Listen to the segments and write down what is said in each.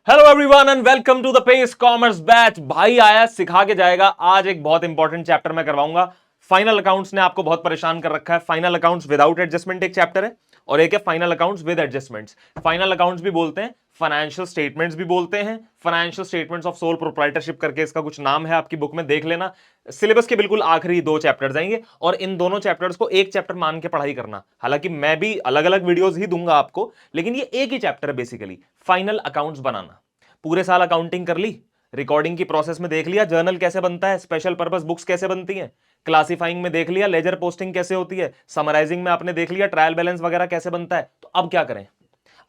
Hello everyone and welcome to the Pace Commerce batch. भाई आया सिखा के जाएगा। आज एक बहुत इंपॉर्टेंट चैप्टर मैं करवाऊंगा। फाइनल अकाउंट्स ने आपको बहुत परेशान कर रखा है। फाइनल अकाउंट्स विदाउट एडजस्टमेंट एक चैप्टर है और एक है final accounts with adjustments. Final accounts भी बोलते हैं, फाइनेंशियल स्टेटमेंट्स भी बोलते हैं, financial statements of sole proprietorship करके इसका कुछ नाम है, आपकी बुक में देख लेना। सिलेबस के बिल्कुल आखिरी दो चैप्टर्स आएंगे और इन दोनों चैप्टर्स को एक चैप्टर मान के पढ़ाई करना। हालांकि मैं भी अलग अलग वीडियोस ही दूंगा आपको, लेकिन ये एक ही चैप्टर है बेसिकली, फाइनल अकाउंट्स बनाना। पूरे साल अकाउंटिंग कर ली, रिकॉर्डिंग की प्रोसेस में देख लिया जर्नल कैसे बनता है, स्पेशल पर्पस बुक्स कैसे बनती हैं, क्लासिफाइंग में देख लिया लेजर पोस्टिंग कैसे होती है, समराइजिंग में आपने देख लिया ट्रायल बैलेंस वगैरह कैसे बनता है। तो अब क्या करें?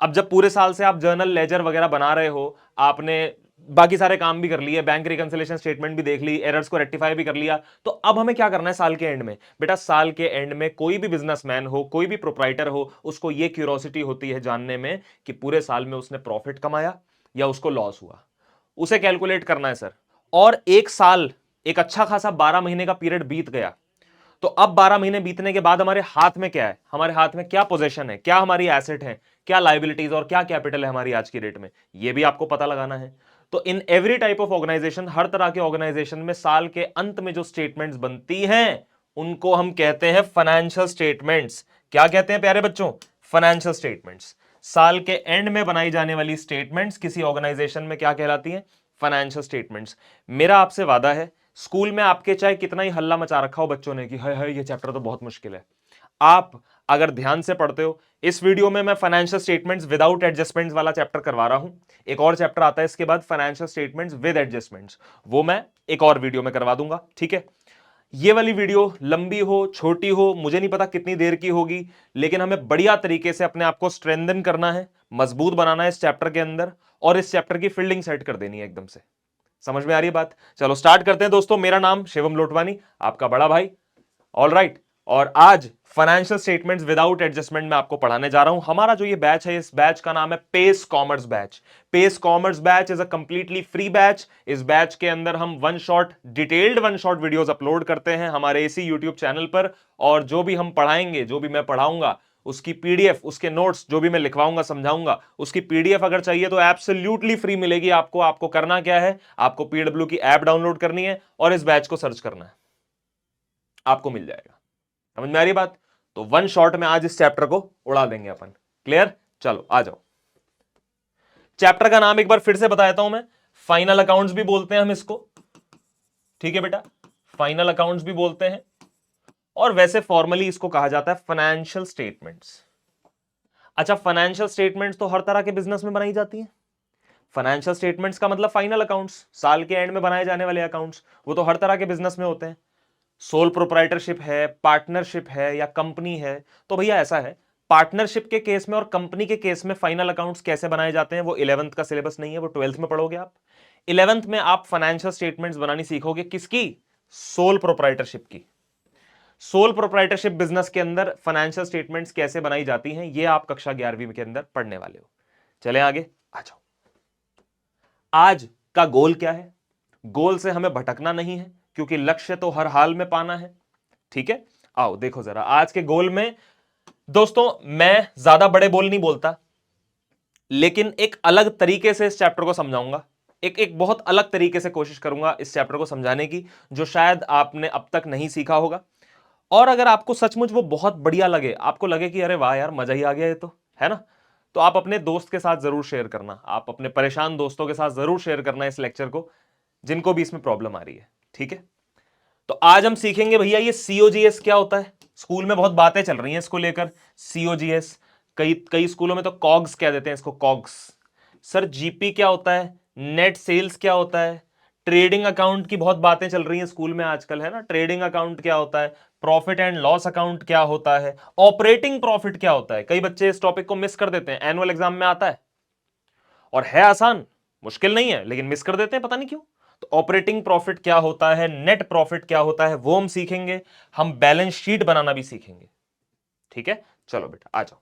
अब जब पूरे साल से आप जर्नल लेजर वगैरह बना रहे हो, आपने बाकी सारे काम भी कर लिए, बैंक रिकंसिलिएशन स्टेटमेंट भी देख ली, एरर्स को रेक्टिफाई भी कर लिया, तो अब हमें क्या करना है साल के एंड में? बेटा साल के एंड में कोई भी बिजनेसमैन हो, कोई भी प्रोप्राइटर हो, उसको यह क्यूरोसिटी होती है जानने में कि पूरे साल में उसने प्रॉफिट कमाया या उसको लॉस हुआ। उसे कैलकुलेट करना है सर। और एक साल, एक अच्छा खासा 12 महीने का पीरियड बीत गया, तो अब 12 महीने बीतने के बाद हमारे हाथ में क्या है, हमारे हाथ में क्या पोजीशन है, क्या हमारी एसेट है, क्या लाइबिलिटीज और क्या कैपिटल है हमारी आज की डेट में, यह भी आपको पता लगाना है। तो in every type of organization, हर तरह के ऑर्गेनाइजेशन में साल के अंत में जो स्टेटमेंट्स बनती हैं उनको हम कहते हैं फाइनेंशियल स्टेटमेंट्स। क्या कहते हैं प्यारे बच्चों? Financial statements. साल के एंड में बनाई जाने वाली स्टेटमेंट्स किसी ऑर्गेनाइजेशन में क्या कहलाती हैं? Financial statements. मेरा आपसे वादा है, स्कूल में आपके चाहे कितना ही हल्ला मचा रखा हो बच्चों ने कि हाय हाय ये चैप्टर तो बहुत मुश्किल है, आप अगर ध्यान से पढ़ते हो, इस वीडियो में मैं फाइनेंशियल स्टेटमेंट्स विदाउट एडजस्टमेंट्स वाला चैप्टर करवा रहा हूं। एक और चैप्टर आता है इसके बाद, फाइनेंशियल स्टेटमेंट्स विद एडजस्टमेंट्स, वो मैं एक और वीडियो में करवा दूंगा। ठीक है? ये वाली वीडियो लंबी हो छोटी हो मुझे नहीं पता कितनी देर की होगी, लेकिन हमें बढ़िया तरीके से अपने आप को स्ट्रेंथन करना है, मजबूत बनाना है इस चैप्टर के अंदर, और इस चैप्टर की फील्डिंग सेट कर देनी है एकदम से। समझ में आ रही है बात? चलो स्टार्ट करते हैं दोस्तों। मेरा नाम शिवम लोटवानी, आपका बड़ा भाई। All right. और आज फाइनेंशियल स्टेटमेंट्स विदाउट एडजस्टमेंट में आपको पढ़ाने जा रहा हूं। हमारा जो ये बैच है, इस बैच का नाम है Pace Commerce batch. Pace Commerce batch is a completely free batch. इस बैच के अंदर हम detailed one shot videos upload करते हैं हमारे इसी यूट्यूब चैनल पर, और जो भी हम पढ़ाएंगे, जो भी मैं पढ़ाऊंगा, उसकी पीडीएफ, उसके नोट्स जो भी मैं लिखवाऊंगा समझाऊंगा, उसकी पीडीएफ अगर चाहिए तो एब्सोल्युटली फ्री मिलेगी आपको। आपको करना क्या है? आपको पीडब्ल्यू की ऐप डाउनलोड करनी है और इस बैच को सर्च करना है, आपको मिल जाएगा। समझ में आ रही बात? तो वन शॉट में आज इस चैप्टर को उड़ा देंगे अपन। क्लियर? चलो आ जाओ। चैप्टर का नाम एक बार फिर से बता देता हूं मैं। फाइनल अकाउंट्स भी बोलते हैं हम इसको, ठीक है बेटा? फाइनल अकाउंट्स भी बोलते हैं, और वैसे फॉर्मली इसको कहा जाता है फाइनेंशियल स्टेटमेंट्स। अच्छा, फाइनेंशियल स्टेटमेंट्स तो हर तरह के बिजनेस में बनाई जाती है। फाइनेंशियल स्टेटमेंट्स का मतलब फाइनल अकाउंट्स, साल के एंड में बनाए जाने वाले अकाउंट्स, वो तो हर तरह के बिजनेस में होते हैं। सोल प्रोप्राइटरशिप है, पार्टनरशिप है या कंपनी है, तो भैया ऐसा है, पार्टनरशिप के केस में और कंपनी के केस में फाइनल अकाउंट्स कैसे बनाए जाते हैं वो 11th का सिलेबस नहीं है, वो 12th में पढ़ोगे आप। 11th में आप फाइनेंशियल स्टेटमेंट्स बनानी सीखोगे, किसकी? सोल प्रोप्राइटरशिप की। सोल प्रोप्राइटरशिप बिजनेस के अंदर फाइनेंशियल स्टेटमेंट्स कैसे बनाई जाती हैं, ये आप कक्षा 11वीं के अंदर पढ़ने वाले हो। चले आगे आ जाओ। आज का गोल क्या है? गोल से हमें भटकना नहीं है, क्योंकि लक्ष्य तो हर हाल में पाना है। ठीक है? आओ देखो जरा आज के गोल में। दोस्तों मैं ज्यादा बड़े बोल नहीं बोलता, लेकिन एक अलग तरीके से इस चैप्टर को समझाऊंगा। एक एक बहुत अलग तरीके से कोशिश करूंगा इस चैप्टर को समझाने की, जो शायद आपने अब तक नहीं सीखा होगा। और अगर आपको सचमुच वो बहुत बढ़िया लगे, आपको लगे कि अरे वाह यार मजा ही आ गया ये तो, है ना, तो आप अपने दोस्त के साथ जरूर शेयर करना, आप अपने परेशान दोस्तों के साथ जरूर शेयर करना इस लेक्चर को, जिनको भी इसमें प्रॉब्लम आ रही है। ठीक है? तो आज हम सीखेंगे भैया ये सीओजीएस क्या होता है। स्कूल में बहुत बातें चल रही हैं इसको लेकर, सीओजीएस। कई कई स्कूलों में तो कॉग्स कह देते हैं इसको, कॉग्स। सर जीपी क्या होता है? नेट सेल्स क्या होता है? ट्रेडिंग अकाउंट की बहुत बातें चल रही हैं स्कूल में आजकल, है ना। ट्रेडिंग अकाउंट क्या होता है? प्रॉफिट एंड लॉस अकाउंट क्या होता है? ऑपरेटिंग प्रॉफिट क्या होता है? कई बच्चे इस टॉपिक को मिस कर देते हैं, एनुअल एग्जाम में आता है और है आसान, मुश्किल नहीं है, लेकिन मिस कर देते हैं, पता नहीं क्यों। तो ऑपरेटिंग प्रॉफिट क्या होता है, नेट प्रॉफिट क्या होता है, वो हम सीखेंगे। हम बैलेंस शीट बनाना भी सीखेंगे। ठीक है? चलो बेटा आ जाओ।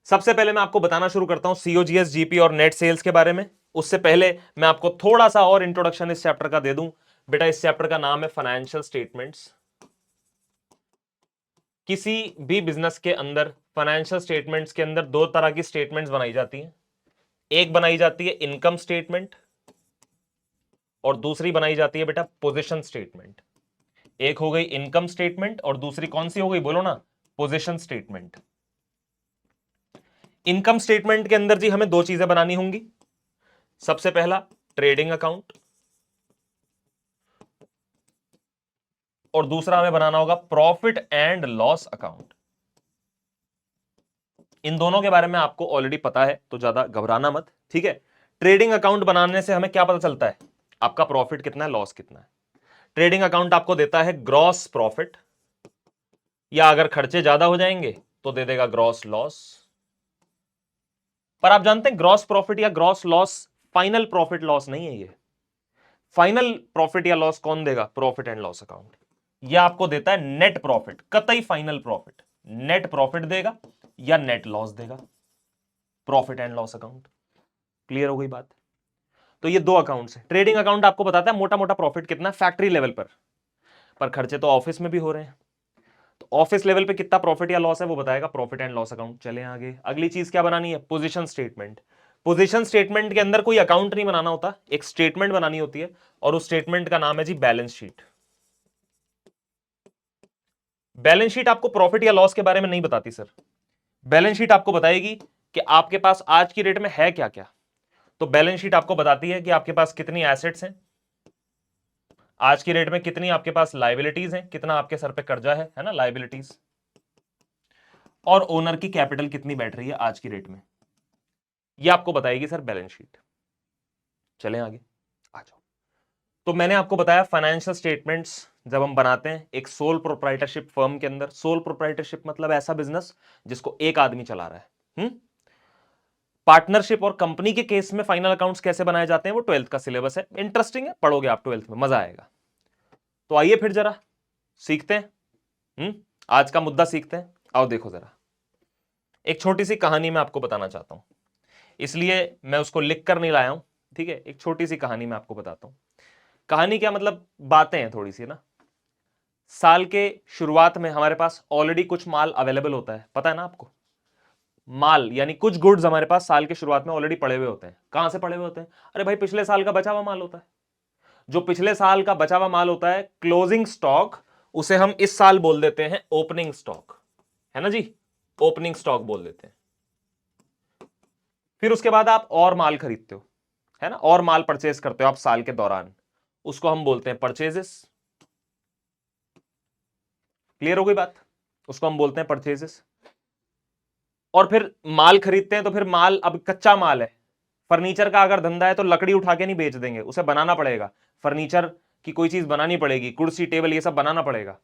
सबसे पहले मैं आपको बताना शुरू करता हूं सीओजीएस, जीपी और नेट सेल्स के बारे में। उससे पहले मैं आपको थोड़ा सा और इंट्रोडक्शन इस चैप्टर का दे दूं। बेटा इस चैप्टर का नाम है फाइनेंशियल स्टेटमेंट्स। किसी भी बिजनेस के अंदर फाइनेंशियल स्टेटमेंट्स के अंदर दो तरह की स्टेटमेंट्स बनाई जाती हैं। एक बनाई जाती है इनकम स्टेटमेंट और दूसरी बनाई जाती है बेटा पोजीशन स्टेटमेंट। एक हो गई इनकम स्टेटमेंट और दूसरी कौन सी हो गई बोलो ना, पोजीशन स्टेटमेंट। इनकम स्टेटमेंट के अंदर जी हमें दो चीजें बनानी होंगी। सबसे पहला ट्रेडिंग अकाउंट और दूसरा हमें बनाना होगा प्रॉफिट एंड लॉस अकाउंट। इन दोनों के बारे में आपको ऑलरेडी पता है तो ज्यादा घबराना मत, ठीक है। ट्रेडिंग अकाउंट बनाने से हमें क्या पता चलता है, आपका प्रॉफिट कितना है, लॉस कितना है। ट्रेडिंग अकाउंट आपको देता है ग्रॉस प्रॉफिट, या अगर खर्चे ज्यादा हो जाएंगे तो दे देगा ग्रॉस लॉस। पर आप जानते हैं ग्रॉस प्रॉफिट या gross loss final profit loss नहीं है। ये फाइनल प्रॉफिट या लॉस कौन देगा, प्रॉफिट एंड लॉस अकाउंट। यह आपको देता है नेट प्रॉफिट, कतई फाइनल प्रॉफिट। नेट प्रॉफिट देगा या नेट लॉस देगा, profit and loss account. Clear हो गई बात। तो ये दो अकाउंट्स हैं। ट्रेडिंग अकाउंट आपको बताता है मोटा मोटा प्रॉफिट कितना फैक्ट्री लेवल पर खर्चे तो ऑफिस में भी हो रहे हैं, तो ऑफिस लेवल पे कितना प्रॉफिट या लॉस है वो बताएगा प्रॉफिट एंड लॉस अकाउंट। चलें आगे, अगली चीज क्या बनानी है, पोजीशन स्टेटमेंट। पोजीशन स्टेटमेंट के अंदर कोई अकाउंट नहीं बनाना होता, एक स्टेटमेंट बनानी होती है और उस स्टेटमेंट का नाम है जी बैलेंस शीट। बैलेंस शीट आपको प्रॉफिट या लॉस के बारे में नहीं बताती सर। बैलेंस शीट आपको बताएगी कि आपके पास आज की डेट में है क्या क्या। तो बैलेंस शीट आपको बताती है कि आपके पास कितनी एसेट्स हैं आज की डेट में, कितनी आपके पास लायबिलिटीज हैं, कितना आपके सर पे कर्जा है ना, लायबिलिटीज, और ओनर की कैपिटल कितनी बैठ रही है आज की डेट में। ये आपको बताएगी सर बैलेंस शीट। चलें आगे, आ जाओ। तो मैंने आपको बताया फाइनेंशियल स्टेटमेंट्स जब हम बनाते हैं एक सोल प्रोप्राइटरशिप फर्म के अंदर, सोल प्रोप्राइटरशिप मतलब ऐसा बिजनेस जिसको एक आदमी चला रहा है। पार्टनरशिप और कंपनी के केस में फाइनल अकाउंट्स कैसे बनाए जाते हैं वो 12th का सिलेबस है, इंटरेस्टिंग है, पढ़ोगे आप 12th में, मजा आएगा। तो आइए फिर जरा सीखते हैं, आज का मुद्दा सीखते हैं। आओ देखो जरा, एक छोटी सी कहानी मैं आपको बताना चाहता हूं, इसलिए मैं उसको लिख कर नहीं लाया हूं, ठीक है। एक छोटी सी कहानी मैं आपको बताता हूं। कहानी क्या मतलब, बातें हैं थोड़ी सी ना। साल के शुरुआत में हमारे पास ऑलरेडी कुछ माल अवेलेबल होता है, पता है ना आपको। माल यानी कुछ गुड्स हमारे पास साल के शुरुआत में ऑलरेडी पड़े हुए होते हैं। कहां से पड़े हुए होते हैं, अरे भाई पिछले साल का बचा हुआ माल होता है। जो पिछले साल का बचा हुआ माल होता है क्लोजिंग स्टॉक, उसे हम इस साल बोल देते हैं ओपनिंग स्टॉक, है ना जी, ओपनिंग स्टॉक बोल देते हैं। फिर उसके बाद आप और माल खरीदते हो, है ना, और माल परचेज करते हो आप साल के दौरान, उसको हम बोलते हैं परचेजेस। क्लियर हो गई बात, उसको हम बोलते हैं परचेजेस। और फिर माल खरीदते हैं तो फिर माल अब कच्चा माल है। फर्नीचर का अगर धंधा है तो लकड़ी उठा के नहीं बेच देंगे, उसे बनाना पड़ेगा। फर्नीचर की कोई चीज बनानी पड़ेगी, कुर्सी टेबल ये सब बनाना पड़ेगा,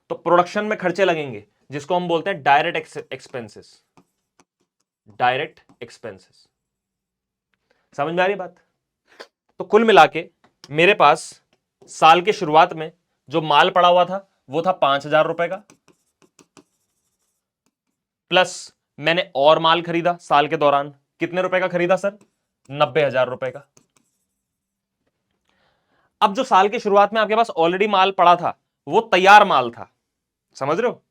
तो प्रोडक्शन में खर्चे लगेंगे जिसको हम बोलते हैं डायरेक्ट एक्सपेंसेस। डायरेक्ट एक्सपेंसेस, समझ में आ रही बात। तो कुल मिला के मेरे पास साल के शुरुआत में जो माल पड़ा हुआ था वो था 5,000 रुपए का, प्लस मैंने और माल खरीदा साल के दौरान, कितने रुपए का खरीदा सर, 90,000 रुपए का। अब जो साल के शुरुआत में आपके पास ऑलरेडी माल पड़ा था वो तैयार माल था, समझ रहे हो।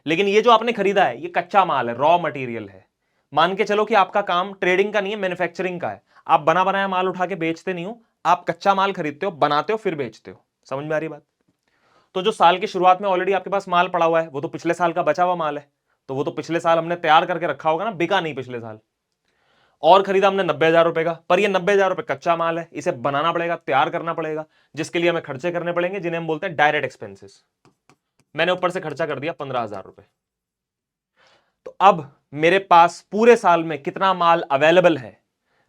लेकिन ये जो आपने खरीदा है ये कच्चा माल है, रॉ मटेरियल है। मान के चलो कि आपका काम ट्रेडिंग का नहीं है, मैन्युफैक्चरिंग का है। आप बना बनाया माल उठा के बेचते नहीं हो, आप कच्चा माल खरीदते हो, बनाते हो, फिर बेचते हो। समझ में आ रही बात। तो जो साल की शुरुआत में ऑलरेडी आपके पास माल पड़ा हुआ है वो तो पिछले साल का बचा हुआ माल है, तो वो तो पिछले साल हमने तैयार करके रखा होगा ना, बिका नहीं पिछले साल। और खरीदा हमने 90,000 रुपए का, पर ये 90,000 रुपए कच्चा माल है, इसे बनाना पड़ेगा, तैयार करना पड़ेगा, जिसके लिए हमें खर्चे करने पड़ेंगे, जिन्हें हम बोलते हैं डायरेक्ट एक्सपेंसेस। मैंने ऊपर से खर्चा कर दिया 15,000 रुपए। तो अब मेरे पास पूरे साल में कितना माल अवेलेबल है,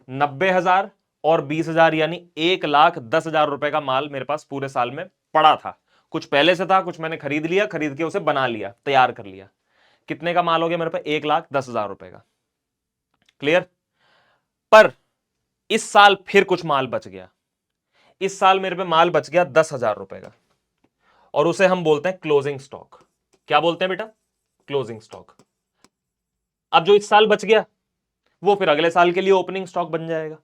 90,000 और 20,000, यानी 1,10,000 रुपए का माल मेरे पास पूरे साल में पड़ा था। कुछ पहले से था, कुछ मैंने खरीद लिया, खरीद के उसे बना लिया, तैयार कर लिया। कितने का माल हो गया मेरे पास, 1,10,000 रुपए का। क्लियर। पर इस साल फिर कुछ माल बच गया। इस साल मेरे पे माल बच गया 10,000 रुपए का, और उसे हम बोलते हैं क्लोजिंग स्टॉक। क्या बोलते हैं बेटा, क्लोजिंग स्टॉक। अब जो इस साल बच गया वो फिर अगले साल के लिए ओपनिंग स्टॉक बन जाएगा।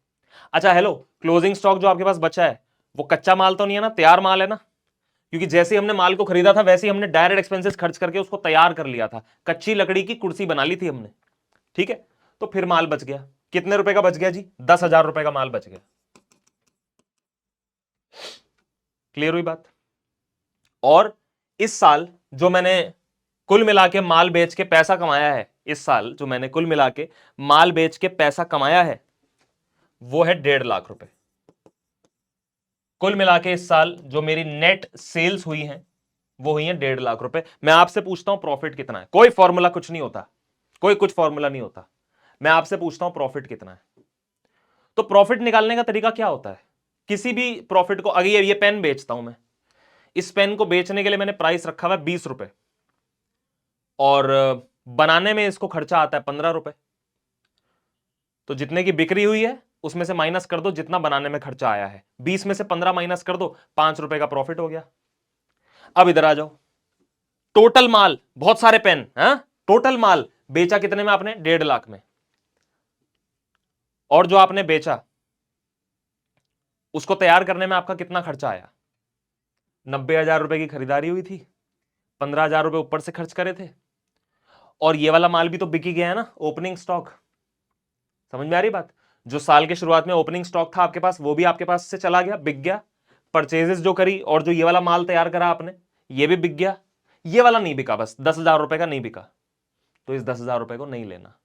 अच्छा हेलो, क्लोजिंग स्टॉक जो आपके पास बचा है वो कच्चा माल तो नहीं है ना, तैयार माल है ना, क्योंकि जैसे ही हमने माल को खरीदा था वैसे ही हमने डायरेक्ट एक्सपेंसेस खर्च करके उसको तैयार कर लिया था, कच्ची लकड़ी की कुर्सी बना ली थी हमने, ठीक है। तो फिर माल बच गया, कितने रुपए का बच गया जी? 10,000 रुपए का माल बच गया। क्लियर हुई बात? और इस साल जो मैंने कुल मिला के माल बेच के पैसा कमाया है, इस साल जो मैंने कुल मिला के माल बेच के पैसा कमाया है वो है 1.5 लाख रुपए। कुल मिला के इस साल जो मेरी नेट सेल्स हुई हैं वो हुई है 1.5 लाख रुपए। मैं आपसे पूछता हूं प्रॉफिट कितना है? कोई फॉर्मूला कुछ नहीं होता, कोई कुछ फॉर्मूला नहीं होता। मैं आपसे पूछता हूं प्रॉफिट कितना है। तो प्रॉफिट निकालने का तरीका क्या होता है? किसी भी प्रॉफिट को, अगर ये पेन बेचता हूं मैं, इस पेन को बेचने के लिए मैंने प्राइस रखा हुआ है 20 रुपए और बनाने में इसको खर्चा आता है 15 रुपए। तो जितने की बिक्री हुई है उसमें से माइनस कर दो जितना बनाने में खर्चा आया है, 20 में से 15 माइनस कर दो, 5 रुपए का प्रॉफिट हो गया। अब इधर आ जाओ, टोटल माल, बहुत सारे पेन, हाँ, टोटल माल बेचा कितने में आपने? 1.5 लाख में। और जो आपने बेचा उसको तैयार करने में आपका कितना खर्चा आया? 90,000 रुपए की खरीदारी हुई थी, 15,000 रुपए ऊपर से खर्च करे थे, और ये वाला माल भी तो बिक ही गया है ना, ओपनिंग स्टॉक। समझ में आ रही बात? जो साल के शुरुआत में ओपनिंग स्टॉक था आपके पास वो भी आपके पास से चला गया, बिक गया। परचेजेस जो करी और जो ये वाला माल तैयार करा आपने ये भी बिक गया। ये वाला नहीं बिका, बस 10,000 रुपए का नहीं बिका, तो इस 10,000 रुपए को नहीं लेना।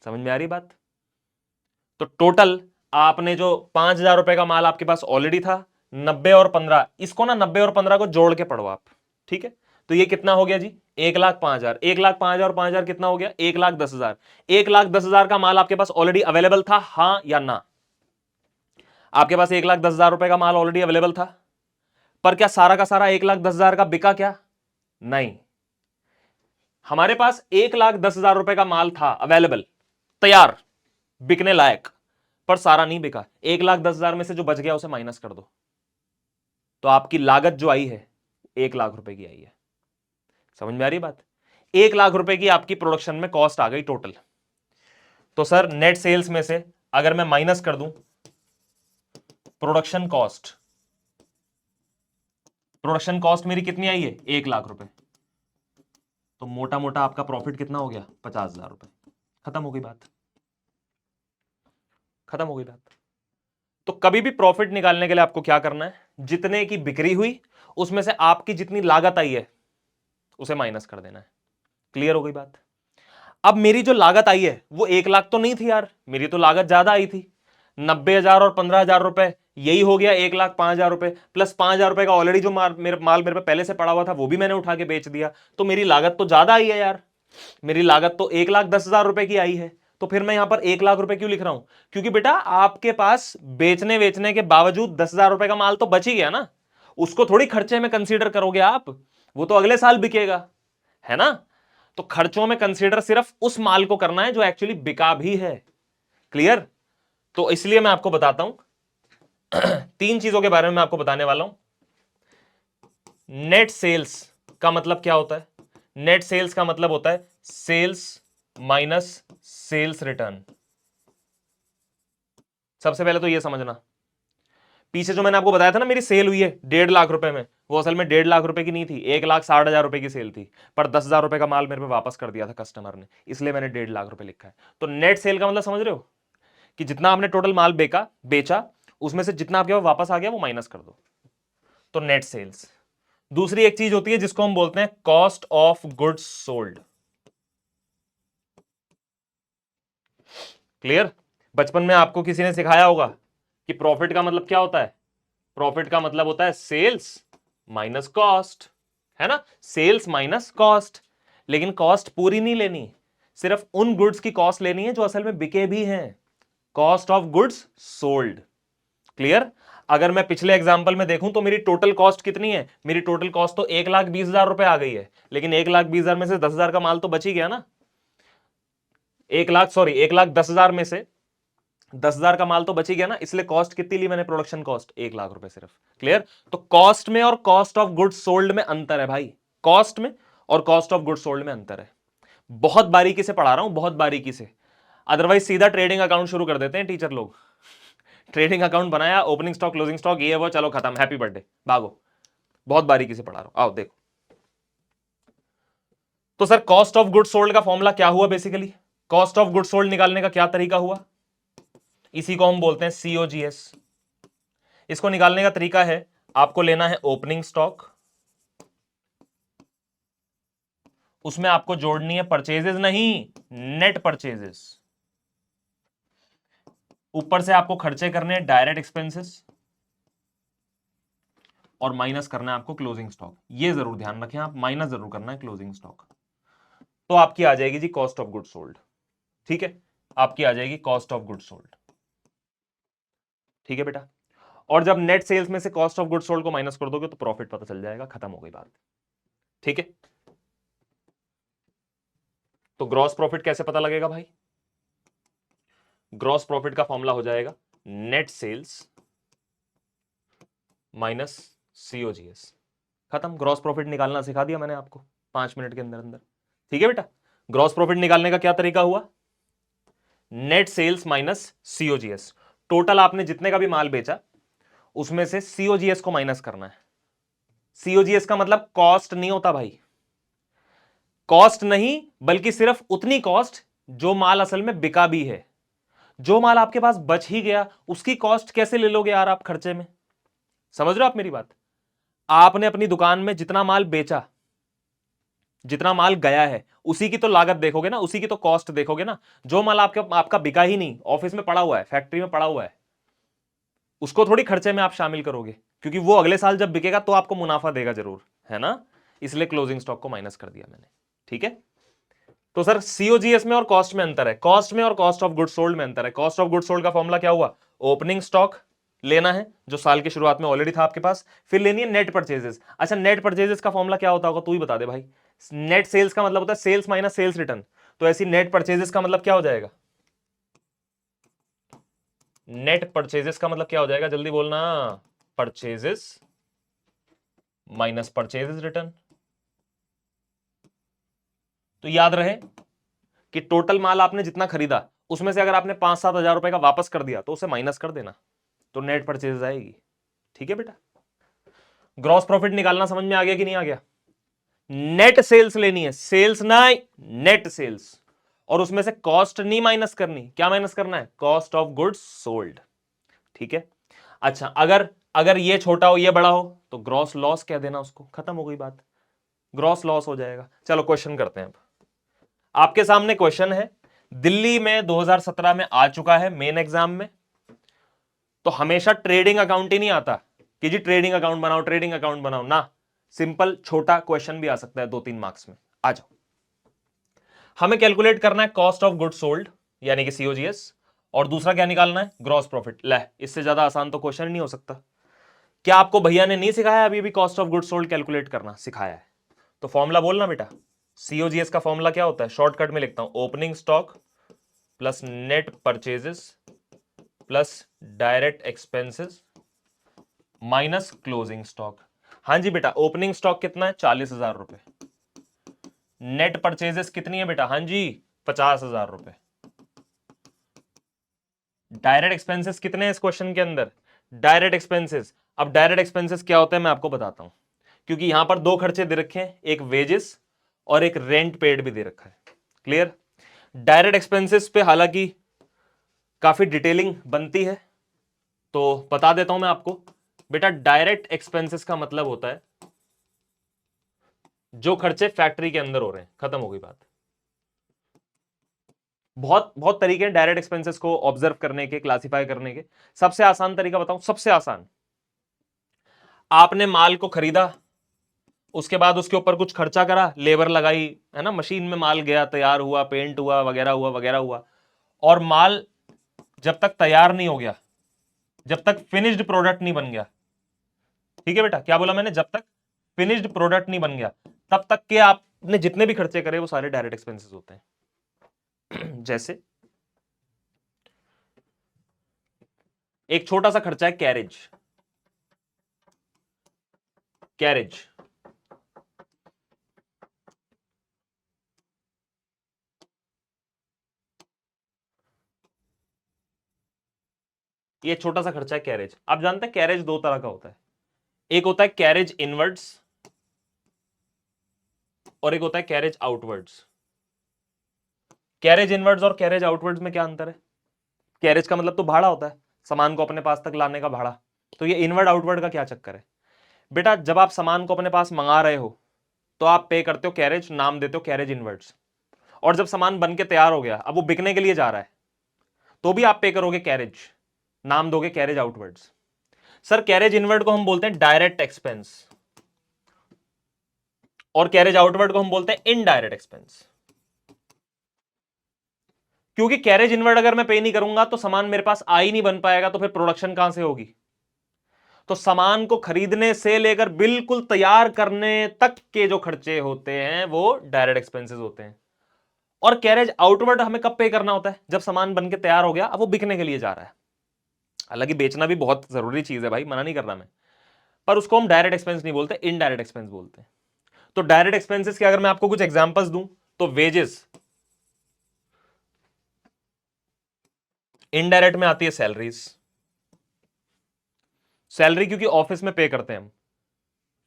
समझ में आ रही बात? तो टोटल आपने जो 5,000 रुपए का माल आपके पास ऑलरेडी था, 90 और 15, इसको ना 90 और 15 को जोड़ के पढ़ो आप, ठीक है? तो ये कितना हो गया जी? 1,05,000। 1,05,000 और 5,000 कितना हो गया? 1,10,000। 1,10,000 का माल आपके पास ऑलरेडी अवेलेबल था, हां या ना? आपके पास 1,10,000 रुपए का माल ऑलरेडी अवेलेबल था, पर क्या सारा का सारा 1,10,000 का बिका क्या? नहीं। हमारे पास 1,10,000 रुपए का माल था अवेलेबल, तैयार, बिकने लायक, पर सारा नहीं बिका। 1,10,000 में से जो बच गया उसे माइनस कर दो, तो आपकी लागत जो आई है 1 लाख रुपए की आई है। समझ में आ रही बात? 1 लाख रुपए की आपकी प्रोडक्शन में कॉस्ट आ गई टोटल। तो सर नेट सेल्स में से अगर मैं माइनस कर दूं प्रोडक्शन कॉस्ट, प्रोडक्शन कॉस्ट मेरी कितनी आई है? 1 लाख रुपए, तो मोटा मोटा आपका प्रॉफिट कितना हो गया? 50,000 रुपए। खत्म हो गई बात, खत्म हो गई बात। तो कभी भी प्रॉफिट निकालने के लिए आपको क्या करना है? जितने की बिक्री हुई उसमें से आपकी जितनी लागत आई है उसे माइनस कर देना है। क्लियर हो गई बात? अब मेरी जो लागत आई है वो 1 लाख तो नहीं थी यार, मेरी तो लागत ज्यादा आई थी, 90,000 और 15,000 रुपए, यही हो गया 1,05,000 रुपए, प्लस 5,000 रुपए का ऑलरेडी जो माल मेरे पे पहले से पड़ा हुआ था वो भी मैंने उठा के बेच दिया, तो मेरी लागत तो ज्यादा आई है यार। मेरी लागत तो 1,10,000 रुपए की आई है, तो फिर मैं यहां पर 1 लाख रुपए क्यों लिख रहा हूं? क्योंकि बेटा आपके पास बेचने वेचने के बावजूद 10,000 रुपए का माल तो बच ही गया ना, उसको थोड़ी खर्चे में कंसीडर करोगे आप, वो तो अगले साल बिकेगा, है ना? तो खर्चों में कंसीडर सिर्फ उस माल को करना है जो एक्चुअली बिका भी है। क्लियर? तो इसलिए मैं आपको बताता हूं 3 चीजों के बारे में मैं आपको बताने वाला हूं। नेट सेल्स का मतलब क्या होता है? नेट सेल्स का मतलब होता है सेल्स माइनस सेल्स रिटर्न। सबसे पहले तो यह समझना, पीछे जो मैंने आपको बताया था ना मेरी सेल हुई है 1.5 लाख रुपए में, वो असल में 1.5 लाख रुपए की नहीं थी, 1,60,000 रुपए की सेल थी, पर 10,000 रुपए का माल मेरे पे वापस कर दिया था कस्टमर ने, इसलिए मैंने 1.5 लाख रुपए लिखा है। तो नेट सेल का मतलब समझ रहे हो कि जितना आपने टोटल माल बेचा उसमें से जितना आपके पास वापस आ गया वो माइनस कर दो, तो नेट सेल्स। दूसरी एक चीज होती है जिसको हम बोलते हैं cost of goods sold. Clear? बचपन में आपको किसी ने सिखाया होगा कि प्रॉफिट का मतलब क्या होता है? प्रॉफिट का मतलब होता है सेल्स माइनस कॉस्ट, है ना? Sales minus cost. लेकिन कॉस्ट पूरी नहीं लेनी, सिर्फ उन गुड्स की कॉस्ट लेनी है जो असल में बिके भी हैं। Cost of goods sold. Clear? अगर मैं पिछले एग्जांपल में देखूं तो मेरी टोटल कॉस्ट कितनी है? मेरी टोटल कॉस्ट तो 1,20,000 रुपए आ गई है, लेकिन 1,20,000 में से 10,000 का माल तो बच ही गया ना। 1,10,000 में से 10,000 का माल तो बच ही गया ना, इसलिए कॉस्ट कितनी ली मैंने? प्रोडक्शन कॉस्ट 1 लाख रुपए सिर्फ। क्लियर? तो कॉस्ट में और कॉस्ट ऑफ गुड्स सोल्ड में अंतर है भाई, कॉस्ट में और कॉस्ट ऑफ गुड्स सोल्ड में अंतर है। बहुत बारीकी से पढ़ा रहा हूं, बहुत बारीकी से, अदरवाइज सीधा ट्रेडिंग अकाउंट शुरू कर देते हैं टीचर लोग। ट्रेडिंग अकाउंट बनाया, ओपनिंग स्टॉक क्लोजिंग स्टॉक ये वो, चलो खत्म, हैप्पी बर्थडे, भागो। बहुत बारीकी से पढ़ा रहा हूं, आओ देखो। तो sir cost of goods sold का फॉर्मूला क्या हुआ? Basically cost of goods sold निकालने का क्या तरीका हुआ? इसी को हम बोलते हैं COGS। इसको निकालने का तरीका है, आपको लेना है ओपनिंग स्टॉक, उसमें आपको जोड़नी है परचेजेस, नहीं नेट परचेजेस, ऊपर से आपको खर्चे करने हैं डायरेक्ट एक्सपेंसेस, और माइनस करना है आपको क्लोजिंग स्टॉक। ये जरूर ध्यान रखें आप, माइनस जरूर करना है क्लोजिंग स्टॉक। तो आपकी आ जाएगी जी कॉस्ट ऑफ गुड सोल्ड। ठीक है, आपकी आ जाएगी कॉस्ट ऑफ गुड सोल्ड। ठीक है बेटा, और जब नेट सेल्स में से कॉस्ट ऑफ गुड सोल्ड को माइनस कर दोगे तो प्रॉफिट पता चल जाएगा, खत्म हो गई बात। ठीक है, तो ग्रॉस प्रॉफिट कैसे पता लगेगा भाई? ग्रॉस प्रॉफिट का फॉर्मूला हो जाएगा नेट सेल्स माइनस COGS। खत्म, ग्रॉस प्रॉफिट निकालना सिखा दिया मैंने आपको 5 मिनट के अंदर अंदर। ठीक है बेटा, ग्रॉस प्रॉफिट निकालने का क्या तरीका हुआ? Net sales minus COGS। Total आपने जितने का भी माल बेचा उसमें से COGS को माइनस करना है। COGS का मतलब कॉस्ट नहीं होता भाई, कॉस्ट नहीं, बल्कि सिर्फ उतनी कॉस्ट जो माल असल में बिका भी है। जो माल आपके पास बच ही गया उसकी कॉस्ट कैसे ले लोगे यार आप खर्चे में? समझ रहे हो आप मेरी बात? आपने अपनी दुकान में जितना माल बेचा, जितना माल गया है, उसी की तो लागत देखोगे ना, उसी की तो कॉस्ट देखोगे ना। जो माल आपका बिका ही नहीं, ऑफिस में पड़ा हुआ है, फैक्ट्री में पड़ा हुआ है, उसको थोड़ी खर्चे में आप शामिल करोगे, क्योंकि वो अगले साल जब बिकेगा तो आपको मुनाफा देगा जरूर, है ना? इसलिए क्लोजिंग स्टॉक को माइनस कर दिया मैंने। ठीक है, तो सर COGS में और कॉस्ट में अंतर है, कॉस्ट में और कॉस्ट ऑफ गुड सोल्ड में अंतर है। कॉस्ट ऑफ गुड सोल्ड का फॉर्मूला क्या हुआ? ओपनिंग स्टॉक लेना है जो साल की शुरुआत में ऑलरेडी था आपके पास, फिर लेनी है नेट परचेजेस। अच्छा, नेट परचेजेस का फॉर्मूला क्या होता होगा, तू ही बता दे भाई। नेट सेल्स का मतलब होता है सेल्स माइनस सेल्स रिटर्न, तो ऐसी नेट परचेजेस का मतलब क्या हो जाएगा? नेट परचेजेस का मतलब क्या हो जाएगा, जल्दी बोलना। Purchases minus purchases return. तो याद रहे कि टोटल माल आपने जितना खरीदा उसमें से अगर आपने 5-7 हजार रुपए का वापस कर दिया तो उसे माइनस कर देना, तो नेट परचेज आएगी। ठीक है बेटा, ग्रॉस प्रॉफिट निकालना समझ में आ गया कि नहीं आ गया? नेट सेल्स लेनी है, सेल्स नहीं, नेट सेल्स, और उसमें से कॉस्ट नहीं माइनस करनी। क्या माइनस करना है? Cost of goods sold. ठीक है, अच्छा अगर अगर ये छोटा हो ये बड़ा हो तो ग्रॉस लॉस कह देना उसको, खत्म हो गई बात, ग्रॉस लॉस हो जाएगा। चलो क्वेश्चन करते हैं। अब आपके सामने क्वेश्चन है, दिल्ली में 2017 में आ चुका है मेन एग्जाम में। तो हमेशा ट्रेडिंग अकाउंट ही नहीं आता कि जी ट्रेडिंग अकाउंट बनाओ, ट्रेडिंग अकाउंट बनाओ ना, सिंपल छोटा क्वेश्चन भी आ सकता है 2-3 मार्क्स में। आ जाओ, हमें कैलकुलेट करना है कॉस्ट ऑफ गुड सोल्ड यानी कि COGS, और दूसरा क्या निकालना है? Gross profit. ले, इससे ज्यादा आसान तो क्वेश्चन ही नहीं हो सकता। क्या आपको भैया ने नहीं सिखाया अभी भी cost of good sold calculate करना? सिखाया है। तो फॉर्मूला बोलना बेटा। COGS का फॉर्मूला क्या होता है? शॉर्टकट में लिखता हूं, opening stock plus net purchases plus direct expenses minus closing stock. हाँ जी बेटा, ओपनिंग स्टॉक कितना है? 40,000 रुपए। नेट परचेजेस कितनी है बेटा? हाँ जी, 50,000 रुपए। डायरेक्ट एक्सपेंसेस कितने हैं इस क्वेश्चन के अंदर? डायरेक्ट एक्सपेंसेस, अब डायरेक्ट एक्सपेंसेस क्या होता है मैं आपको बताता हूं, क्योंकि यहां पर दो खर्चे दे रखे हैं, एक वेजेस और एक रेंट पेड भी दे रखा है। क्लियर? डायरेक्ट एक्सपेंसेस पे हालांकि काफी डिटेलिंग बनती है, तो बता देता हूं मैं आपको। बेटा डायरेक्ट एक्सपेंसेस का मतलब होता है जो खर्चे फैक्ट्री के अंदर हो रहे हैं, खत्म हो गई बात। बहुत बहुत तरीके हैं डायरेक्ट एक्सपेंसेस को ऑब्जर्व करने के, क्लासिफाई करने के। सबसे आसान तरीका बताऊं, सबसे आसान, आपने माल को खरीदा, उसके बाद उसके ऊपर कुछ खर्चा करा, लेबर लगाई, है ना, मशीन में माल गया, तैयार हुआ, पेंट हुआ, वगैरह हुआ वगैरह हुआ, और माल जब तक तैयार नहीं हो गया, जब तक फिनिश्ड प्रोडक्ट नहीं बन गया, ठीक है बेटा, क्या बोला मैंने? जब तक फिनिश्ड प्रोडक्ट नहीं बन गया तब तक के आपने जितने भी खर्चे करे वो सारे डायरेक्ट एक्सपेंसेस होते हैं। जैसे एक छोटा सा खर्चा है कैरेज। कैरेज ये छोटा सा खर्चा है कैरेज। आप जानते हैं कैरेज दो तरह का होता है, एक होता है कैरेज इनवर्ड्स और एक होता है कैरेज आउटवर्ड्स। कैरेज इनवर्ड्स और कैरेज आउटवर्ड्स में क्या अंतर है? कैरेज का मतलब तो भाड़ा होता है, सामान को अपने पास तक लाने का भाड़ा। तो ये इनवर्ड आउटवर्ड का क्या चक्कर है बेटा? जब आप सामान को अपने पास मंगा रहे हो तो आप पे करते हो कैरेज, नाम देते हो कैरेज इनवर्ड्स। और जब सामान बन के तैयार हो गया, अब वो बिकने के लिए जा रहा है, तो भी आप पे करोगे कैरेज, नाम दोगे carriage outwards. Sir carriage inward को हम बोलते हैं डायरेक्ट एक्सपेंस, और कैरेज आउटवर्ड को हम बोलते हैं इनडायरेक्ट एक्सपेंस। क्योंकि कैरेज इनवर्ड अगर मैं पे नहीं करूंगा तो सामान मेरे पास आ ही नहीं बन पाएगा, तो फिर प्रोडक्शन कहां से होगी? तो सामान को खरीदने से लेकर बिल्कुल तैयार करने तक के जो खर्चे होते हैं वो डायरेक्ट एक्सपेंसेस होते हैं। और कैरेज आउटवर्ड हमें कब पे करना होता है? जब सामान बन के तैयार हो गया, अब वो बिकने के लिए जा रहा है। हालांकि बेचना भी बहुत जरूरी चीज है भाई, मना नहीं कर रहा मैं, पर उसको हम डायरेक्ट एक्सपेंस नहीं बोलते, इनडायरेक्ट एक्सपेंस बोलते हैं। तो डायरेक्ट एक्सपेंसेस के अगर मैं आपको कुछ एग्जांपल्स दूं तो वेजेस, इनडायरेक्ट में आती है सैलरीज, सैलरी क्योंकि ऑफिस में पे करते हैं हम,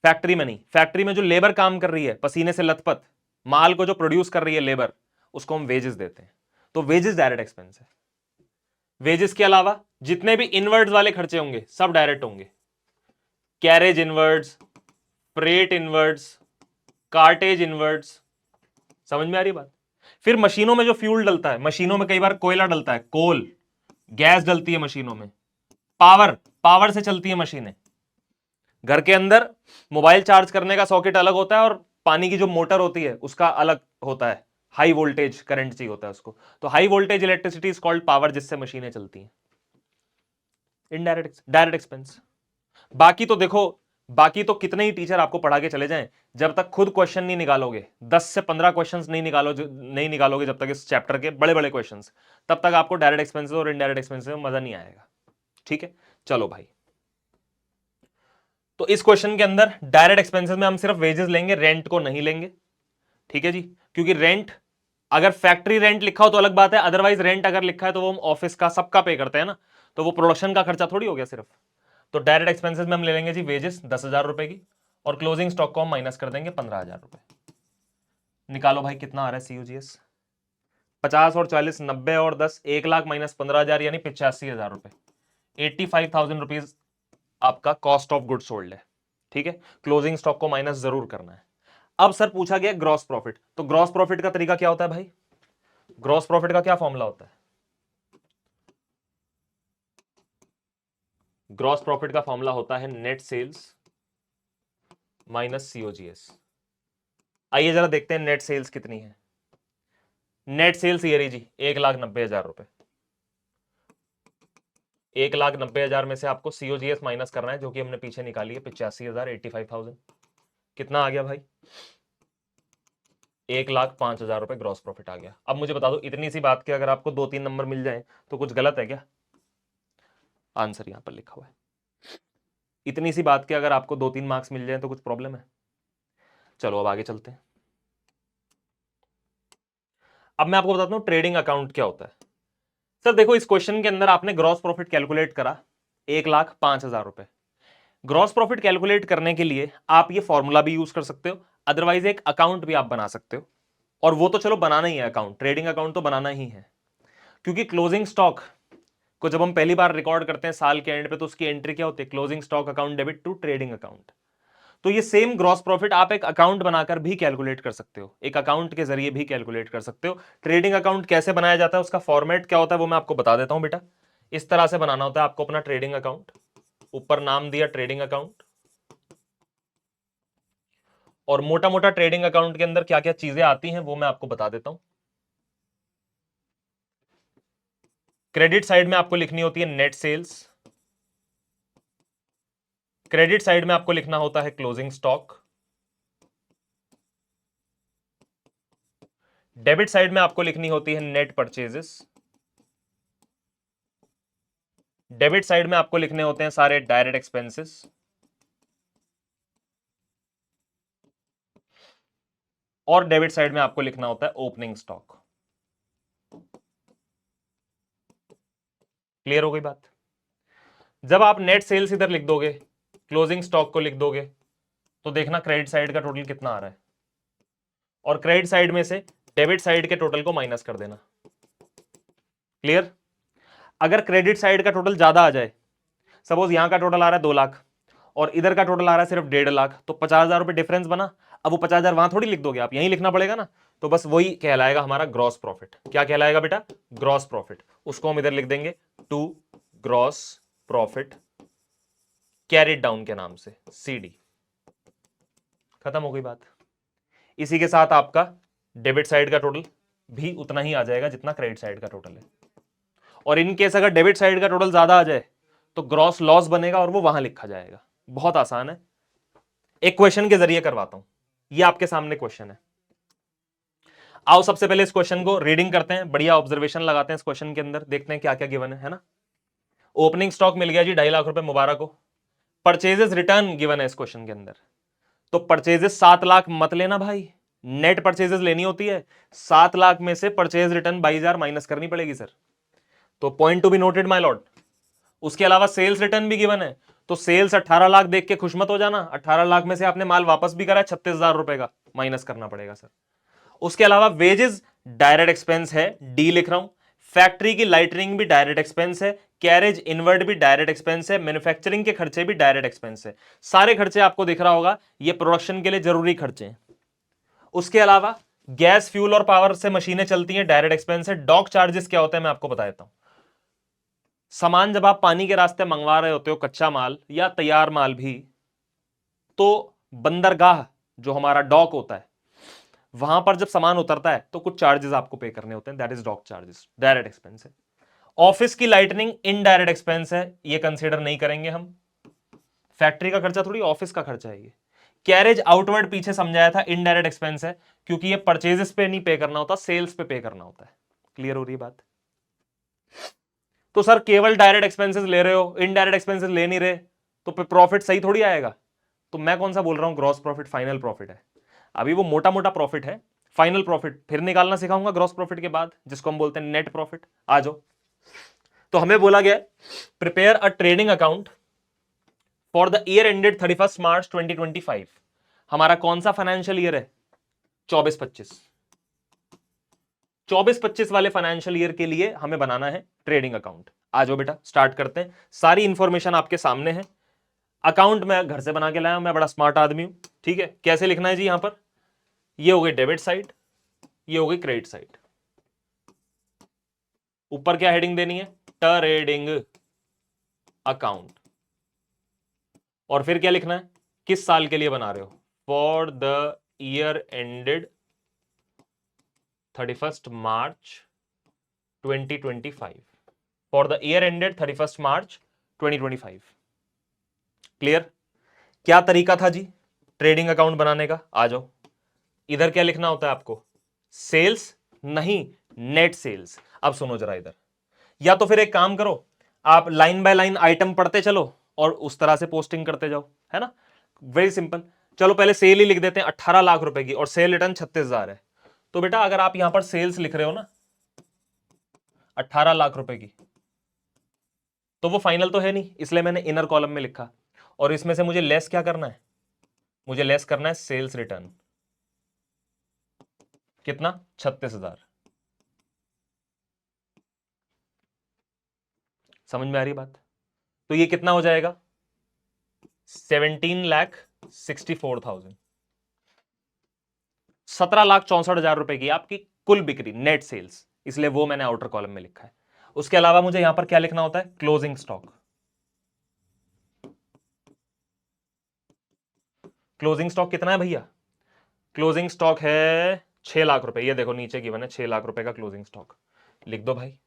फैक्ट्री में नहीं। फैक्ट्री में जो लेबर काम कर रही है पसीने से लथपथ, माल को जो प्रोड्यूस कर रही है लेबर, उसको हम वेजेस देते हैं। तो वेजेस डायरेक्ट एक्सपेंस है। वेजेस के अलावा जितने भी इनवर्ड्स वाले खर्चे होंगे सब डायरेक्ट होंगे। Carriage inwards, freight inwards, cartage inwards. समझ में आ रही बात? फिर मशीनों में जो फ्यूल डलता है, मशीनों में कई बार कोयला डलता है, कोल, गैस डलती है मशीनों में, पावर, पावर से चलती है मशीनें। घर के अंदर मोबाइल चार्ज करने का सॉकेट अलग होता है और पानी की जो मोटर होती है उसका अलग होता है, हाई वोल्टेज करंट चाहिए होता है उसको। तो high voltage electricity is called power, जिससे मशीनें चलती हैं। Indirect, direct expense. बाकी तो देखो, बाकी तो कितने ही टीचर आपको पढ़ा के चले जाएं, जब तक खुद क्वेश्चन नहीं निकालोगे, 10 से 15 क्वेश्चंस नहीं निकालोगे जब तक इस चैप्टर के बड़े बड़े क्वेश्चंस, तब तक आपको डायरेक्ट एक्सपेंसेस और इनडायरेक्ट एक्सपेंसेस में मजा नहीं आएगा। ठीक है, चलो भाई। तो इस क्वेश्चन के अंदर डायरेक्ट एक्सपेंसेस में हम सिर्फ वेजेस लेंगे, रेंट को नहीं लेंगे। ठीक है जी, क्योंकि रेंट अगर फैक्ट्री रेंट लिखा हो तो अलग बात है, अदरवाइज रेंट अगर लिखा है तो वो हम ऑफिस का सबका पे करते हैं ना, तो वो प्रोडक्शन का खर्चा थोड़ी हो गया सिर्फ। तो डायरेक्ट एक्सपेंसेस में हम ले लेंगे जी वेजेस 10,000 रुपए की, और क्लोजिंग स्टॉक को हम माइनस कर देंगे 15,000 रुपए। निकालो भाई कितना आ रहा है सीयूजीएस। 50 और 40 90 और 10, 1,00,000 माइनस 15,000 यानी 85,000 रुपए। 85,000 रुपीज आपका कॉस्ट ऑफ गुड सोल्ड है। ठीक है, क्लोजिंग स्टॉक को माइनस जरूर करना है। अब सर पूछा गया ग्रॉस प्रॉफिट, तो ग्रॉस प्रॉफिट का तरीका क्या होता है भाई? ग्रॉस प्रॉफिट का क्या फॉर्मूला होता है? ग्रॉस प्रॉफिट का फॉर्मूला होता है नेट सेल्स माइनस सीओजीएस। आइए जरा देखते हैं नेट सेल्स कितनी है। नेट सेल्स ये रही जी 1,90,000 रुपए। 1,90,000 में से आपको सीओजीएस माइनस करना है, जो कि हमने पीछे निकाली है 85,000, 85,000। कितना आ गया भाई? 1,05,000 रुपए ग्रॉस प्रॉफिट आ गया। अब मुझे बता दो, इतनी सी बात के अगर आपको 2-3 नंबर मिल जाए तो कुछ गलत है क्या? आंसर यहां पर लिखा हुआ है। इतनी सी बात के अगर आपको 2-3 मार्क्स मिल जाए तो कुछ प्रॉब्लम है? चलो अब आगे चलते हैं। अब मैं आपको बताता हूं ट्रेडिंग अकाउंट क्या होता है। सर देखो, इस क्वेश्चन के अंदर आपने ग्रॉस प्रॉफिट कैलकुलेट करा 1,05,000 रुपए। ग्रॉस प्रॉफिट कैलकुलेट करने के लिए आप ये फॉर्मूला भी यूज कर सकते हो, अदरवाइज एक अकाउंट भी आप बना सकते हो। और वो तो चलो बनाना ही है अकाउंट, ट्रेडिंग अकाउंट तो बनाना ही है, क्योंकि क्लोजिंग स्टॉक को जब हम पहली बार रिकॉर्ड करते हैं साल के एंड पे, तो उसकी एंट्री क्या होती है? Closing stock account debit to trading account. तो ये सेम ग्रॉस प्रॉफिट आप एक अकाउंट बनाकर भी कैलकुलेट कर सकते हो, एक अकाउंट के जरिए भी कैलकुलेट कर सकते हो। ट्रेडिंग अकाउंट कैसे बनाया जाता है, उसका फॉर्मेट क्या होता है वो मैं आपको बता देता हूं बेटा। इस तरह से बनाना होता है आपको अपना ट्रेडिंग अकाउंट। ऊपर नाम दिया ट्रेडिंग अकाउंट, और मोटा मोटा ट्रेडिंग अकाउंट के अंदर क्या क्या चीजें आती हैं वो मैं आपको बता देता हूं। क्रेडिट साइड में आपको लिखनी होती है नेट सेल्स, क्रेडिट साइड में आपको लिखना होता है क्लोजिंग स्टॉक, डेबिट साइड में आपको लिखनी होती है नेट परचेजेस, डेबिट साइड में आपको लिखने होते हैं सारे डायरेक्ट एक्सपेंसेस, और डेबिट साइड में आपको लिखना होता है ओपनिंग स्टॉक। क्लियर हो गई बात? जब आप नेट सेल्स इधर लिख दोगे, क्लोजिंग स्टॉक को लिख दोगे, तो देखना क्रेडिट साइड का टोटल कितना आ रहा है, और क्रेडिट साइड में से डेबिट साइड के टोटल को माइनस कर देना। क्लियर? अगर क्रेडिट साइड का टोटल ज्यादा आ जाए, सपोज यहां का टोटल आ रहा है 2 लाख और इधर का टोटल आ रहा है सिर्फ 1.5 लाख, तो 50,000 रुपए डिफरेंस बना। अब वो 50,000 वहां थोड़ी लिख दोगे आप, यहीं लिखना पड़ेगा ना। तो बस वही कहलाएगा हमारा ग्रॉस प्रॉफिट। क्या कहलाएगा बेटा? Gross profit. उसको हम इधर लिख देंगे to gross profit carried down के नाम से, सीडी। खत्म हो गई बात। इसी के साथ आपका डेबिट साइड का टोटल भी उतना ही आ जाएगा जितना क्रेडिट साइड का टोटल है। और इन केस अगर डेबिट साइड का टोटल ज्यादा आ जाए तो ग्रॉस लॉस बनेगा और वो वहां लिखा जाएगा। बहुत आसान है, एक क्वेश्चन के जरिए करवाता हूं। ये आपके सामने क्वेश्चन है। आओ सबसे पहले इस क्वेश्चन को रीडिंग करते हैं, बढ़िया ऑब्जर्वेशन लगाते हैं इस क्वेश्चन के अंदर, देखते हैं क्या क्या गिवन है ना। ओपनिंग स्टॉक मिल गया जी 2.5 लाख रुपए मुबारक को। परचेजेस रिटर्न गिवन है इस क्वेश्चन के अंदर, तो परचेजेस 7 लाख मत लेना भाई, नेट परचेजेस लेनी होती है। 7 लाख में से परचेज रिटर्न 22,000 माइनस करनी पड़ेगी सर, तो point to be noted my Lord. उसके अलावा सेल्स रिटर्न भी गिवन है, तो सेल्स 18 लाख देख के खुश मत हो जाना। 18 लाख में से आपने माल वापस भी करा 36,000 रुपए का, माइनस करना पड़ेगा सर। उसके अलावा वेजेस डायरेक्ट एक्सपेंस है, डी लिख रहा हूं। फैक्ट्री की लाइटनिंग भी डायरेक्ट एक्सपेंस है, कैरेज इनवर्ट भी डायरेक्ट एक्सपेंस है, मैन्युफैक्चरिंग के खर्चे भी डायरेक्ट एक्सपेंस है। सारे खर्चे आपको दिख रहा होगा, ये प्रोडक्शन के लिए जरूरी खर्चे हैं। उसके अलावा गैस फ्यूल और पावर से मशीनें चलती हैं, डायरेक्ट एक्सपेंस है। डॉक चार्जेस क्या होते हैं मैं आपको बता देता हूं। सामान जब आप पानी के रास्ते मंगवा रहे होते हो, कच्चा माल या तैयार माल भी, तो बंदरगाह जो हमारा डॉक होता है वहां पर जब सामान उतरता है तो कुछ चार्जेस आपको पे करने होते हैं, that is dock charges, direct expense है। ऑफिस की लाइटनिंग इनडायरेक्ट एक्सपेंस है, ये कंसीडर नहीं करेंगे हम। फैक्ट्री का खर्चा थोड़ी, ऑफिस का खर्चा है ये। कैरेज आउटवर्ड पीछे समझाया था, इनडायरेक्ट एक्सपेंस है, क्योंकि ये परचेजेस पे नहीं पे करना होता, सेल्स पे करना होता है। क्लियर हो रही बात? तो सर केवल डायरेक्ट एक्सपेंसेस ले रहे हो, इनडायरेक्ट एक्सपेंसेस ले नहीं रहे, तो प्रॉफिट सही थोड़ी आएगा। तो मैं कौन सा बोल रहा हूं, ग्रॉस प्रॉफिट फाइनल प्रॉफिट है। अभी वो मोटा मोटा प्रॉफिट है, फाइनल प्रॉफिट फिर निकालना सिखाऊंगा ग्रॉस प्रॉफिट के बाद, जिसको हम बोलते हैं नेट प्रॉफिट। आ जाओ। तो हमें बोला गया prepare a trading account for the year ended 31 मार्च 2025। हमारा कौन सा फाइनेंशियल ईयर है? 24-25। 24-25 वाले फाइनेंशियल ईयर के लिए हमें बनाना है ट्रेडिंग अकाउंट। आ जाओ बेटा, स्टार्ट करते हैं। सारी इंफॉर्मेशन आपके सामने है। अकाउंट मैं घर से बना के लाया हूं, मैं बड़ा स्मार्ट आदमी हूं। ठीक है, कैसे लिखना है जी? यहां पर ये हो गई डेबिट साइड, ये हो गई क्रेडिट साइड। ऊपर क्या हेडिंग देनी है? Trading account. और फिर क्या लिखना है? किस साल के लिए बना रहे हो? For the year ended 31 March 2025। For the year ended 31 March 2025। Clear? क्या तरीका था जी ट्रेडिंग अकाउंट बनाने का? आ जाओ। इधर क्या लिखना होता है आपको? सेल्स नहीं, नेट सेल्स। अब सुनो जरा इधर, या तो फिर एक काम करो, आप लाइन बाय लाइन आइटम पढ़ते चलो और उस तरह से पोस्टिंग करते जाओ, है ना? Very simple. चलो पहले सेल ही लिख देते हैं 18 लाख रुपए की, और सेल रिटर्न 36,000 है। तो बेटा अगर आप यहां पर सेल्स लिख रहे हो ना 18 लाख रुपए की, तो वो फाइनल तो है नहीं, इसलिए मैंने इनर कॉलम में लिखा। और इसमें से मुझे लेस क्या करना है? मुझे लेस करना है सेल्स रिटर्न। कितना? 36,000। समझ में आ रही बात? तो ये कितना हो जाएगा? 17,64,000। 17,64,000 रुपए की आपकी कुल बिक्री, नेट सेल्स, इसलिए वो मैंने आउटर कॉलम में लिखा है। उसके अलावा मुझे यहां पर क्या लिखना होता है? Closing stock. क्लोजिंग स्टॉक कितना है भैया? क्लोजिंग स्टॉक है 6 लाख रुपए। ये देखो नीचे गिवन है 6 लाख रुपए का क्लोजिंग स्टॉक। लिख दो भाई।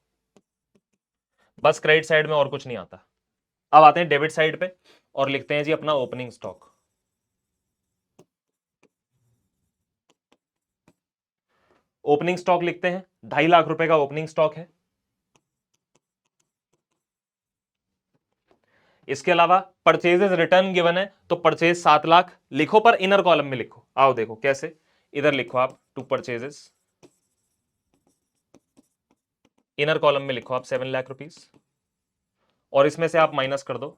बस क्रेडिट साइड में और कुछ नहीं आता। अब आते हैं डेबिट साइड पे और लिखते हैं जी अपना ओपनिंग स्टॉक। ओपनिंग स्टॉक लिखते हैं, 2.5 लाख रुपए का ओपनिंग स्टॉक है। इसके अलावा परचेजेस रिटर्न गिवन है, तो परचेज 7 लाख लिखो, पर इनर कॉलम में लिखो। आओ देखो कैसे, इधर लिखो आप टू परचेजेस, इनर कॉलम में लिखो आप 7 लाख रुपीज, और इसमें से आप माइनस कर दो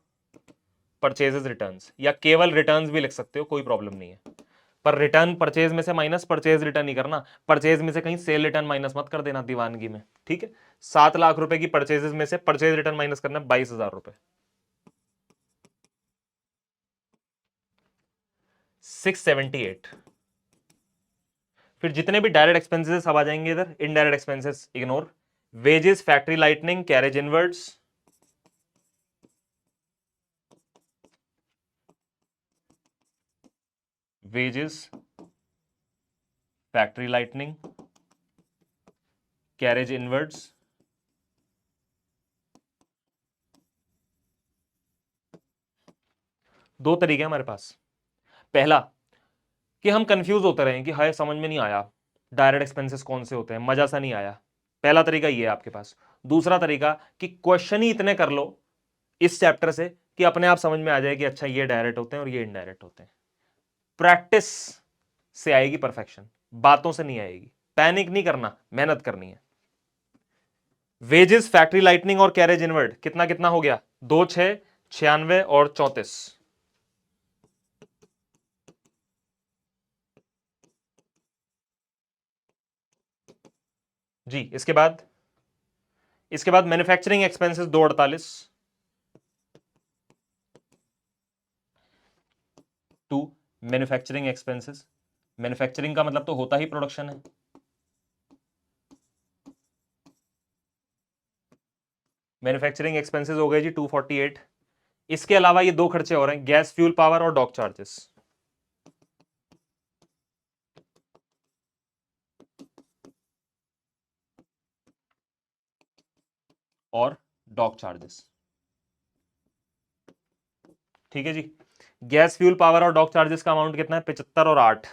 परचेजेस रिटर्न्स, या केवल रिटर्न्स भी लिख सकते हो, कोई प्रॉब्लम नहीं है। पर रिटर्न परचेज में से माइनस परचेज रिटर्न ही करना, परचेज में से कहीं सेल रिटर्न माइनस मत कर देना दीवानगी में, ठीक है। 7 लाख रुपए की परचेजेस में से परचेज रिटर्न माइनस करना 22,000 रुपए। 678। फिर जितने भी डायरेक्ट एक्सपेंसेस अब आ जाएंगे इधर, indirect expenses ignore. Wages, factory lightning, carriage inwards, wages, factory lightning, carriage inwards, दो तरीके हैं हमारे पास। पहला कि हम कंफ्यूज होते रहे कि हाय समझ में नहीं आया डायरेक्ट एक्सपेंसेस कौन से होते हैं, मजा सा नहीं आया। पहला तरीका ये है आपके पास। दूसरा तरीका कि क्वेश्चन ही इतने कर लो इस चैप्टर से कि अपने आप समझ में आ जाए कि अच्छा ये डायरेक्ट होते हैं और ये इनडायरेक्ट होते हैं। प्रैक्टिस से आएगी परफेक्शन, बातों से नहीं आएगी। पैनिक नहीं करना, मेहनत करनी है। वेजेस, फैक्ट्री लाइटनिंग और कैरेज इनवर्ड कितना कितना हो गया? 2 6 96 और 34 जी। इसके बाद manufacturing expenses 248 to manufacturing expenses. Manufacturing का मतलब तो होता ही प्रोडक्शन है। मैन्युफैक्चरिंग एक्सपेंसेस हो गए जी 248। इसके अलावा ये दो खर्चे और हैं, गैस फ्यूल पावर और डॉक चार्जेस। और डॉक चार्जेस, ठीक है जी। गैस फ्यूल पावर और डॉक चार्जेस का अमाउंट कितना है? 75 और 8।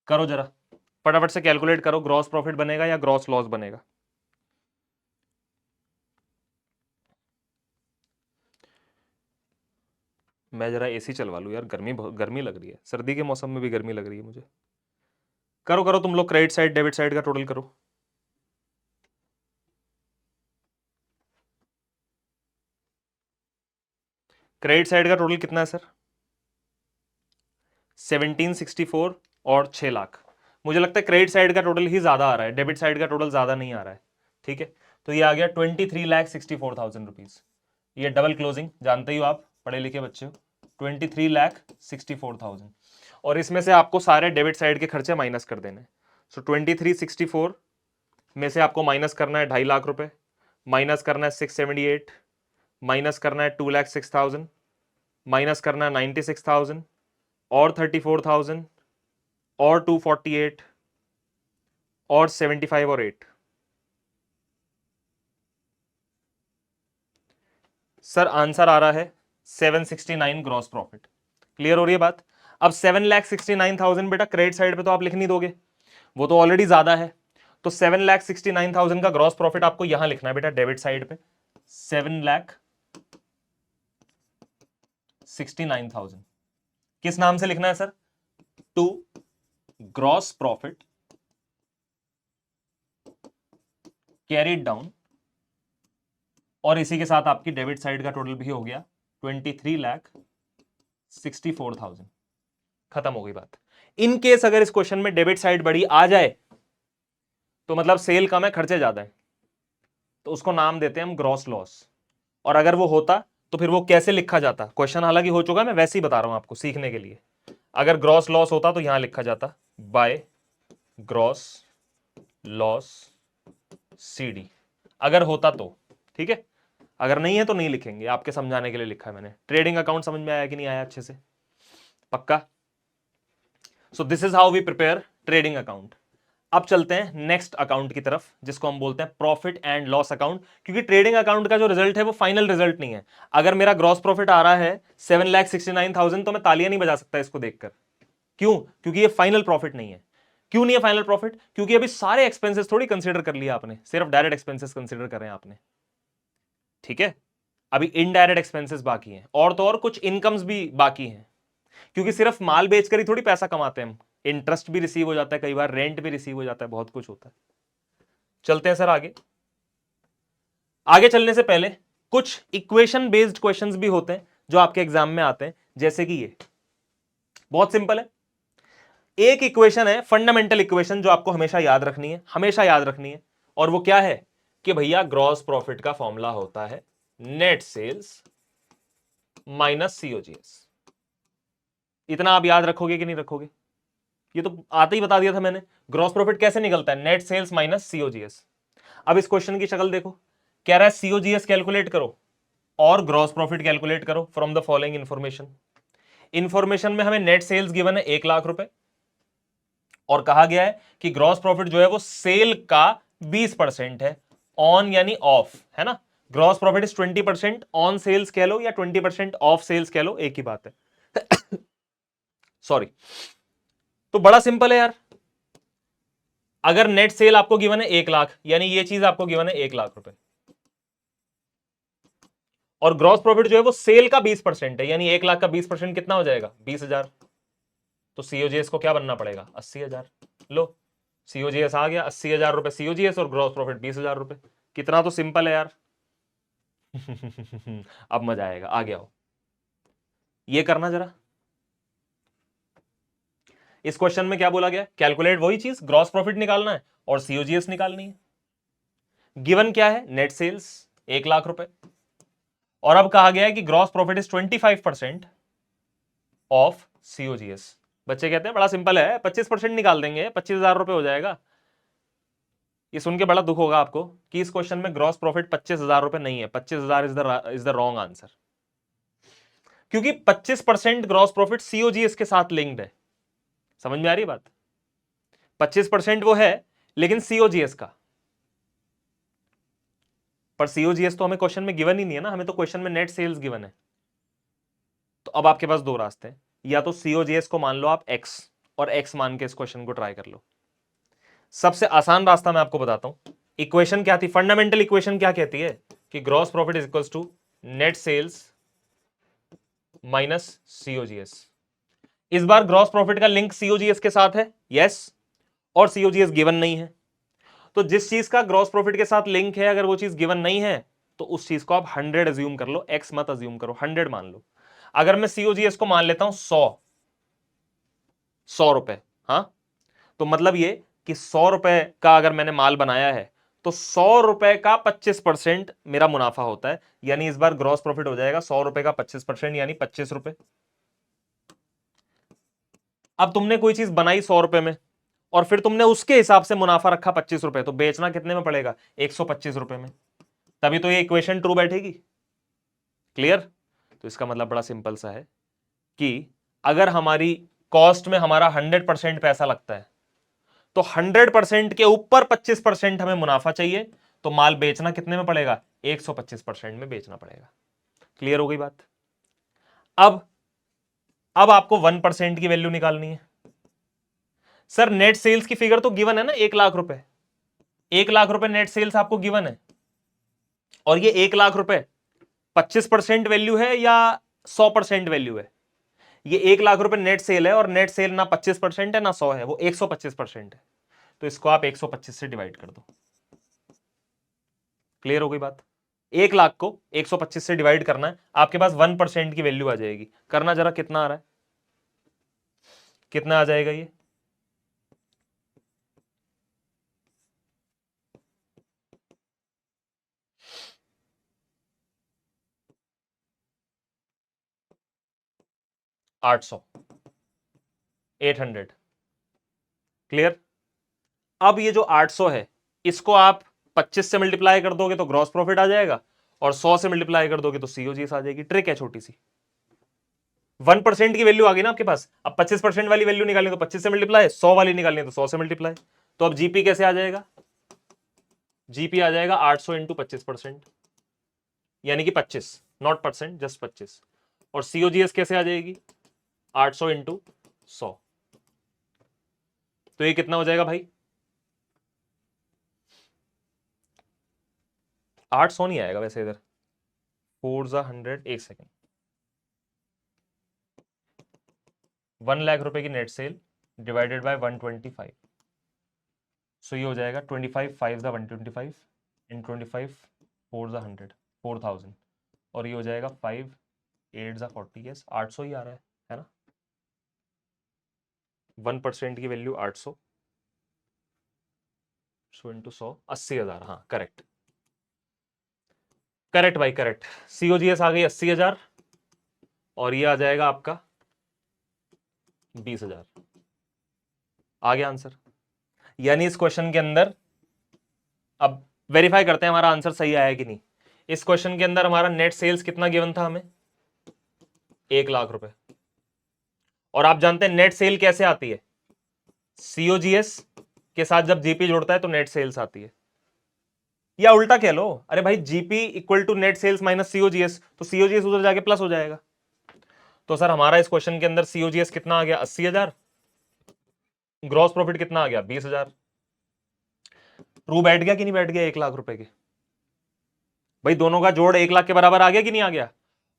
करो जरा फटाफट से कैलकुलेट करो, ग्रॉस प्रॉफिट बनेगा या ग्रॉस लॉस बनेगा? मैं जरा एसी चलवा लूं यार, गर्मी लग रही है, सर्दी के मौसम में भी गर्मी लग रही है मुझे। करो करो तुम लोग, क्रेडिट साइड डेबिट साइड का टोटल करो। क्रेडिट साइड का टोटल कितना है सर? 1764 और 6 लाख। मुझे लगता है क्रेडिट साइड का टोटल ही ज्यादा आ रहा है, डेबिट साइड का टोटल ज्यादा नहीं आ रहा है, ठीक है। तो ये आ गया 23,64,000 रुपीज। ये डबल क्लोजिंग जानते ही हो आप, पढ़े लिखे बच्चे हो। 23,64,000 और इसमें से आपको सारे डेबिट साइड के खर्चे माइनस कर देने। सो 2364 में से आपको माइनस करना है 2.5 लाख रुपए, माइनस करना है 678, माइनस करना है 2,06,000, माइनस करना है 96,000 और 34,000 और 248 और 75 और 8। सर आंसर आ रहा है 769 ग्रॉस प्रॉफिट। क्लियर हो रही है बात? अब 7,69,000 बेटा क्रेडिट साइड पे तो आप लिख नहीं दोगे, वो तो ऑलरेडी ज्यादा है। तो 7,69,000 का ग्रॉस प्रॉफिट आपको यहां लिखना है बेटा डेबिट साइड पे, 7,69,000। किस नाम से लिखना है sir? To gross profit carried down, और इसी के साथ आपकी डेबिट साइड का टोटल भी हो गया 23,64,000। खत्म हो गई बात। इन केस अगर इस क्वेश्चन में डेबिट साइड बड़ी आ जाए तो मतलब सेल कम है खर्चे ज्यादा है, तो उसको नाम देते हैं हम ग्रॉस लॉस। और अगर वो होता तो फिर वो कैसे लिखा जाता? क्वेश्चन हालांकि हो चुका है, मैं वैसे ही बता रहा हूं आपको सीखने के लिए। अगर ग्रॉस लॉस होता तो यहां लिखा जाता बाय ग्रॉस लॉस सीडी, अगर होता तो, ठीक है। अगर नहीं है तो नहीं लिखेंगे, आपके समझाने के लिए लिखा है मैंने। ट्रेडिंग अकाउंट समझ में आया कि नहीं आया अच्छे से? पक्का? So this is how we prepare trading account. अब चलते हैं नेक्स्ट अकाउंट की तरफ, जिसको हम बोलते हैं प्रॉफिट एंड लॉस अकाउंट। क्योंकि ट्रेडिंग अकाउंट का जो रिजल्ट है वो फाइनल रिजल्ट नहीं है। अगर मेरा ग्रॉस प्रॉफिट आ रहा है 7,69,000 तो मैं तालियां नहीं बजा सकता इसको देखकर। क्यों? क्योंकि ये फाइनल प्रॉफिट नहीं है। क्यों नहीं है फाइनल प्रॉफिट? क्योंकि अभी सारे एक्सपेंसेस थोड़ी कंसीडर कर लिया आपने, सिर्फ डायरेक्ट एक्सपेंसेस कंसीडर कर रहे हैं आपने, ठीक है। अभी इनडायरेक्ट एक्सपेंसेस बाकी हैं, और तो और कुछ इनकम्स भी बाकी हैं। क्योंकि सिर्फ माल बेचकर ही थोड़ी पैसा कमाते हैं हम, इंटरेस्ट भी रिसीव हो जाता है, कई बार रेंट भी रिसीव हो जाता है, बहुत कुछ होता है। चलते हैं सर आगे। आगे चलने से पहले कुछ इक्वेशन बेस्ड क्वेश्चंस भी होते हैं जो आपके एग्जाम में आते हैं, जैसे कि ये बहुत सिंपल है। एक इक्वेशन है, फंडामेंटल इक्वेशन, जो आपको हमेशा याद रखनी है, हमेशा याद रखनी है, और वो क्या है कि भैया ग्रॉस प्रॉफिट का फॉर्मूला होता है नेट सेल्स माइनस सीओजीएस। इतना आप याद रखोगे कि नहीं रखोगे? ये तो आते ही बता दिया था मैंने। ग्रॉस प्रॉफिट कैसे निकलता है? Net sales minus COGS. अब इस क्वेश्चन की शक्ल देखो, कह रहा है सीओजीएस कैलकुलेट करो और ग्रॉस प्रॉफिट कैलकुलेट करो from the following information. Information में हमें नेट सेल्स गिवन है 1,00,000 रुपए, और कहा गया है कि ग्रॉस प्रॉफिट जो है वो सेल का 20% है, ऑन यानी ऑफ, है ना। Gross profit is 20%, on sales कह लो या 20% ऑफ सेल्स कह लो, एक ही बात है। सॉरी। तो बड़ा सिंपल है यार, अगर नेट सेल आपको गिवन है 1,00,000, यानी ये चीज आपको गिवन है 1,00,000 रुपए, और ग्रॉस प्रॉफिट जो है वो सेल का 20% है, यानी 1,00,000 का 20% कितना हो जाएगा? 20,000। तो सीओजीएस को क्या बनना पड़ेगा? 80,000। लो, सीओजीएस आ गया 80,000 रुपए सीओजीएस, और ग्रॉस प्रॉफिट 20,000 रुपए। कितना तो सिंपल है यार। अब मजा आएगा, आ गया हो। ये करना जरा। इस क्वेश्चन में क्या बोला गया? कैलकुलेट वही चीज, ग्रॉस प्रॉफिट निकालना है और सीओजीएस निकालनी है। गिवन क्या है? नेट सेल्स 1,00,000 रुपए, और अब कहा गया है कि gross profit is 25% of COGS. बच्चे कहते हैं बड़ा सिंपल है, 25% निकाल देंगे, 25,000 रुपए हो जाएगा। ये सुन के बड़ा दुख होगा आपको कि इस क्वेश्चन में ग्रॉस प्रॉफिट 25,000 रुपए नहीं है, 25,000 इज द रॉन्ग आंसर, क्योंकि 25% ग्रॉस प्रॉफिट सीओजीएस के साथ लिंक्ड है। समझ में आ रही है बात? 25% वो है, लेकिन सीओजीएस का। पर सीओजीएस तो हमें क्वेश्चन में गिवन ही नहीं है ना, हमें तो क्वेश्चन में नेट सेल्स गिवन है। तो अब आपके पास दो रास्ते हैं, या तो सीओजीएस को मान लो आप एक्स, और एक्स मान के इस क्वेश्चन को ट्राई कर लो। सबसे आसान रास्ता मैं आपको बताता हूं। इक्वेशन क्या थी? फंडामेंटल इक्वेशन क्या कहती है कि gross profit is equals to net sales minus COGS. इस बार ग्रॉस प्रॉफिट का लिंक सीओजीएस के साथ है, यस, और सीओजीएस गिवन नहीं है। तो जिस चीज का ग्रॉस प्रॉफिट के साथ लिंक है, अगर वो चीज गिवन नहीं है, तो उस चीज को आप 100 अज्यूम कर लो, एक्स मत अज्यूम करो, 100 मान लो। अगर मैं सीओजीएस को मान लेता हूं 100 रुपए, हाँ, तो मतलब ये कि 100 रुपए का अगर मैंने माल बनाया है, तो 100 रुपए का 25% मेरा मुनाफा होता है, यानी इस बार ग्रॉस प्रॉफिट हो जाएगा 100 रुपए का 25%, यानी 25 रुपए। अब तुमने कोई चीज बनाई 100 रुपए में, और फिर तुमने उसके हिसाब से मुनाफा रखा 25 रुपए, तो बेचना कितने में पड़ेगा? 125 रुपए में। तभी तो ये इक्वेशन ट्रू बैठेगी। क्लियर? तो इसका मतलब बड़ा सिंपल सा है कि अगर हमारी कॉस्ट में हमारा 100% पैसा लगता है, तो 100% के ऊपर 25% हमें मुनाफा चाहिए, तो माल बेचना कितने में पड़ेगा? 125% में बेचना पड़ेगा। क्लियर हो गई बात? अब आपको 1% की वैल्यू निकालनी है। सर नेट सेल्स की फिगर तो गिवन है ना, 1,00,000 रुपए। 1,00,000 रुपए नेट सेल्स आपको गिवन है, और ये 1,00,000 रुपए 25% वैल्यू है या 100% वैल्यू है? ये 1,00,000 रुपए नेट सेल है, और नेट सेल ना 25% है ना 100 है, वो 125% है। तो इसको आप 125 से डिवाइड कर दो। क्लियर हो गई बात? 1,00,000 को 125 से डिवाइड करना है, आपके पास 1% की वैल्यू आ जाएगी। करना जरा, कितना आ रहा है? कितना आ जाएगा ये? $800। क्लियर? अब ये जो 800 है, इसको आप 25 से मल्टीप्लाई कर दोगे तो ग्रॉस प्रॉफिट आ जाएगा, और 100 से मल्टीप्लाई कर दोगे तो सीओजीएस आ जाएगी। ट्रिक है छोटी सी। 1% की वैल्यू आ गई ना आपके पास। अब 25% वाली वैल्यू निकालनी तो 25 से मल्टीप्लाई, 100 वाली निकालनी तो 100 से मल्टीप्लाई। तो अब जीपी कैसे आ जाएगा? जीपी आ जाएगा 800 इंटू 25%, यानी कि 25, नॉट परसेंट, जस्ट 25। और सीओजीएस कैसे आ जाएगी? 800 इंटू 100। तो ये कितना हो जाएगा भाई? 800 नहीं आएगा वैसे इधर, 4 100, एक सेकेंड। 1,00,000 रुपए की नेट सेल डिवाइडेड बाय 125, सो ये हो जाएगा 25 5 125 इन 25 4 100, 4000 और ये हो जाएगा 5 8 जा 40, यस 800 ही आ रहा है ना। 1% की वैल्यू 800, 100 इंटू 100 80,000, हाँ करेक्ट करेक्ट भाई करेक्ट। सीओजीएस आ गई 80,000 और ये आ जाएगा आपका 20,000। आ गया आंसर। यानी इस क्वेश्चन के अंदर, अब वेरीफाई करते हैं हमारा आंसर सही आया कि नहीं। इस क्वेश्चन के अंदर हमारा नेट सेल्स कितना गिवन था हमें, 1 लाख रुपए। और आप जानते हैं नेट सेल कैसे आती है, सीओजीएस के साथ जब जीपी जोड़ता है तो नेट सेल्स आती है, या उल्टा कह लो, अरे भाई GP equal to net sales minus COGS, तो सीओजीएस उधर जाके प्लस हो जाएगा। तो सर हमारा इस क्वेश्चन के अंदर सीओजीएस कितना आ गया, 80,000, ग्रॉस प्रॉफिट कितना आ गया, 20,000। ट्रू बैठ गया कि नहीं बैठ गया 1 लाख रुपए के, भाई दोनों का जोड़ 1 लाख के बराबर आ गया कि नहीं आ गया।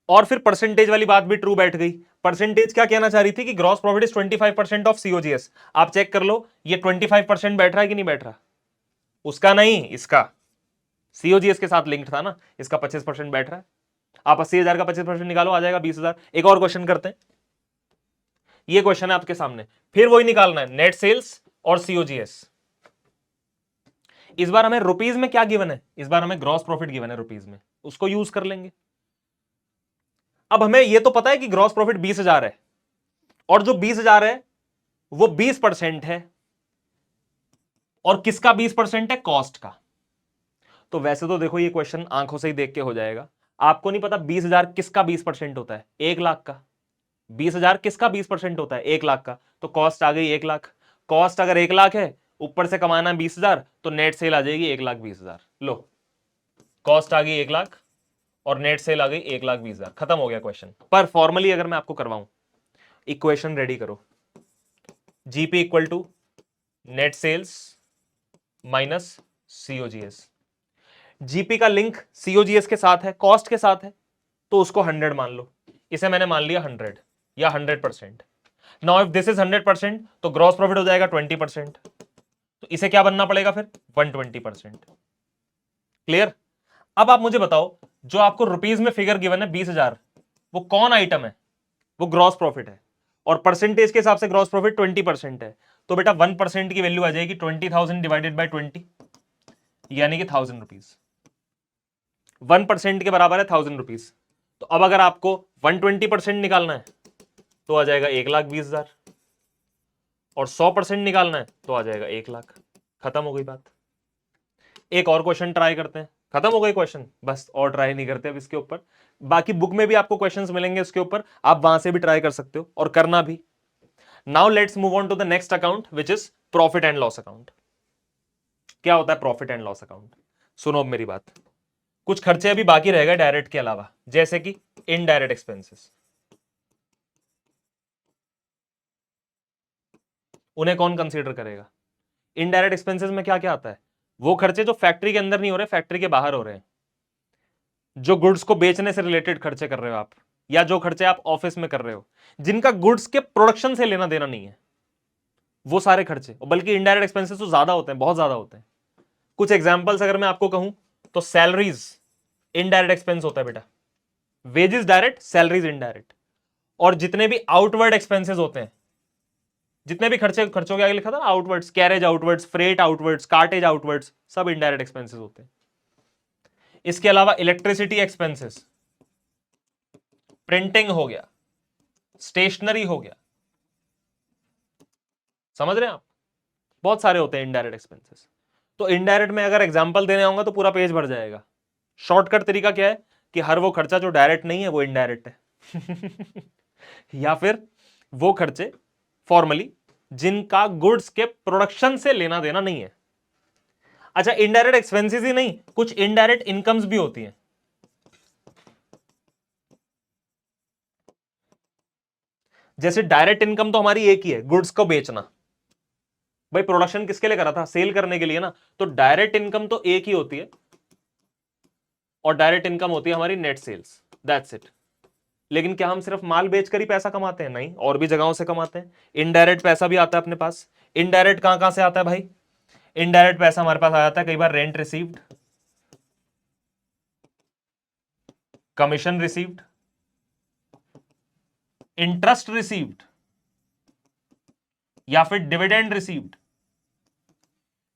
और फिर परसेंटेज वाली बात भी ट्रू बैठ गई। परसेंटेज क्या कहना चाह रही थी कि gross profit is 25% of COGS. आप चेक कर लो ये 25% बैठ रहा है कि नहीं बैठ रहा, उसका नहीं इसका, सीओजीएस के साथ लिंक्ड था ना, इसका 25% बैठ रहा है। आप 80,000 का 25% निकालो, आ जाएगा 20,000। एक और क्वेश्चन करते हैं, ये क्वेश्चन है आपके सामने, फिर वही निकालना है, नेट सेल्स और सीओजीएस। इस बार हमें रुपीज में क्या गिवन है, इस बार हमें ग्रॉस प्रॉफिट गिवन है रुपीज में, उसको यूज कर लेंगे। अब हमें यह तो पता है कि ग्रॉस प्रॉफिट 20,000 है, और जो 20,000 है वो 20% है, और किसका 20% है, कॉस्ट का। तो वैसे तो देखो ये क्वेश्चन आंखों से ही देख के हो जाएगा, आपको नहीं पता 20,000 किसका 20% होता है, 1 लाख का। 20,000 किसका 20% होता है, 1 लाख का। तो कॉस्ट आ गई 1 लाख, कॉस्ट अगर 1 लाख है, ऊपर से कमाना है 20,000, तो नेट सेल आ जाएगी 1,20,000। लो कॉस्ट आ गई 1 लाख और नेट सेल आ गई 1,20,000, खत्म हो गया क्वेश्चन। पर फॉर्मली अगर मैं आपको करवाऊं, इक्वेशन रेडी करो, GP equal to net sales minus COGS. GP का लिंक सीओजीएस के साथ है, कॉस्ट के साथ है, तो उसको 100 मान लो, इसे मैंने मान लिया 100 या 100%। नाउ इफ दिस इज 100% तो ग्रॉस प्रॉफिट हो जाएगा 20%, तो इसे क्या बनना पड़ेगा फिर, 120%। क्लियर। अब आप मुझे बताओ, जो आपको रुपीज में फिगर गिवन है 20,000, वो कौन आइटम है, वो ग्रॉस प्रॉफिट है, और परसेंटेज के हिसाब से ग्रॉस प्रॉफिट 20% है। तो बेटा 1% की वैल्यू आ जाएगी 20,000 डिवाइडेड बाई 20, यानी कि 1,000 रुपीज। 1% के बराबर है 1,000 रुपीज। तो अब अगर आपको 120% निकालना है तो आ जाएगा 1,20,000, और 100% निकालना है तो आ जाएगा 1 लाख। खत्म हो गई बात। एक और क्वेश्चन ट्राई करते हैं, खत्म हो गए क्वेश्चन, बस और ट्राई नहीं करते अब इसके ऊपर। बाकी बुक में भी आपको क्वेश्चंस मिलेंगे इसके ऊपर, आप वहां से भी ट्राई कर सकते हो और करना भी। Now let's move on to the next account which is profit and loss account. क्या होता है प्रॉफिट एंड लॉस अकाउंट, सुनो अब मेरी बात। कुछ खर्चे अभी बाकी रह गए डायरेक्ट के अलावा, जैसे कि इनडायरेक्ट एक्सपेंसेस। उन्हें कौन कंसीडर करेगा। इनडायरेक्ट एक्सपेंसेस में क्या क्या आता है, वो खर्चे जो फैक्ट्री के अंदर नहीं हो रहे, फैक्ट्री के बाहर हो रहे हैं, जो गुड्स को बेचने से रिलेटेड खर्चे कर रहे हो आप, या जो खर्चे आप ऑफिस में कर रहे हो, जिनका गुड्स के प्रोडक्शन से लेना देना नहीं है, वो सारे खर्चे। बल्कि इनडायरेक्ट एक्सपेंसेस तो ज्यादा होते हैं, बहुत ज्यादा होते हैं। कुछ एग्जांपल्स अगर मैं आपको कहूं तो सैलरीज इनडायरेक्ट एक्सपेंस होता है बेटा, वेजेस डायरेक्ट, सैलरीज इनडायरेक्ट। और जितने भी आउटवर्ड एक्सपेंसेस होते हैं, जितने भी खर्चों के आगे लिखा था ना, outwards, carriage outwards, freight outwards, cartage outwards, सब इनडायरेक्ट एक्सपेंसेस होते हैं। इसके अलावा इलेक्ट्रिसिटी एक्सपेंसेस, प्रिंटिंग हो गया, स्टेशनरी हो गया, समझ रहे हैं आप, बहुत सारे होते हैं इनडायरेक्ट एक्सपेंसेस। तो इनडायरेक्ट में अगर एग्जांपल देने आऊंगा तो पूरा पेज भर जाएगा। शॉर्टकट तरीका क्या है कि हर वो खर्चा जो डायरेक्ट नहीं है वो इनडायरेक्ट है या फिर वो खर्चे फॉर्मली जिनका गुड्स के प्रोडक्शन से लेना देना नहीं है। अच्छा इनडायरेक्ट एक्सपेंसेस ही नहीं, कुछ इनडायरेक्ट इनकम्स भी होती हैं। जैसे डायरेक्ट इनकम तो हमारी एक ही है, गुड्स को बेचना। भाई प्रोडक्शन किसके लिए करा था, सेल करने के लिए ना। तो डायरेक्ट इनकम तो एक ही होती है, और डायरेक्ट इनकम होती है हमारी नेट सेल्स, दैट्स इट। लेकिन क्या हम सिर्फ माल बेचकर ही पैसा कमाते हैं, नहीं, और भी जगहों से कमाते हैं। इनडायरेक्ट पैसा भी आता है अपने पास। इनडायरेक्ट कहां कहां से आता है भाई, इनडायरेक्ट पैसा हमारे पास आ जाता है कई बार rent received, commission received, interest received, या फिर डिविडेंड रिसीव्ड,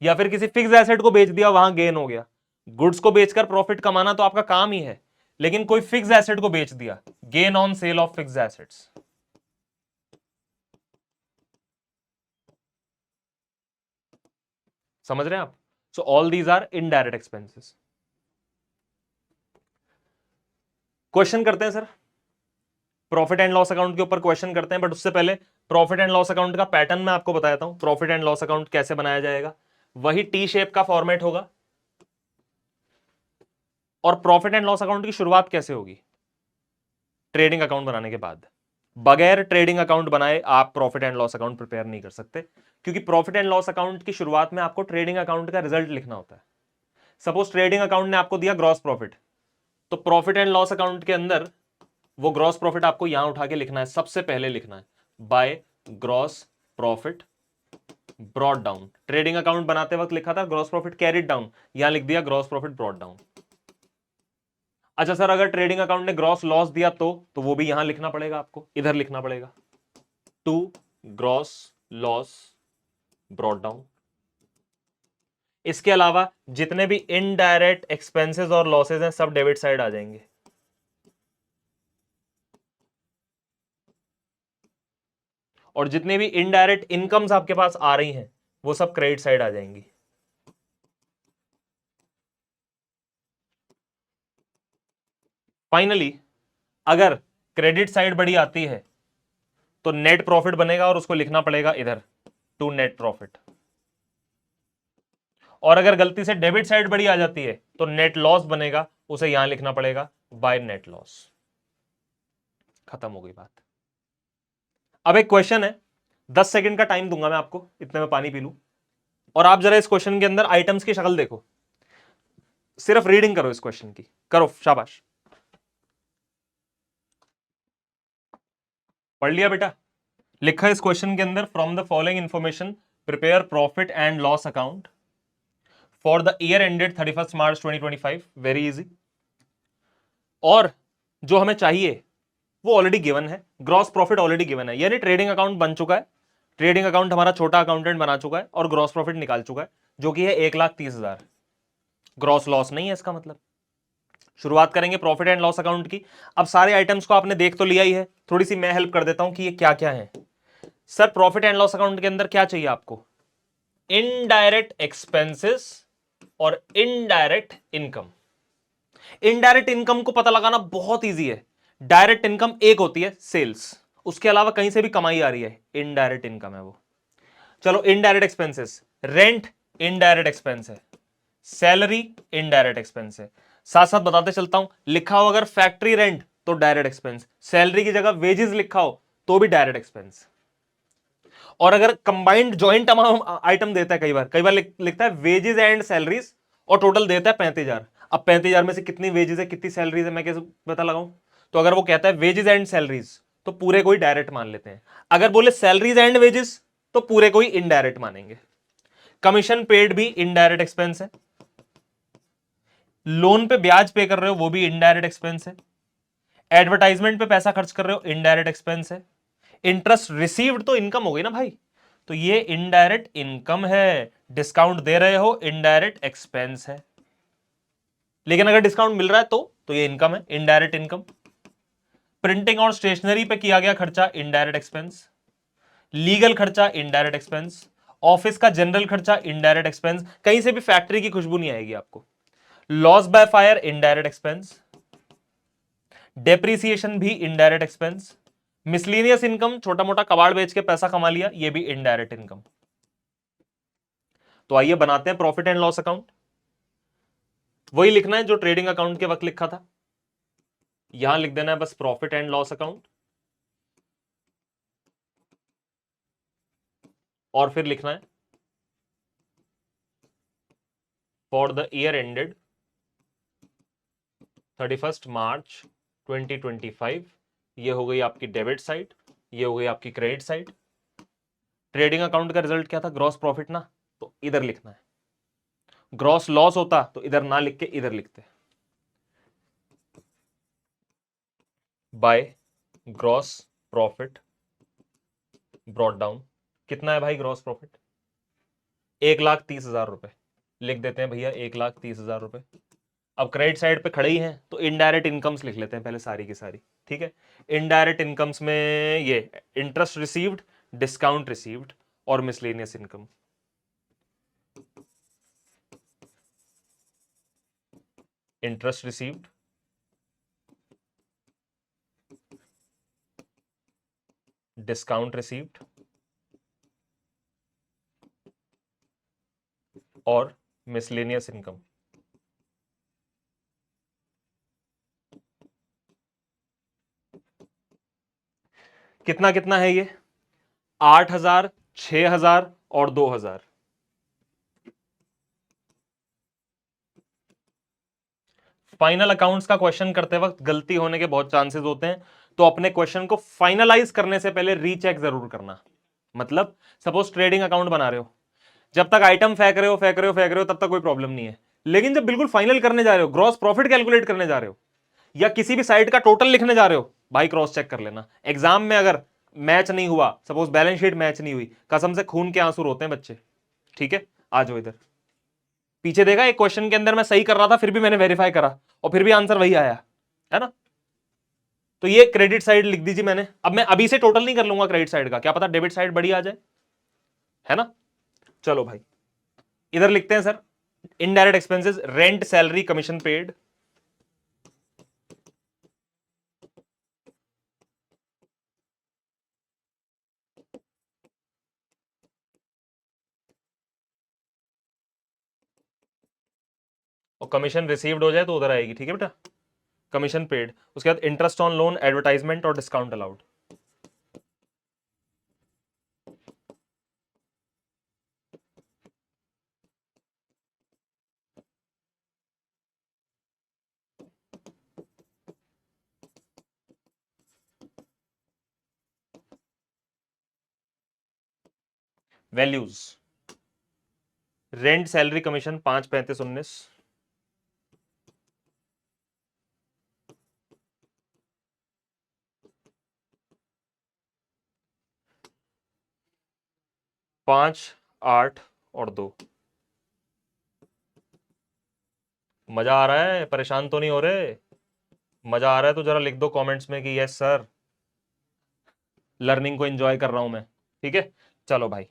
या फिर किसी फिक्स एसेट को बेच दिया, वहां गेन हो गया। गुड्स को बेचकर प्रॉफिट कमाना तो आपका काम ही है, लेकिन कोई फिक्स एसेट को बेच दिया, gain on sale of fix assets. समझ रहे हैं आप? So all these are indirect expenses. Question करते हैं sir, profit and loss account के ऊपर क्वेश्चन करते हैं, बट उससे पहले प्रॉफिट एंड लॉस अकाउंट का पैटर्न मैं आपको बताता हूं। प्रॉफिट एंड लॉस अकाउंट कैसे बनाया जाएगा, वही टी शेप का फॉर्मेट होगा। और प्रॉफिट एंड लॉस अकाउंट की शुरुआत कैसे होगी? ट्रेडिंग अकाउंट बनाने के बाद। बगैर ट्रेडिंग अकाउंट बनाए आप profit and loss account prepare नहीं कर सकते, क्योंकि प्रॉफिट एंड लॉस अकाउंट की शुरुआत में आपको ट्रेडिंग अकाउंट का रिजल्ट लिखना होता है। सपोज ट्रेडिंग अकाउंट ने आपको दिया ग्रॉस प्रॉफिट, तो प्रॉफिट एंड लॉस अकाउंट के अंदर वो ग्रॉस प्रॉफिट आपको यहां उठा के लिखना है, सबसे पहले लिखना है bye gross profit brought down. Trading account बनाते वक्त लिखा था ग्रॉस प्रॉफिट कैरिड डाउन, यहां लिख दिया ग्रॉस प्रॉफिट ब्रॉट डाउन। अच्छा सर, अगर ट्रेडिंग अकाउंट ने ग्रॉस लॉस दिया तो वो भी यहां लिखना पड़ेगा, आपको इधर लिखना पड़ेगा to gross loss brought down. इसके अलावा जितने भी इनडायरेक्ट एक्सपेंसेस और लॉसेज हैं सब डेबिट साइड आ जाएंगे। और जितने भी इनडायरेक्ट इनकम्स आपके पास आ रही हैं वो सब क्रेडिट साइड आ जाएंगी। फाइनली अगर क्रेडिट साइड बड़ी आती है तो नेट प्रॉफिट बनेगा और उसको लिखना पड़ेगा इधर टू नेट प्रॉफिट। और अगर गलती से डेबिट साइड बड़ी आ जाती है तो नेट लॉस बनेगा, उसे यहां लिखना पड़ेगा बाय नेट लॉस। खत्म हो गई बात। अब एक क्वेश्चन है, 10 सेकंड का टाइम दूंगा मैं आपको, इतने में पानी पी लूं। और आप जरा इस क्वेश्चन के अंदर आइटम्स की शक्ल देखो, सिर्फ रीडिंग करो इस क्वेश्चन की, करो शाबाश। पढ़ लिया बेटा? लिखा है इस क्वेश्चन के अंदर, from the following information prepare profit and loss account for the year ended 31 March 2025। Very easy. और जो हमें चाहिए वो ऑलरेडी गिवन है, ग्रॉस प्रॉफिट ऑलरेडी गिवन है, यानी ट्रेडिंग अकाउंट बन चुका है, ट्रेडिंग अकाउंट हमारा छोटा अकाउंटेंट बना चुका है और ग्रॉस प्रॉफिट निकाल चुका है, जो कि है 1,30,000। ग्रॉस लॉस नहीं है इसका मतलब। शुरुआत करेंगे प्रॉफिट एंड लॉस अकाउंट की। अब सारे आइटम्स को आपने देख तो लिया ही है, थोड़ी सी मैं हेल्प कर देता हूं कि ये क्या क्या है। Sir profit and loss account के अंदर क्या चाहिए आपको? इनडायरेक्ट एक्सपेंसेस और इनडायरेक्ट इनकम। इनडायरेक्ट इनकम को पता लगाना बहुत ईजी है। डायरेक्ट इनकम एक होती है सेल्स, उसके अलावा कहीं से भी कमाई आ रही है, इनडायरेक्ट इनकम है वो। चलो indirect expenses, rent indirect expense है, सैलरी इनडायरेक्ट एक्सपेंस है। साथ साथ बताते चलता हूं, लिखा हो अगर फैक्ट्री रेंट तो डायरेक्ट एक्सपेंस, सैलरी की जगह वेजेस लिखा हो तो भी डायरेक्ट एक्सपेंस। और अगर कंबाइंड ज्वाइंट आइटम देता है, कई बार लिखता है वेजेस एंड सैलरीज और टोटल देता है 35,000। अब 35,000 में से कितनी वेजेस है कितनी सैलरीज है मैं कैसे पता लगाऊं? तो अगर वो कहता है वेजेस एंड सैलरीज तो पूरे कोई डायरेक्ट मान लेते हैं, अगर बोले सैलरीज एंड वेजेस तो पूरे कोई इनडायरेक्ट मानेंगे। कमीशन पेड भी इनडायरेक्ट एक्सपेंस है, लोन पे ब्याज पे कर रहे हो वो भी इनडायरेक्ट एक्सपेंस है, एडवर्टाइजमेंट पे पैसा खर्च कर रहे हो इनडायरेक्ट एक्सपेंस है, इंटरेस्ट रिसीव्ड तो इनकम हो गई ना भाई, तो ये इनडायरेक्ट इनकम है, डिस्काउंट दे रहे हो इनडायरेक्ट एक्सपेंस है। लेकिन अगर डिस्काउंट मिल रहा है तो ये इनकम है, इनडायरेक्ट इनकम। प्रिंटिंग और स्टेशनरी पे किया गया खर्चा इनडायरेक्ट एक्सपेंस, लीगल खर्चा इनडायरेक्ट एक्सपेंस, ऑफिस का जनरल खर्चा इनडायरेक्ट एक्सपेंस, कहीं से भी फैक्ट्री की खुशबू नहीं आएगी आपको। Loss by fire indirect expense, depreciation भी इनडायरेक्ट एक्सपेंस, मिसलीनियस इनकम छोटा मोटा कबाड़ बेच के पैसा कमा लिया ये भी इनडायरेक्ट इनकम। तो आइए बनाते हैं प्रॉफिट एंड लॉस अकाउंट। वही लिखना है जो ट्रेडिंग अकाउंट के वक्त लिखा था, यहां लिख देना है बस प्रॉफिट एंड लॉस अकाउंट, और फिर लिखना है फॉर द ईयर एंडेड 31 मार्च 2025। ये हो गई आपकी डेबिट साइड, ये हो गई आपकी क्रेडिट साइड। ट्रेडिंग अकाउंट का रिजल्ट क्या था? ग्रॉस प्रॉफिट ना, तो इधर लिखना है। ग्रॉस लॉस होता तो इधर ना लिख के इधर लिखते। Bye gross profit brought down. कितना है भाई ग्रॉस प्रॉफिट? 1,30,000 रुपए। लिख देते हैं भैया 1,30,000 रुपए। अब क्रेडिट साइड पे खड़े ही हैं तो इनडायरेक्ट इनकम्स लिख लेते हैं पहले सारी की सारी। ठीक है, इनडायरेक्ट इनकम्स में ये इंटरेस्ट रिसीव्ड, डिस्काउंट रिसीव्ड और miscellaneous income. Interest received, discount received और मिसलेनियस इनकम। कितना कितना है ये? 8,000, 6,000 और 2,000। फाइनल अकाउंट्स का क्वेश्चन करते वक्त गलती होने के बहुत चांसेस होते हैं, तो अपने क्वेश्चन को फाइनलाइज करने से पहले रीचेक जरूर करना। मतलब सपोज ट्रेडिंग अकाउंट बना रहे हो, जब तक आइटम फेंक रहे हो तब तक कोई प्रॉब्लम नहीं है, लेकिन जब बिल्कुल फाइनल करने जा रहे हो, ग्रॉस प्रॉफिट कैलकुलेट करने जा रहे हो या किसी भी साइड का टोटल लिखने जा रहे हो, भाई क्रॉस चेक कर लेना। एग्जाम में अगर मैच नहीं हुआ, सपोज बैलेंस शीट मैच नहीं हुई, कसम से खून के आंसू रोते हैं बच्चे। ठीक है, आ जाओ इधर। पीछे देखा एक क्वेश्चन के अंदर मैं सही कर रहा था, फिर भी मैंने वेरीफाई करा और फिर भी आंसर वही आया, है ना? तो ये क्रेडिट साइड लिख दीजिए मैंने। अब मैं अभी से टोटल नहीं कर लूंगा क्रेडिट साइड का, क्या पता डेबिट साइड बड़ी आ जाए, है ना? चलो भाई, इधर लिखते हैं sir indirect expenses, rent, salary, commission paid. और कमीशन रिसीव्ड हो जाए तो उधर आएगी। ठीक है बेटा, कमीशन पेड। उसके बाद इंटरेस्ट ऑन लोन, एडवर्टाइजमेंट और discount allowed. Values, rent, salary, commission 5, 35, 19। 5, 8 और 2। मजा आ रहा है? परेशान तो नहीं हो रहे? मजा आ रहा है तो जरा लिख दो कमेंट्स में कि यस सर, लर्निंग को एंजॉय कर रहा हूं मैं। ठीक है, चलो भाई।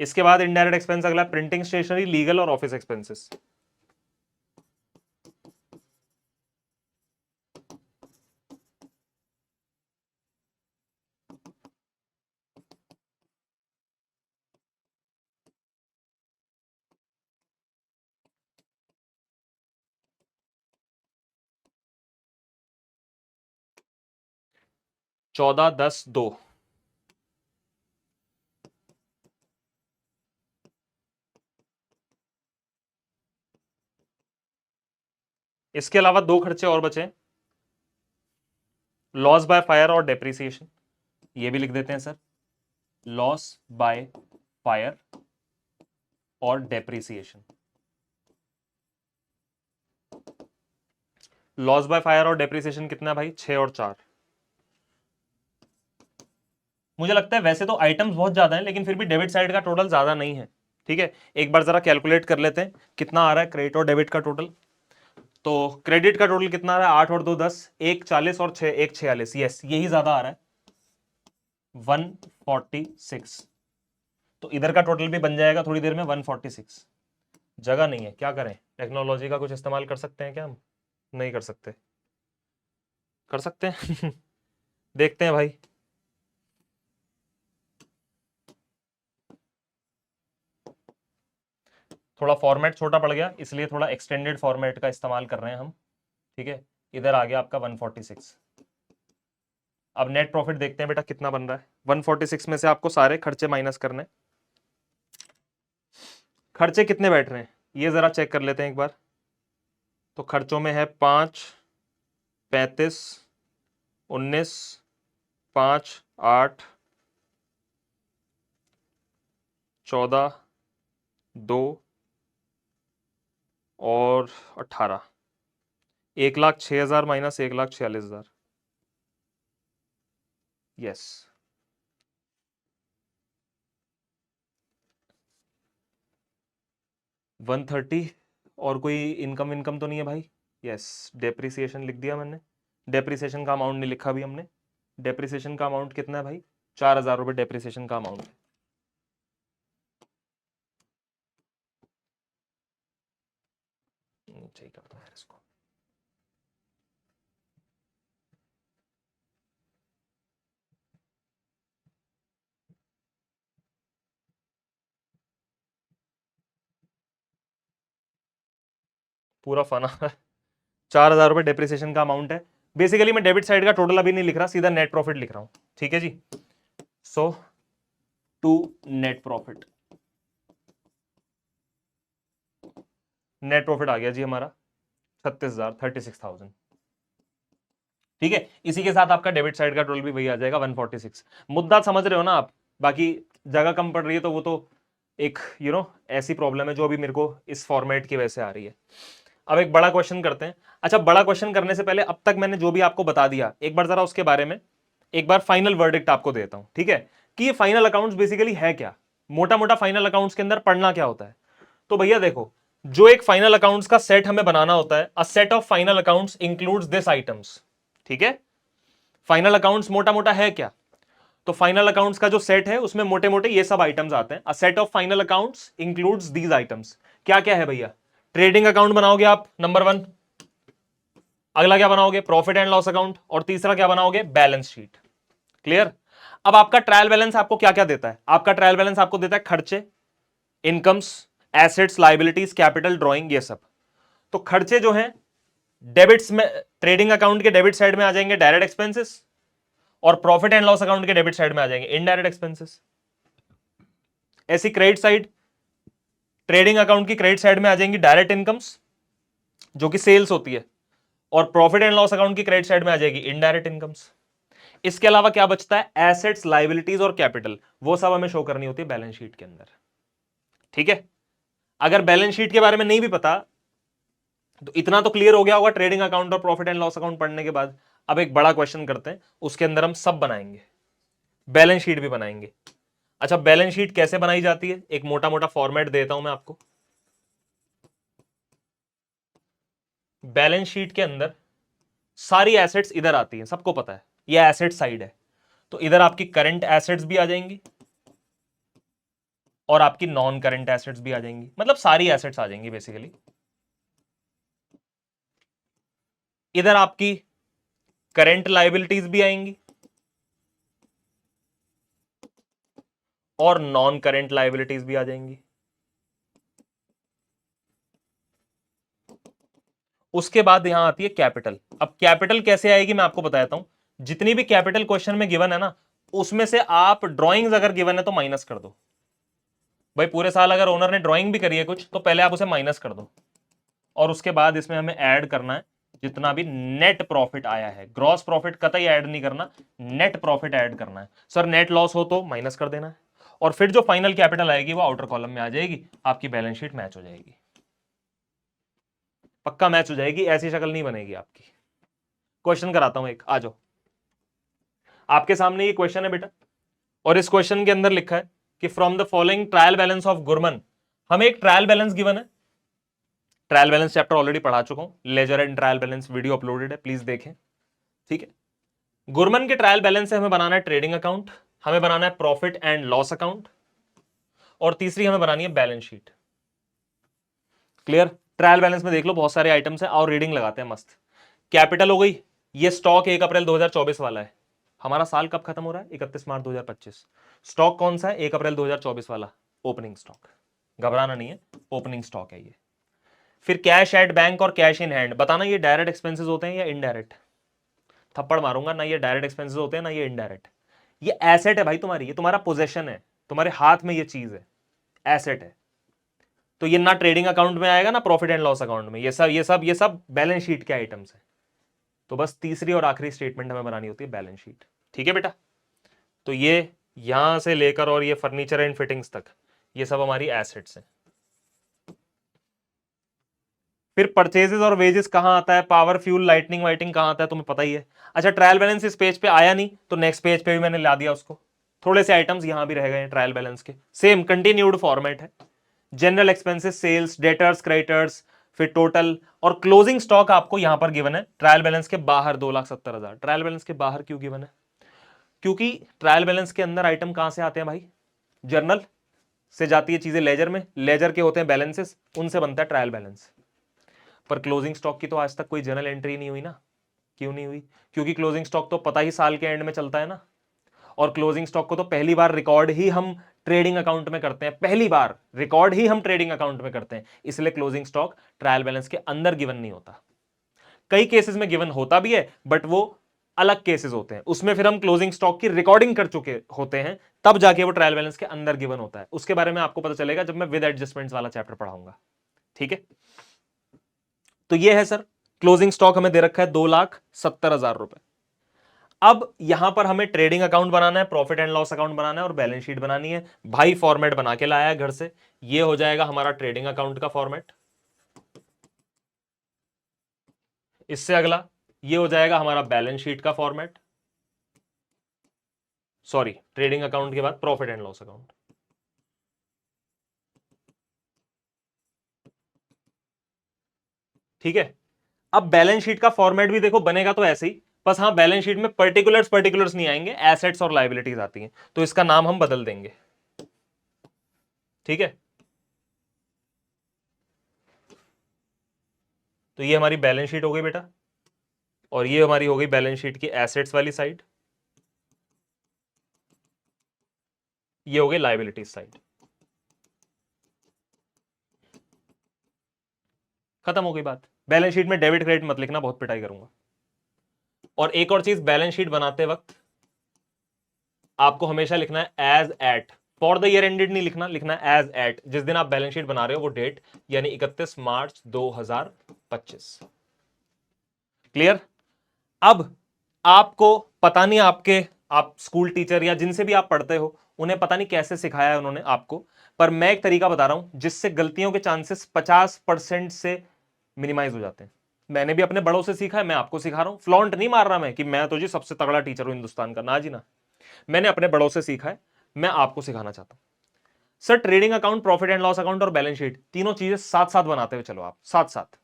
इसके बाद इनडायरेक्ट एक्सपेंस अगला, प्रिंटिंग, स्टेशनरी, लीगल और ऑफिस एक्सपेंसेस। चौदह, 10, 2। इसके अलावा दो खर्चे और बचे, लॉस बाय फायर और डेप्रिसिएशन। ये भी लिख देते हैं सर, लॉस बाय फायर और डेप्रिसिएशन। लॉस बाय फायर और डेप्रिसिएशन कितना है भाई? 6 और 4। मुझे लगता है वैसे तो आइटम्स बहुत ज्यादा हैं, लेकिन फिर भी डेबिट साइड का टोटल ज्यादा नहीं है। ठीक है, एक बार जरा कैलकुलेट कर लेते हैं कितना आ रहा है क्रेडिट और डेबिट का टोटल। तो क्रेडिट का टोटल कितना आ रहा है? 8 और 2 10, 1 40 और 6 1 46। यस, यही ज्यादा आ रहा है, 146। तो इधर का टोटल भी बन जाएगा थोड़ी देर में 146। जगह नहीं है, क्या करें? टेक्नोलॉजी का कुछ इस्तेमाल कर सकते हैं क्या हम? नहीं कर सकते? कर सकते हैं। देखते हैं भाई। थोड़ा फॉर्मेट छोटा पड़ गया, इसलिए थोड़ा एक्सटेंडेड फॉर्मेट का इस्तेमाल कर रहे हैं हम। ठीक है, इधर आ गया आपका 146। अब नेट प्रॉफिट देखते हैं बेटा कितना बन रहा है। 146 में से आपको सारे खर्चे माइनस करने। खर्चे कितने बैठ रहे हैं ये जरा चेक कर लेते हैं एक बार। तो खर्चों में है 5, 35, 19, 5, 8, 14, 2 और 18। 1,06,000 माइनस 1,46,000। यस, 130। और कोई इनकम इनकम तो नहीं है भाई? यस, डेप्रिसिएशन लिख दिया मैंने। डेप्रिसिएशन का अमाउंट नहीं लिखा अभी हमने। डेप्रिसिएशन का अमाउंट कितना है भाई? 4,000 रुपए डेप्रिसिएशन का अमाउंट। सही करता है इसको। पूरा फना 4,000 रुपए डेप्रिसिएशन का अमाउंट है। बेसिकली मैं डेबिट साइड का टोटल अभी नहीं लिख रहा, सीधा नेट प्रॉफिट लिख रहा हूं। ठीक है जी। So to net profit, net profit आ गया जी हमारा 36,000। ठीक है, इसी के साथ आपका डेबिट साइड का टोटल भी वही आ जाएगा 146। मुद्दा समझ रहे हो ना आप? बाकी जगह कम पड़ रही है तो वो तो एक ऐसी प्रॉब्लम है जो अभी मेरे को इस फॉर्मेट की वजह से आ रही है। अब एक बड़ा क्वेश्चन करते हैं। अच्छा, बड़ा क्वेश्चन करने से पहले अब तक मैंने जो भी आपको बता दिया, एक बार जरा उसके बारे में एक बार फाइनल वर्डिक्ट आपको देता हूं। ठीक है, कि ये फाइनल अकाउंट्स बेसिकली है क्या, मोटा मोटा फाइनल अकाउंट्स के अंदर पढ़ना क्या होता है। तो भैया देखो, जो एक फाइनल अकाउंट्स का सेट हमें बनाना होता है, a set of final accounts includes this items. ठीक है, फाइनल अकाउंट्स मोटा मोटा है क्या? तो फाइनल अकाउंट्स का जो सेट है उसमें मोटे मोटे ये सब आइटम्स आते हैं। A set of final accounts includes these items. क्या क्या है भैया? ट्रेडिंग अकाउंट बनाओगे आप, नंबर 1। अगला क्या बनाओगे? Profit and loss account. और तीसरा क्या बनाओगे? Balance sheet. क्लियर? अब आपका ट्रायल बैलेंस आपको क्या क्या देता है? आपका ट्रायल बैलेंस आपको देता है खर्चे, incomes, assets, liabilities, capital, drawing, ये सब। तो खर्चे जो हैं डेबिट्स में, ट्रेडिंग अकाउंट के डेबिट साइड में आ जाएंगे डायरेक्ट एक्सपेंसेस, और प्रॉफिट एंड लॉस अकाउंट के डेबिट साइड में आ जाएंगे इनडायरेक्ट एक्सपेंसेस। ऐसी क्रेडिट साइड, ट्रेडिंग अकाउंट की क्रेडिट साइड में आ जाएंगी डायरेक्ट इनकम्स जो कि सेल्स होती है, और प्रॉफिट एंड लॉस अकाउंट की क्रेडिट साइड में आ जाएगी इनडायरेक्ट इनकम्स। इसके अलावा क्या बचता है? एसेट्स, लाइबिलिटीज और कैपिटल, वो सब हमें शो करनी होती है बैलेंस शीट के अंदर। ठीक है, अगर बैलेंस शीट के बारे में नहीं भी पता तो इतना तो क्लियर हो गया होगा ट्रेडिंग अकाउंट और प्रॉफिट एंड लॉस अकाउंट पढ़ने के बाद। अब एक बड़ा क्वेश्चन करते हैं, उसके अंदर हम सब बनाएंगे, बैलेंस शीट भी बनाएंगे। अच्छा, बैलेंस शीट कैसे बनाई जाती है? एक मोटा मोटा फॉर्मेट देता हूं मैं आपको। बैलेंस शीट के अंदर सारी एसेट्स इधर आती हैं, सबको पता है ये एसेट साइड है। तो इधर आपकी करंट एसेट्स भी आ जाएंगी और आपकी नॉन करंट एसेट्स भी आ जाएंगी, मतलब सारी एसेट्स आ जाएंगी बेसिकली। इधर आपकी करंट लायबिलिटीज भी आएंगी और नॉन करंट लायबिलिटीज भी आ जाएंगी। उसके बाद यहां आती है कैपिटल। अब कैपिटल कैसे आएगी मैं आपको बताता हूं। जितनी भी कैपिटल क्वेश्चन में गिवन है ना, उसमें से आप ड्राइंग्स अगर गिवन है तो माइनस कर दो। भाई पूरे साल अगर ओनर ने ड्राइंग भी करी है कुछ, तो पहले आप उसे माइनस कर दो, और उसके बाद इसमें हमें ऐड करना है जितना भी नेट प्रॉफिट आया है। ग्रॉस प्रॉफिट कतई ऐड नहीं करना, नेट प्रॉफिट ऐड करना है। सर नेट लॉस हो तो माइनस कर देना है, और फिर जो फाइनल कैपिटल आएगी वो आउटर कॉलम में आ जाएगी, आपकी बैलेंस शीट मैच हो जाएगी। पक्का मैच हो जाएगी, ऐसी शक्ल नहीं बनेगी आपकी। क्वेश्चन कराता हूं एक, आ जाओ। आपके सामने ये क्वेश्चन है बेटा, और इस क्वेश्चन के अंदर लिखा है कि from the following trial balance of Gurman. हमें एक ट्रायल बैलेंस गिवन है। ट्रायल बैलेंस चैप्टर ऑलरेडी पढ़ा चुका हूं, ledger and trial balance video uploaded है, प्लीज देखें। ठीक है, गुरमन के ट्रायल बैलेंस से हमें बनाना है ट्रेडिंग अकाउंट, हमें बनाना है प्रॉफिट एंड लॉस अकाउंट, और तीसरी हमें बनानी है balance sheet. Clear? Trial balance में देख लो बहुत सारे आइटम्स है, और रीडिंग लगाते हैं मस्त। कैपिटल हो गई, ये स्टॉक 1 अप्रैल 2024 वाला है। हमारा साल कब खत्म हो रहा है? 31 मार्च 2025। स्टॉक कौन सा है? 1 अप्रैल 2024 वाला, ओपनिंग स्टॉक। घबराना नहीं है, ओपनिंग स्टॉक है ये। फिर कैश एट बैंक और कैश इन हैंड, बताना ये डायरेक्ट एक्सपेंसेस होते हैं या इनडायरेक्ट? थप्पड़ मारूंगा ना, ये डायरेक्ट एक्सपेंसेस होते हैं ना ये इनडायरेक्ट। ये एसेट है भाई तुम्हारी, ये तुम्हारा पोजेशन है, तुम्हारे हाथ में ये चीज है, एसेट है। तो ये ना ट्रेडिंग अकाउंट में आएगा ना प्रॉफिट एंड लॉस अकाउंट में, ये सब बैलेंस शीट के आइटम्स है। तो बस तीसरी और आखिरी स्टेटमेंट हमें बनानी होती है बैलेंस शीट। ठीक है बेटा? तो ये यहां से लेकर और ये फर्नीचर एंड फिटिंग्स तक, ये सब हमारी एसेट्स हैं। फिर परचेजेस और वेजेस कहां आता है, पावर, फ्यूल, लाइटनिंग वाइटिंग कहां आता है, तुम्हें पता ही है। अच्छा, ट्रायल बैलेंस इस पेज पे आया नहीं तो नेक्स्ट पेज पे भी मैंने ला दिया उसको, थोड़े से आइटम्स यहां भी रह गए ट्रायल बैलेंस के, सेम कंटिन्यूड फॉर्मेट है। General expenses, sales, debtors, creditors, फिर टोटल और क्लोजिंग स्टॉक आपको यहां पर गिवन है ट्रायल बैलेंस के बाहर 2,70,000। ट्रायल बैलेंस के बाहर क्यों गिवन है? क्योंकि ट्रायल बैलेंस के अंदर आइटम कहां से आते हैं भाई? जर्नल से जाती है चीजें लेजर में, लेजर के होते हैं बैलेंसेस, उनसे बनता है ट्रायल बैलेंस। पर क्लोजिंग स्टॉक की तो आज तक कोई जर्नल एंट्री नहीं हुई ना। क्यों नहीं हुई? क्योंकि क्लोजिंग स्टॉक तो पता ही साल के एंड में चलता है ना, और क्लोजिंग स्टॉक को तो पहली बार रिकॉर्ड ही हम ट्रेडिंग अकाउंट में करते हैं, पहली बार रिकॉर्ड ही हम ट्रेडिंग अकाउंट में करते हैं, इसलिए क्लोजिंग स्टॉक ट्रायल बैलेंस के अंदर गिवन नहीं होता। कई केसेस में गिवन होता भी है, बट वो अलग केसेस होते हैं, उसमें फिर हम क्लोजिंग स्टॉक की रिकॉर्डिंग कर चुके होते हैं, तब जाके वो ट्रायल बैलेंस के अंदर गिवन होता है। उसके बारे में आपको पता चलेगा जब मैं विद एडजस्टमेंट्स वाला चैप्टर पढ़ाऊंगा, ठीक है। तो ये है सर, क्लोजिंग स्टॉक हमें दे रखा है 2,70,000 रुपए। अब यहां पर हमें ट्रेडिंग अकाउंट बनाना है, प्रॉफिट एंड लॉस अकाउंट बनाना है और बैलेंस शीट बनानी है। भाई फॉर्मेट बना के लाया है घर से, ये हो जाएगा हमारा ट्रेडिंग अकाउंट का फॉर्मेट। इससे अगला ये हो जाएगा हमारा बैलेंस शीट का फॉर्मेट, सॉरी ट्रेडिंग अकाउंट के बाद प्रॉफिट एंड लॉस अकाउंट। ठीक है। अब बैलेंस शीट का फॉर्मेट भी देखो बनेगा तो ऐसे ही, बस हाँ बैलेंस शीट में पर्टिकुलर्स पर्टिकुलर्स नहीं आएंगे, एसेट्स और लायबिलिटीज आती हैं, तो इसका नाम हम बदल देंगे। ठीक है, तो ये हमारी बैलेंस शीट हो गई बेटा, और ये हमारी हो गई बैलेंस शीट की एसेट्स वाली साइड, ये हो गई लायबिलिटीज साइड। खत्म हो गई बात। बैलेंस शीट में डेबिट क्रेडिट मत लिखना, बहुत पिटाई करूंगा। और एक और चीज, बैलेंस शीट बनाते वक्त आपको हमेशा लिखना है as at, for the year ended नहीं लिखना, लिखना है एज एट। जिस दिन आप बैलेंस शीट बना रहे हो वो डेट, यानी 31 मार्च 2025। क्लियर? अब आपको पता नहीं, आप स्कूल टीचर या जिनसे भी आप पढ़ते हो उन्हें पता नहीं कैसे सिखाया है उन्होंने आपको, पर मैं एक तरीका बता रहा हूं जिससे गलतियों के चांसेस 50% से मिनिमाइज हो जाते हैं। मैंने भी अपने बड़ों से सीखा है, मैं आपको सिखा रहा हूं। फ्लॉन्ट नहीं मार रहा मैं कि मैं तो जी सबसे तगड़ा टीचर हूं हिंदुस्तान का, ना जी ना। मैंने अपने बड़ों से सीखा है, मैं आपको सिखाना चाहता हूं। Sir trading account, profit and loss account और बैलेंस शीट, तीनों चीजें साथ साथ बनाते हुए चलो आप, साथ साथ।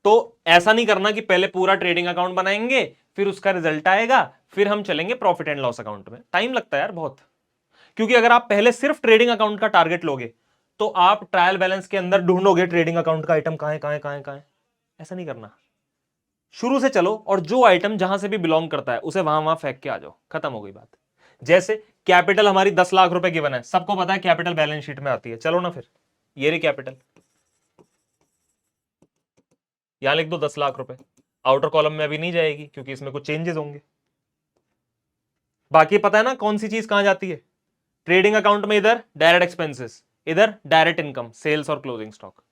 तो ऐसा नहीं करना कि पहले पूरा ट्रेडिंग अकाउंट बनाएंगे, फिर उसका रिजल्ट आएगा, फिर हम चलेंगे प्रॉफिट एंड लॉस अकाउंट में। टाइम लगता है यार बहुत, क्योंकि अगर आप पहले सिर्फ ट्रेडिंग अकाउंट का टारगेट लोगे तो आप ट्रायल बैलेंस के अंदर ढूंढोगे ट्रेडिंग अकाउंट का आइटम कहां है कहां है कहां है कहां है। ऐसा नहीं करना, शुरू से चलो और जो आइटम जहां से भी बिलोंग करता है उसे वहां वहां फेंक के आ जाओ, खत्म हो गई बात। जैसे कैपिटल हमारी 10 लाख रुपए गिवन है, सबको पता है कैपिटल बैलेंस शीट में आती है, चलो ना फिर ये रही कैपिटल, यहां लिख दो 10 लाख रुपए। आउटर कॉलम में अभी नहीं जाएगी क्योंकि इसमें कुछ चेंजेस होंगे। बाकी पता है ना कौन सी चीज कहां जाती है? ट्रेडिंग अकाउंट में इधर डायरेक्ट एक्सपेंसेस, इधर डायरेक्ट इनकम, सेल्स और closing stock.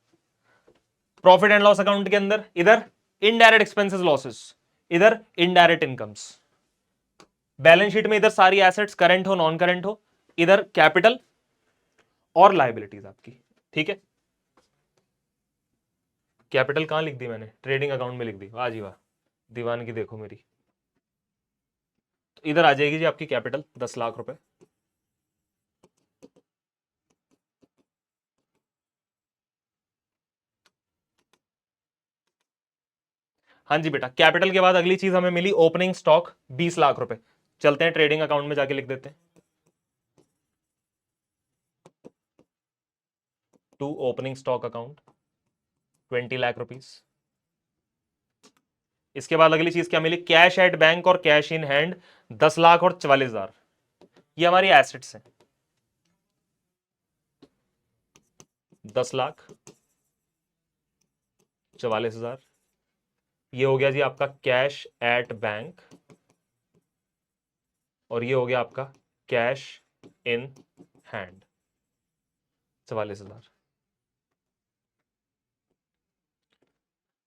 Profit and loss account के अंदर इधर इनडायरेक्ट एक्सपेंसेस लॉसेस, इधर इनडायरेक्ट इनकम्स। बैलेंस शीट में इधर सारी एसेट्स करंट हो नॉन करंट हो, इधर कैपिटल और लायबिलिटीज आपकी। ठीक है, कैपिटल कहां लिख दी मैंने? ट्रेडिंग अकाउंट में लिख दी, वाह जी वाह, दीवान की देखो मेरी। तो इधर आ जाएगी जी आपकी कैपिटल 10 लाख रुपए। हाँ जी बेटा, कैपिटल के बाद अगली चीज हमें मिली ओपनिंग स्टॉक 20 लाख रुपए। चलते हैं ट्रेडिंग अकाउंट में जाके लिख देते हैं, to opening stock account 20 lakh rupees. इसके बाद अगली चीज क्या मिली? कैश एट बैंक और कैश इन हैंड 10 लाख और 44,000। ये हमारी एसेट्स हैं, 10 लाख 44,000। ये हो गया जी आपका कैश एट बैंक, और ये हो गया आपका कैश इन हैंड 44,000।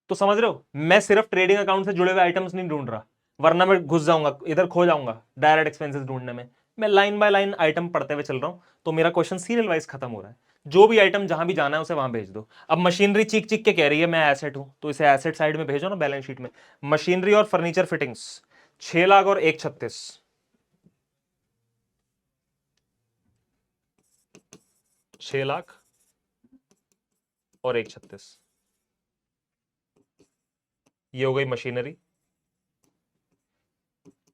तो समझ रहे हो, मैं सिर्फ ट्रेडिंग अकाउंट से जुड़े हुए आइटम्स नहीं ढूंढ रहा, वरना मैं घुस जाऊंगा इधर, खो जाऊंगा डायरेक्ट एक्सपेंसेस ढूंढने में। मैं लाइन बाय लाइन आइटम पढ़ते हुए चल रहा हूं, तो मेरा क्वेश्चन सीरियल वाइज खत्म हो रहा है। जो भी आइटम जहां भी जाना है उसे वहां भेज दो। अब मशीनरी चीख चीख के कह रही है मैं एसेट हूं, तो इसे एसेट साइड में भेजो ना बैलेंस शीट में। मशीनरी और फर्नीचर फिटिंग्स 6 लाख और 136, 6 लाख और 136, ये हो गई मशीनरी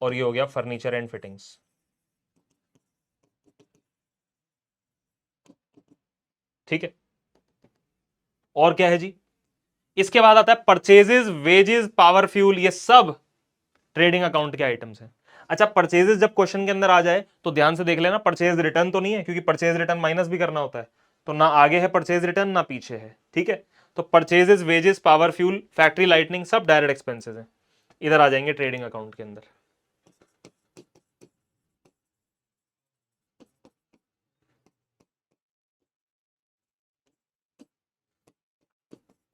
और ये हो गया फर्नीचर एंड फिटिंग्स। ठीक है, और क्या है जी? इसके बाद आता है परचेजेस, वेजेस, पावर फ्यूल, ये सब ट्रेडिंग अकाउंट के आइटम्स हैं। अच्छा, परचेजेस जब क्वेश्चन के अंदर आ जाए तो ध्यान से देख लेना, परचेज रिटर्न तो नहीं है, क्योंकि परचेज रिटर्न माइनस भी करना होता है, तो ना आगे है परचेज रिटर्न ना पीछे है। ठीक है, तो purchases, wages, power fuel, factory lightning सब डायरेक्ट एक्सपेंसेस हैं, इधर आ जाएंगे ट्रेडिंग अकाउंट के अंदर।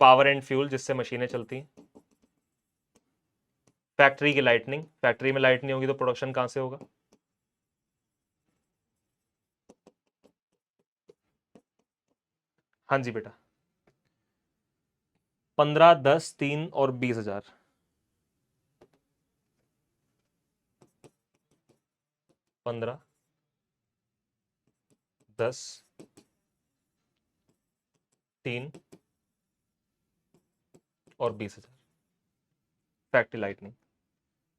पावर एंड फ्यूल जिससे मशीनें चलती हैं, फैक्ट्री की लाइटनिंग, फैक्ट्री में लाइट नहीं होगी तो प्रोडक्शन कहां से होगा? हाँ जी बेटा, 15, 10, 3 और 20,000। 15, 10, 3 और 20,000 फैक्ट्री लाइटनिंग।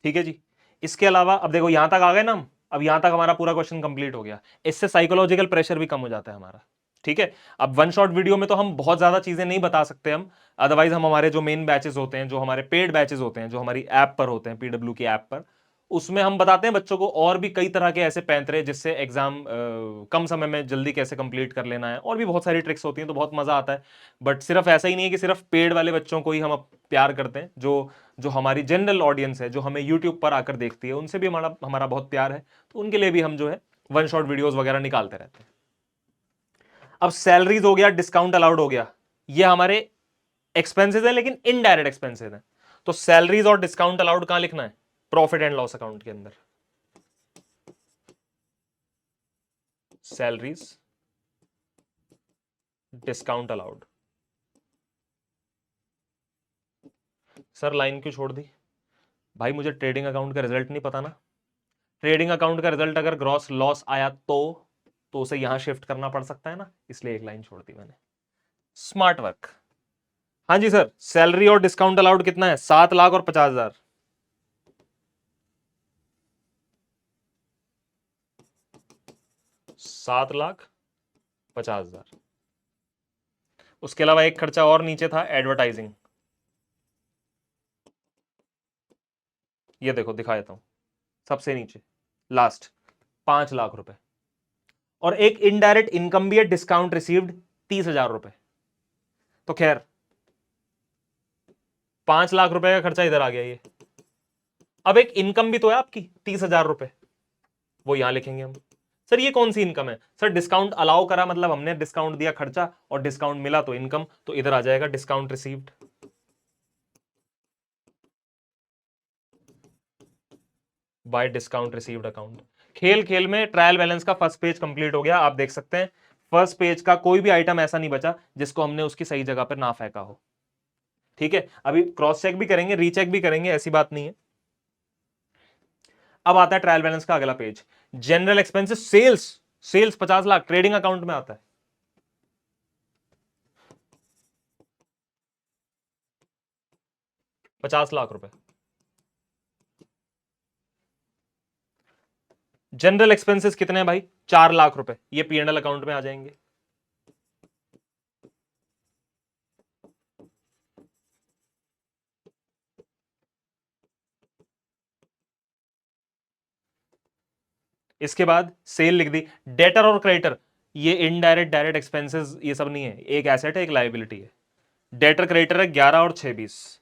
ठीक है जी। इसके अलावा अब देखो यहां तक आ गए ना हम, अब यहां तक हमारा पूरा क्वेश्चन कंप्लीट हो गया। इससे साइकोलॉजिकल प्रेशर भी कम हो जाता है हमारा। ठीक है, अब वन शॉट वीडियो में तो हम बहुत ज्यादा चीजें नहीं बता सकते हम, अदरवाइज हम हमारे जो मेन बैचेस होते हैं, जो हमारे पेड बैचेस होते हैं, जो हमारी ऐप पर होते हैं, पीडब्ल्यू की ऐप पर, उसमें हम बताते हैं बच्चों को और भी कई तरह के ऐसे पैंतरे जिससे एग्जाम कम समय में जल्दी कैसे कंप्लीट कर लेना है, और भी बहुत सारी ट्रिक्स होती हैं, तो बहुत मजा आता है। बट सिर्फ ऐसा ही नहीं है कि सिर्फ पेड वाले बच्चों को ही हम प्यार करते हैं, जो जो हमारी जनरल ऑडियंस है, जो हमें यूट्यूब पर आकर देखती है, उनसे भी हमारा हमारा बहुत प्यार है, तो उनके लिए भी हम जो है वन शॉट वीडियोस वगैरह निकालते रहते हैं। अब सैलरीज हो गया, डिस्काउंट अलाउड हो गया, ये हमारे एक्सपेंसेस है लेकिन इनडायरेक्ट एक्सपेंसेस है। तो सैलरीज और डिस्काउंट अलाउड कहां लिखना है? प्रॉफिट एंड लॉस अकाउंट के अंदर। Salaries, discount allowed. Sir line क्यों छोड़ दी? भाई मुझे ट्रेडिंग अकाउंट का रिजल्ट नहीं पता ना। ट्रेडिंग अकाउंट का रिजल्ट अगर ग्रॉस लॉस आया तो उसे यहां शिफ्ट करना पड़ सकता है ना, इसलिए एक लाइन छोड़ दी मैंने। Smart work. हाँ जी सर, सैलरी और डिस्काउंट अलाउड कितना है? 7 लाख और 50,000। 7,50,000। उसके अलावा एक खर्चा और नीचे था, एडवर्टाइजिंग। ये देखो दिखा देता हूं, सबसे नीचे लास्ट, 5 लाख रुपए। और एक इनडायरेक्ट इनकम भी है, डिस्काउंट रिसीव्ड, 30,000 रुपए। तो खैर 5 लाख रुपए का खर्चा इधर आ गया ये। अब एक इनकम भी तो है आपकी, 30,000 रुपए, वो यहां लिखेंगे हम। सर ये कौन सी इनकम है? सर डिस्काउंट अलाउ करा, मतलब हमने डिस्काउंट दिया खर्चा, और डिस्काउंट मिला तो इनकम, तो इधर आ जाएगा discount received by discount received account. खेल खेल में ट्रायल बैलेंस का फर्स्ट पेज कंप्लीट हो गया। आप देख सकते हैं फर्स्ट पेज का कोई भी आइटम ऐसा नहीं बचा जिसको हमने उसकी सही जगह पर ना फेंका हो। ठीक है, अभी क्रॉस चेक भी करेंगे, रीचेक भी करेंगे, ऐसी बात नहीं है। अब आता है ट्रायल बैलेंस का अगला page, general expenses, sales. Sales 50 lakh trading account में आता है। ₹50 लाख। जनरल एक्सपेंसेस कितने हैं भाई? 4 लाख रुपए, ये पीएनएल अकाउंट में आ जाएंगे। इसके बाद सेल लिख दी। डेटर और क्रेडिटर, ये इनडायरेक्ट डायरेक्ट एक्सपेंसेस ये सब नहीं है, एक एसेट है एक लाइबिलिटी है। डेटर क्रेडिटर है 11 और 6, 20।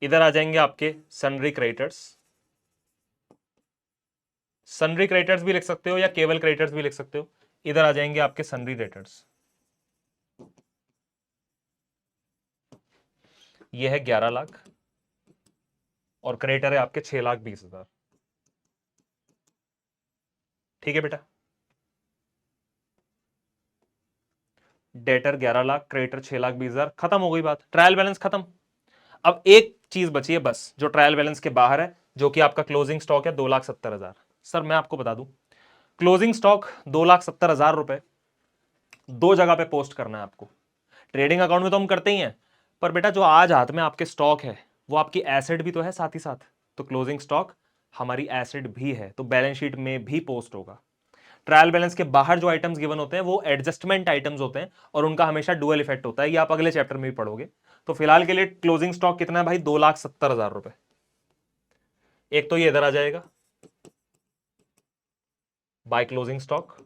इधर आ जाएंगे आपके सनरी क्रेडिटर्स। सनरी क्रेडिटर्स भी लिख सकते हो या केवल क्रेडिटर्स भी लिख सकते हो। इधर आ जाएंगे आपके सनरी क्रेडिटर्स। ये है 11 लाख, और क्रेडिटर है आपके 6,20,000। ठीक है बेटा, डेटर 11,00,000, क्रेडिटर 6,20,000, खत्म हो गई बात, ट्रायल बैलेंस खत्म। अब एक चीज बची है बस, जो ट्रायल बैलेंस के बाहर है, जो कि आपका क्लोजिंग स्टॉक है 2,70,000। सर मैं आपको बता दूं, क्लोजिंग स्टॉक 2,70,000 रुपए दो जगह पे पोस्ट करना है आपको। ट्रेडिंग अकाउंट में तो हम करते ही हैं, पर बेटा जो आज हाथ में आपके स्टॉक है वो आपकी एसेट भी तो है साथ ही साथ। तो क्लोजिंग स्टॉक हमारी एसेट भी है, तो बैलेंस शीट में भी पोस्ट होगा। ट्रायल बैलेंस के बाहर जो आइटम्स गिवन होते हैं वो एडजस्टमेंट आइटम्स होते हैं, और उनका हमेशा डुअल इफेक्ट होता है, ये आप अगले चैप्टर में भी पढ़ोगे। तो फिलहाल के लिए क्लोजिंग स्टॉक कितना है भाई, 2,70,000 रुपए। एक तो ये इधर आ जाएगा बाय क्लोजिंग स्टॉक,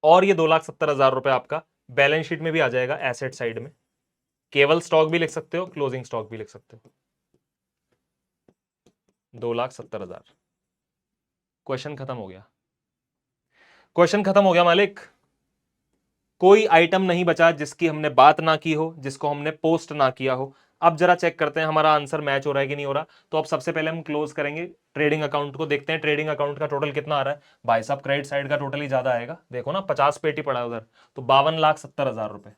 और ये 2,70,000 रुपए आपका बैलेंस शीट में भी आ जाएगा एसेट साइड में। केवल स्टॉक भी लिख सकते हो, क्लोजिंग स्टॉक भी लिख सकते हो। 2,70,000, क्वेश्चन खत्म हो गया। क्वेश्चन खत्म हो गया मालिक। कोई आइटम नहीं बचा जिसकी हमने बात ना की हो, जिसको हमने पोस्ट ना किया हो। अब जरा चेक करते हैं हमारा आंसर मैच हो रहा है कि नहीं हो रहा। तो अब सबसे पहले हम क्लोज करेंगे ट्रेडिंग अकाउंट को, देखते हैं ट्रेडिंग अकाउंट का टोटल कितना आ रहा है। भाई साहब क्रेडिट साइड का टोटल ही ज्यादा आएगा, देखो ना 50 पेटी पड़ा है उधर, तो 52,70,000 रुपए।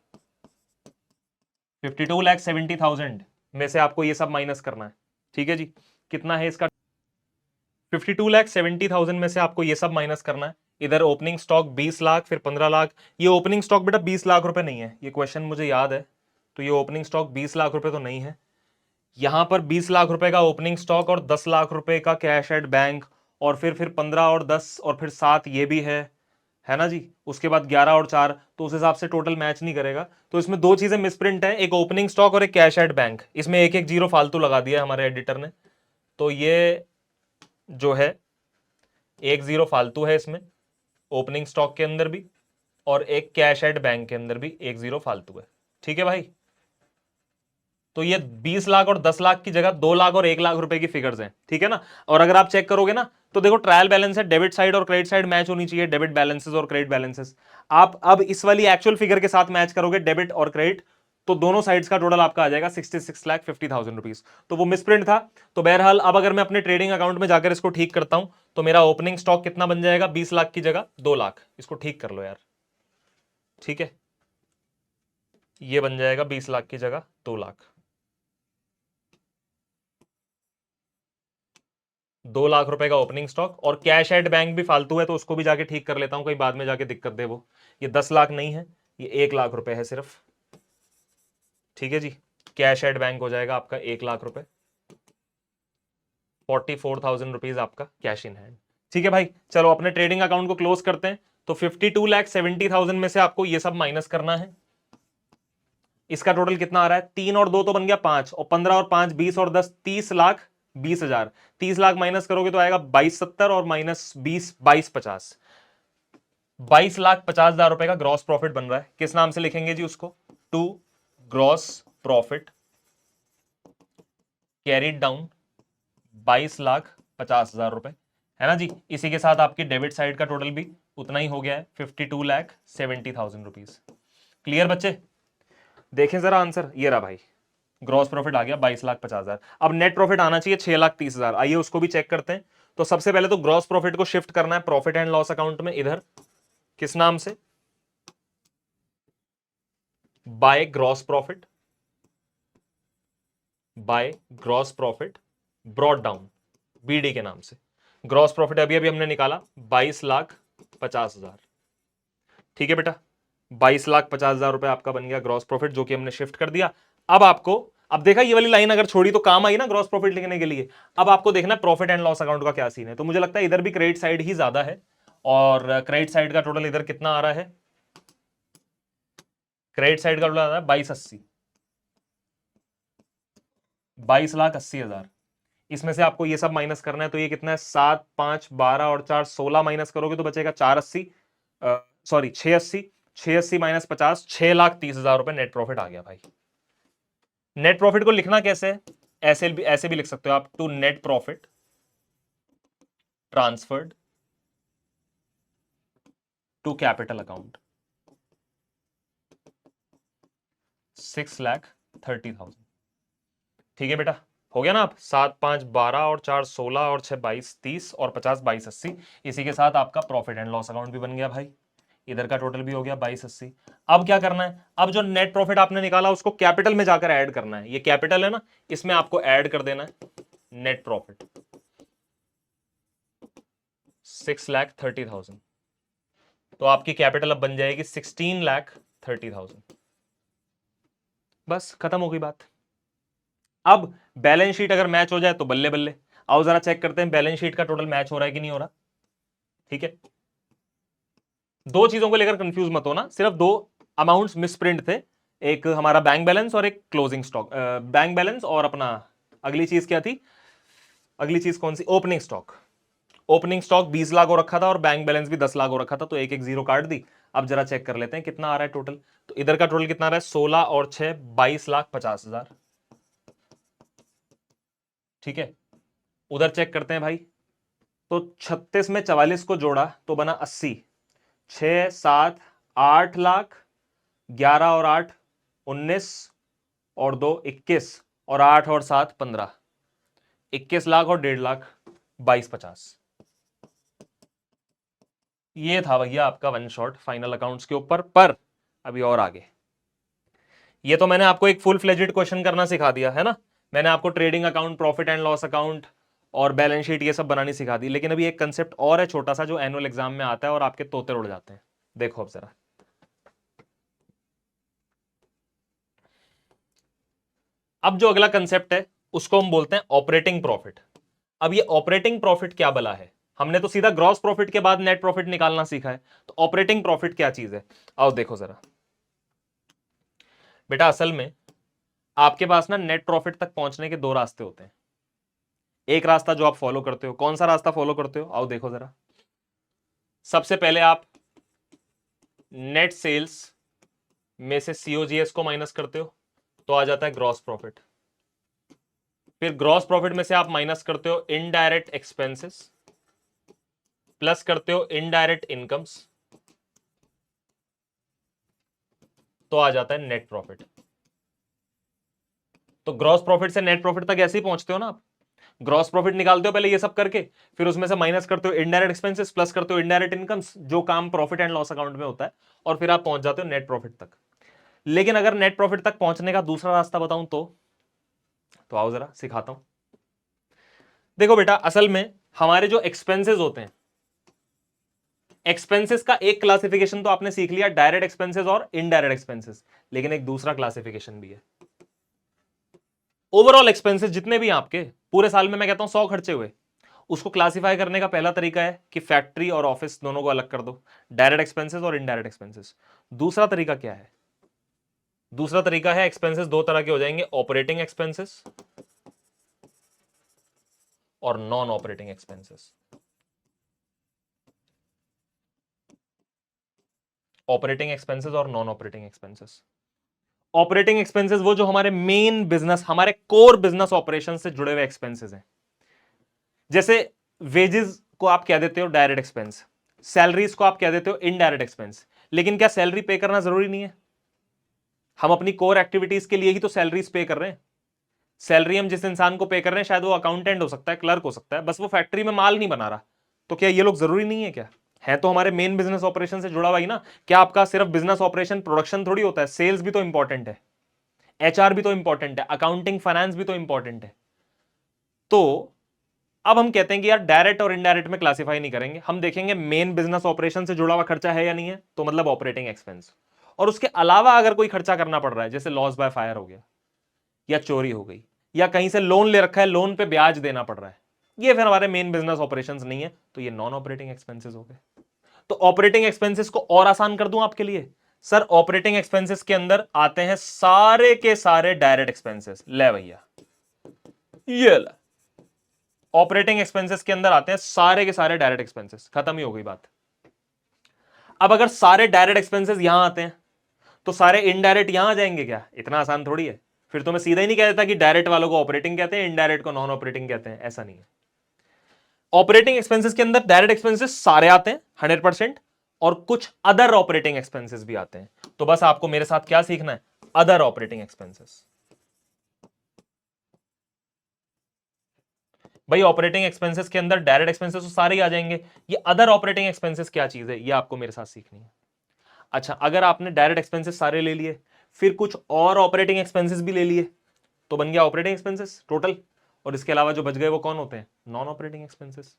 52,70,000 में से आपको ये सब माइनस करना है। ठीक है जी, कितना है इसका, 52,70,000 में से आपको ये सब माइनस करना है। इधर ओपनिंग स्टॉक 20,00,000, फिर 15,00,000। ये ओपनिंग स्टॉक बेटा 20,00,000 रुपए नहीं है, ये क्वेश्चन मुझे याद है। तो ये ओपनिंग स्टॉक 20,00,000 रुपए तो नहीं है। यहां पर 20,00,000 रुपए का ओपनिंग स्टॉक और 10,00,000 रुपए का कैश एट बैंक, और फिर 15 और 10 और फिर 7 ये भी है ना जी। उसके बाद 11 और 4, तो उस हिसाब से टोटल मैच नहीं करेगा। तो इसमें दो चीजें मिसप्रिंट है, एक ओपनिंग स्टॉक और एक कैश एट बैंक। इसमें एक एक जीरो फालतू लगा दिया है हमारे एडिटर ने, तो ये जो है एक जीरो फालतू है इसमें, ओपनिंग स्टॉक के अंदर भी, और एक कैश एट बैंक के अंदर भी एक जीरो फालतू है। ठीक है भाई, तो ये 20,00,000 और 10,00,000 की जगह 2,00,000 और 1,00,000 रुपए की फिगर्स हैं। ठीक है ना। और अगर आप चेक करोगे ना, तो देखो ट्रायल बैलेंस है, डेबिट साइड और क्रेडिट साइड मैच होनी चाहिए, डेबिट बैलेंसेस और क्रेडिट बैलेंसेस। आप अब इस वाली एक्चुअल फिगर के साथ मैच करोगे डेबिट और क्रेडिट, तो दोनों साइड्स का टोटल आपका आ जाएगा 66,50,000 रुपीज। तो वो मिसप्रिंट था। तो बहरहाल अब अगर मैं अपने ट्रेडिंग अकाउंट में जाकर इसको ठीक करता हूं, तो मेरा ओपनिंग स्टॉक कितना बन जाएगा, 20,00,000 की जगह 2,00,000। इसको ठीक कर लो यार। ठीक है, ये बन जाएगा 20,00,000 की जगह 2,00,000। 2,00,000 रुपए का ओपनिंग स्टॉक, और कैश एट बैंक भी फालतू है तो उसको भी जाके ठीक कर लेता हूं, कहीं बाद में जाके दिक्कत दे वो। ये 10,00,000 नहीं है, ये 1,00,000 रुपए है सिर्फ। ठीक है जी, कैश एट बैंक हो जाएगा आपका 1,00,000 रुपए, 44,000 रुपीज आपका कैश इन हैंड। ठीक है भाई, चलो अपने ट्रेडिंग अकाउंट को क्लोज करते हैं। तो 52,70,000 में से आपको ये सब माइनस करना है। इसका टोटल कितना आ रहा है, 3 और 2 तो बन गया 5, और 15 और 5 20 और 10 30,20,000। 30,00,000 माइनस करोगे तो आएगा 22,70, और माइनस 20 22,50। 22,50,000 रुपए का ग्रॉस प्रॉफिट बन रहा है। किस नाम से लिखेंगे जी उसको, to gross profit carried down 22,50,000 रुपए, है ना जी। इसी के साथ आपकी डेबिट साइड का टोटल भी उतना ही हो गया है, 52,70,000 रुपीज। क्लियर बच्चे, देखें जरा आंसर, ये रहा भाई, ग्रॉस प्रॉफिट आ गया 22,50,000। अब नेट प्रॉफिट आना चाहिए 6,30,000, आइए उसको भी चेक करते हैं। तो सबसे पहले तो ग्रॉस प्रॉफिट को शिफ्ट करना है प्रॉफिट एंड लॉस अकाउंट में, इधर किस नाम से, by gross profit, by gross profit brought down, BD के नाम से। ग्रॉस प्रॉफिट अभी अभी हमने निकाला 22,50,000। ठीक है बेटा, 22,50,000 रुपए आपका बन गया ग्रॉस प्रॉफिट, जो कि हमने शिफ्ट कर दिया। अब आपको, अब देखा ये वाली लाइन अगर छोड़ी तो काम आई ना ग्रॉस प्रॉफिट लिखने के लिए। अब आपको देखना प्रॉफिट एंड लॉस अकाउंट का क्या सीन है। तो मुझे लगता है इधर भी क्रेडिट साइड ही ज्यादा है, और क्रेडिट साइड का टोटल इधर कितना आ रहा है, क्रेडिट साइड का टोटल आ रहा है 22,80, 22,80,000। इसमें से आपको ये सब माइनस करना है, तो ये कितना है, 7 5 12 और 4 16 माइनस करोगे तो बचेगा 480, सॉरी 680, 680 माइनस 50, 6,30,000 रुपए नेट प्रॉफिट आ गया भाई। नेट प्रॉफिट को लिखना कैसे है, ऐसे भी लिख सकते हो आप, to net profit transferred to capital account. 6,30,000। ठीक है बेटा, हो गया ना। आप 7 5 12 और 4 16 और 6 22 30 और 50 22 80, इसी के साथ आपका प्रॉफिट एंड लॉस अकाउंट भी बन गया भाई। इधर का टोटल भी हो गया 2280। अब क्या करना है, अब जो नेट प्रॉफिट आपने निकाला उसको कैपिटल में जाकर ऐड करना है। ये कैपिटल है ना, इसमें आपको ऐड कर देना है नेट प्रॉफिट 6,30,000। तो आपकी कैपिटल अब बन जाएगी 16,30,000। बस खत्म हो गई बात। अब बैलेंस शीट अगर मैच हो जाए तो बल्ले बल्ले। आओ जरा चेक करते हैं बैलेंस शीट का टोटल मैच हो रहा है कि नहीं हो रहा। ठीक है, दो चीजों को लेकर कंफ्यूज मत होना, सिर्फ दो अमाउंट्स मिसप्रिंट थे, एक हमारा बैंक बैलेंस और एक क्लोजिंग स्टॉक। बैंक बैलेंस और अपना अगली चीज क्या थी, अगली चीज कौन सी, opening stock. Opening stock 20 lakh हो रखा था और बैंक बैलेंस भी 10 लाख हो रखा था, तो एक एक जीरो काट दी। अब जरा चेक कर लेते हैं कितना आ रहा है टोटल। तो इधर का टोटल कितना आ रहा है, 16 और 6 22,50,000। ठीक है, उधर चेक करते हैं भाई। तो 36 में 44 को जोड़ा तो बना 80। 6 7 8 लाख, 11 और 8 19 और 2 21 और 8 और 7 15, 21 लाख और 1.5 लाख 22,50। ये था भैया आपका वन शॉट फाइनल अकाउंट्स के ऊपर। पर अभी और आगे, ये तो मैंने आपको एक फुल फ्लेजेड क्वेश्चन करना सिखा दिया है ना। मैंने आपको trading account, profit and loss account और बैलेंस शीट ये सब बनानी सिखा दी। लेकिन अभी एक कंसेप्ट और है छोटा सा, जो एनुअल एग्जाम में आता है और आपके तोते उड़ जाते हैं। देखो अब जरा, अब जो अगला कंसेप्ट है उसको हम बोलते हैं ऑपरेटिंग प्रॉफिट। अब ये ऑपरेटिंग प्रॉफिट क्या बला है, हमने तो सीधा ग्रॉस प्रॉफिट के बाद नेट प्रॉफिट निकालना सीखा है, तो ऑपरेटिंग प्रॉफिट क्या चीज है। आओ देखो जरा बेटा, असल में आपके पास ना नेट प्रॉफिट तक पहुंचने के दो रास्ते होते हैं। एक रास्ता जो आप फॉलो करते हो, कौन सा रास्ता फॉलो करते हो, आओ देखो जरा। सबसे पहले आप नेट सेल्स में से सीओजीएस को माइनस करते हो तो आ जाता है ग्रॉस प्रॉफिट। फिर ग्रॉस प्रॉफिट में से आप माइनस करते हो इनडायरेक्ट एक्सपेंसेस, प्लस करते हो इनडायरेक्ट इनकम्स, तो आ जाता है नेट प्रॉफिट। तो ग्रॉस प्रॉफिट से नेट प्रॉफिट तक ऐसे ही पहुंचते हो ना आप। ग्रॉस प्रॉफिट निकालते हो पहले ये सब करके, फिर उसमें से माइनस करते हो इनडायरेक्ट एक्सपेंसेस, प्लस करते हो इनडायरेक्ट इनकम्स, जो काम प्रॉफिट एंड लॉस अकाउंट में होता है, और फिर आप पहुंच जाते हो नेट प्रॉफिट तक। लेकिन अगर नेट प्रॉफिट तक पहुंचने का दूसरा रास्ता बताऊं तो आओ जरा सिखाता हूं। देखो बेटा, असल में हमारे जो एक्सपेंसेस होते हैं, एक्सपेंसेस का एक क्लासिफिकेशन तो आपने सीख लिया, डायरेक्ट एक्सपेंसेस और इनडायरेक्ट एक्सपेंसेस। लेकिन एक दूसरा क्लासिफिकेशन भी है, ओवरऑल एक्सपेंसेस जितने भी आपके पूरे साल में, मैं कहता हूं 100 खर्चे हुए, उसको क्लासिफाई करने का पहला तरीका है कि फैक्ट्री और ऑफिस दोनों को अलग कर दो, डायरेक्ट एक्सपेंसेस और इनडायरेक्ट एक्सपेंसेस। दूसरा तरीका क्या है, दूसरा तरीका है एक्सपेंसेस दो तरह के हो जाएंगे, ऑपरेटिंग एक्सपेंसेस और non operating expenses. Operating expenses और non operating expenses. Operating expenses वो जो हमारे मेन बिजनेस, हमारे कोर बिजनेस ऑपरेशन से जुड़े हुए एक्सपेंसेस हैं। जैसे वेजेस को आप कह देते हो डायरेक्ट एक्सपेंस, सैलरीज को आप कह देते हो इनडायरेक्ट एक्सपेंस। लेकिन क्या सैलरी पे करना जरूरी नहीं है, हम अपनी कोर एक्टिविटीज के लिए ही तो सैलरीज पे कर रहे हैं। सैलरी हम जिस इंसान को पे कर रहे हैं, शायद वो अकाउंटेंट हो सकता है, क्लर्क हो सकता है, बस वो फैक्ट्री में माल नहीं बना रहा, तो क्या ये लोग जरूरी नहीं है क्या, है तो हमारे मेन बिजनेस ऑपरेशन से जुड़ा हुआ ही ना। क्या आपका सिर्फ बिजनेस ऑपरेशन प्रोडक्शन थोड़ी होता है, सेल्स भी तो इंपॉर्टेंट है, एचआर भी तो इंपॉर्टेंट है, अकाउंटिंग फाइनेंस भी तो इंपॉर्टेंट है। तो अब हम कहते हैं कि यार डायरेक्ट और इनडायरेक्ट में क्लासिफाई नहीं करेंगे, हम देखेंगे मेन बिजनेस ऑपरेशन से जुड़ा हुआ खर्चा है या नहीं है, तो मतलब ऑपरेटिंग एक्सपेंस। और उसके अलावा अगर कोई खर्चा करना पड़ रहा है, जैसे लॉस बाय फायर हो गया, या चोरी हो गई, या कहीं से लोन ले रखा है, लोन पे ब्याज देना पड़ रहा है, ये फिर हमारे मेन बिजनेस ऑपरेशंस नहीं है, तो ये नॉन ऑपरेटिंग एक्सपेंसेस हो गए। तो ऑपरेटिंग एक्सपेंसेस को और आसान कर दूं आपके लिए, सर ऑपरेटिंग एक्सपेंसेस के अंदर आते हैं सारे के सारे डायरेक्ट एक्सपेंसेस। ले भैया, ये ले, ऑपरेटिंग एक्सपेंसेस के अंदर आते हैं सारे के सारे डायरेक्ट एक्सपेंसेस। खत्म ही हो गई बात। अब अगर सारे डायरेक्ट एक्सपेंसेस यहां आते हैं तो सारे इनडायरेक्ट यहां आ जाएंगे क्या, इतना आसान थोड़ी है। फिर तो मैं सीधा ही नहीं कह देता कि डायरेक्ट वालों को ऑपरेटिंग कहते हैं, इनडायरेक्ट को नॉन ऑपरेटिंग कहते हैं, ऐसा नहीं है। ऑपरेटिंग एक्सपेंसेस के अंदर डायरेक्ट एक्सपेंसेस सारे आते हैं 100%, और कुछ अदर ऑपरेटिंग एक्सपेंसेस भी आते हैं। तो बस आपको मेरे साथ क्या सीखना है, अदर ऑपरेटिंग एक्सपेंसेस। भाई ऑपरेटिंग एक्सपेंसेस के अंदर डायरेक्ट एक्सपेंसेस तो सारे ही आ जाएंगे, ये अदर ऑपरेटिंग एक्सपेंसेस क्या चीज है ये आपको मेरे साथ सीखनी है। अच्छा, अगर आपने डायरेक्ट एक्सपेंसेस सारे ले लिए, फिर कुछ और ऑपरेटिंग एक्सपेंसेस भी ले लिए, तो बन गया ऑपरेटिंग एक्सपेंसेस टोटल, और इसके अलावा जो बच गए वो कौन होते हैं? Non operating expenses.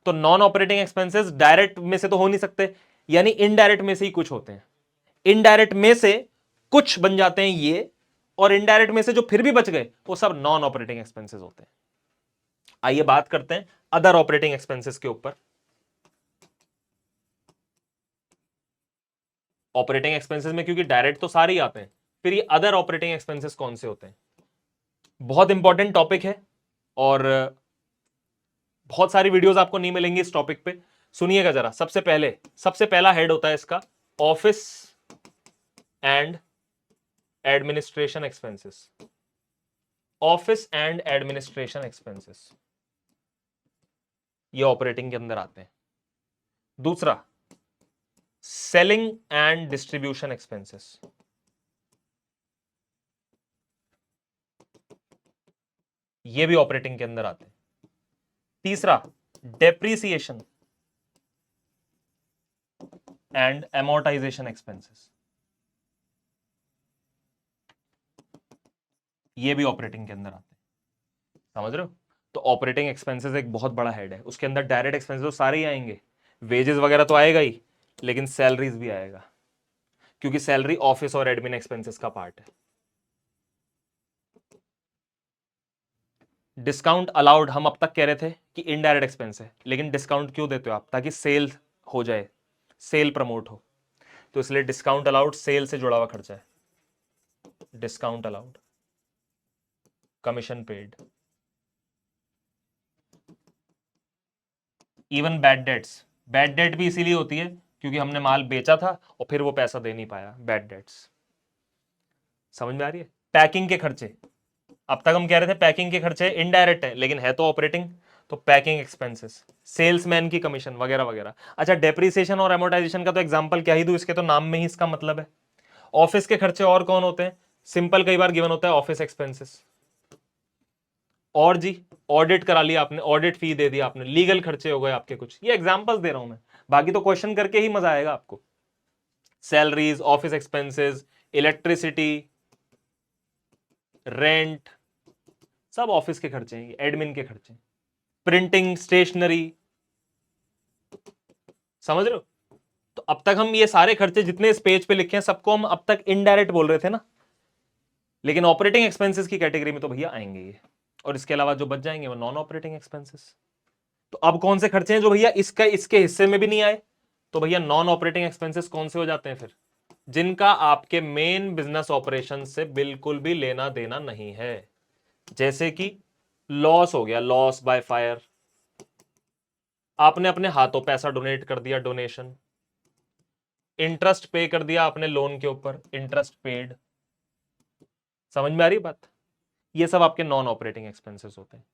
तो नॉन ऑपरेटिंग एक्सपेंसेस डायरेक्ट में से तो हो नहीं सकते, यानी इनडायरेक्ट में से ही कुछ होते हैं। इनडायरेक्ट में से कुछ बन जाते हैं ये, और इनडायरेक्ट में से जो फिर भी बच गए वो सब नॉन ऑपरेटिंग एक्सपेंसेस होते हैं। आइए बात करते हैं अदर ऑपरेटिंग एक्सपेंसेस के ऊपर। ऑपरेटिंग एक्सपेंसेस में क्योंकि डायरेक्ट तो सारे ही आते हैं, फिर ये अदर ऑपरेटिंग एक्सपेंसेस कौन से होते हैं? बहुत इंपॉर्टेंट टॉपिक है और बहुत सारी वीडियोस आपको नहीं मिलेंगी इस टॉपिक पे। सुनिएगा जरा। सबसे पहला हेड होता है इसका office and administration expenses. Office and administration expenses ये ऑपरेटिंग के अंदर आते हैं। दूसरा सेलिंग एंड डिस्ट्रीब्यूशन एक्सपेंसेस, ये भी ऑपरेटिंग के अंदर आते हैं। तीसरा डेप्रीसिएशन एंड एमोर्टाइजेशन एक्सपेंसेस, ये भी ऑपरेटिंग के अंदर आते हैं। समझ रहे हो? तो ऑपरेटिंग एक्सपेंसेस एक बहुत बड़ा हेड है, उसके अंदर डायरेक्ट एक्सपेंसेस तो सारे ही आएंगे, वेजेस वगैरह तो आएगा ही, लेकिन सैलरीज भी आएगा, क्योंकि सैलरी ऑफिस और एडमिन एक्सपेंसेस का पार्ट है। डिस्काउंट अलाउड हम अब तक कह रहे थे कि इनडायरेक्ट एक्सपेंस है, लेकिन डिस्काउंट क्यों देते हो आप? ताकि सेल हो जाए, सेल प्रमोट हो, तो इसलिए डिस्काउंट अलाउड सेल से जुड़ा हुआ खर्चा है। Discount allowed, commission paid, even bad debts. Bad debt भी इसीलिए होती है क्योंकि हमने माल बेचा था और फिर वो पैसा दे नहीं पाया, बैड डेट्स। समझ में आ रही है? पैकिंग के खर्चे, अब तक हम कह रहे थे पैकिंग के खर्चे इनडायरेक्ट है, लेकिन है तो ऑपरेटिंग, तो पैकिंग एक्सपेंसेस, सेल्समैन की कमीशन वगैरह वगैरह। अच्छा, डेप्रीसिएशन और एमोर्टाइजेशन का तो एग्जांपल क्या ही दूं, इसके तो नाम में ही इसका मतलब है। ऑफिस के खर्चे और कौन होते हैं? सिंपल कई बार गिवन होता है ऑफिस एक्सपेंसेस, और जी ऑडिट करा लिया आपने, ऑडिट फी दे दिया आपने, लीगल खर्चे हो गए आपके कुछ, ये एग्जांपल्स दे रहा हूं मैं, बाकी तो क्वेश्चन करके ही मजा आएगा आपको। Salaries, office expenses, electricity, rent, सब ऑफिस के खर्चे हैं, एडमिन के खर्चे, प्रिंटिंग, स्टेशनरी। समझ रहे हो? तो अब तक हम ये सारे खर्चे जितने इस पेज पे लिखे हैं सबको हम अब तक इनडायरेक्ट बोल रहे थे ना, लेकिन ऑपरेटिंग एक्सपेंसेस की कैटेगरी में तो भैया आएंगे ये, और इसके अलावा जो बच जाएंगे वो नॉन ऑपरेटिंग एक्सपेंसेस। तो अब कौन से खर्चे हैं जो भैया इसके हिस्से में भी नहीं आए? तो भैया नॉन ऑपरेटिंग एक्सपेंसेस कौन से हो जाते हैं फिर? जिनका आपके मेन बिजनेस ऑपरेशन से बिल्कुल भी लेना देना नहीं है। जैसे कि लॉस हो गया, लॉस बाय फायर, आपने अपने हाथों पैसा डोनेट कर दिया, डोनेशन। इंटरेस्ट पे कर दिया आपने लोन के ऊपर, इंटरेस्ट पेड। समझ में आ रही बात? ये सब आपके नॉन ऑपरेटिंग एक्सपेंसेस होते हैं।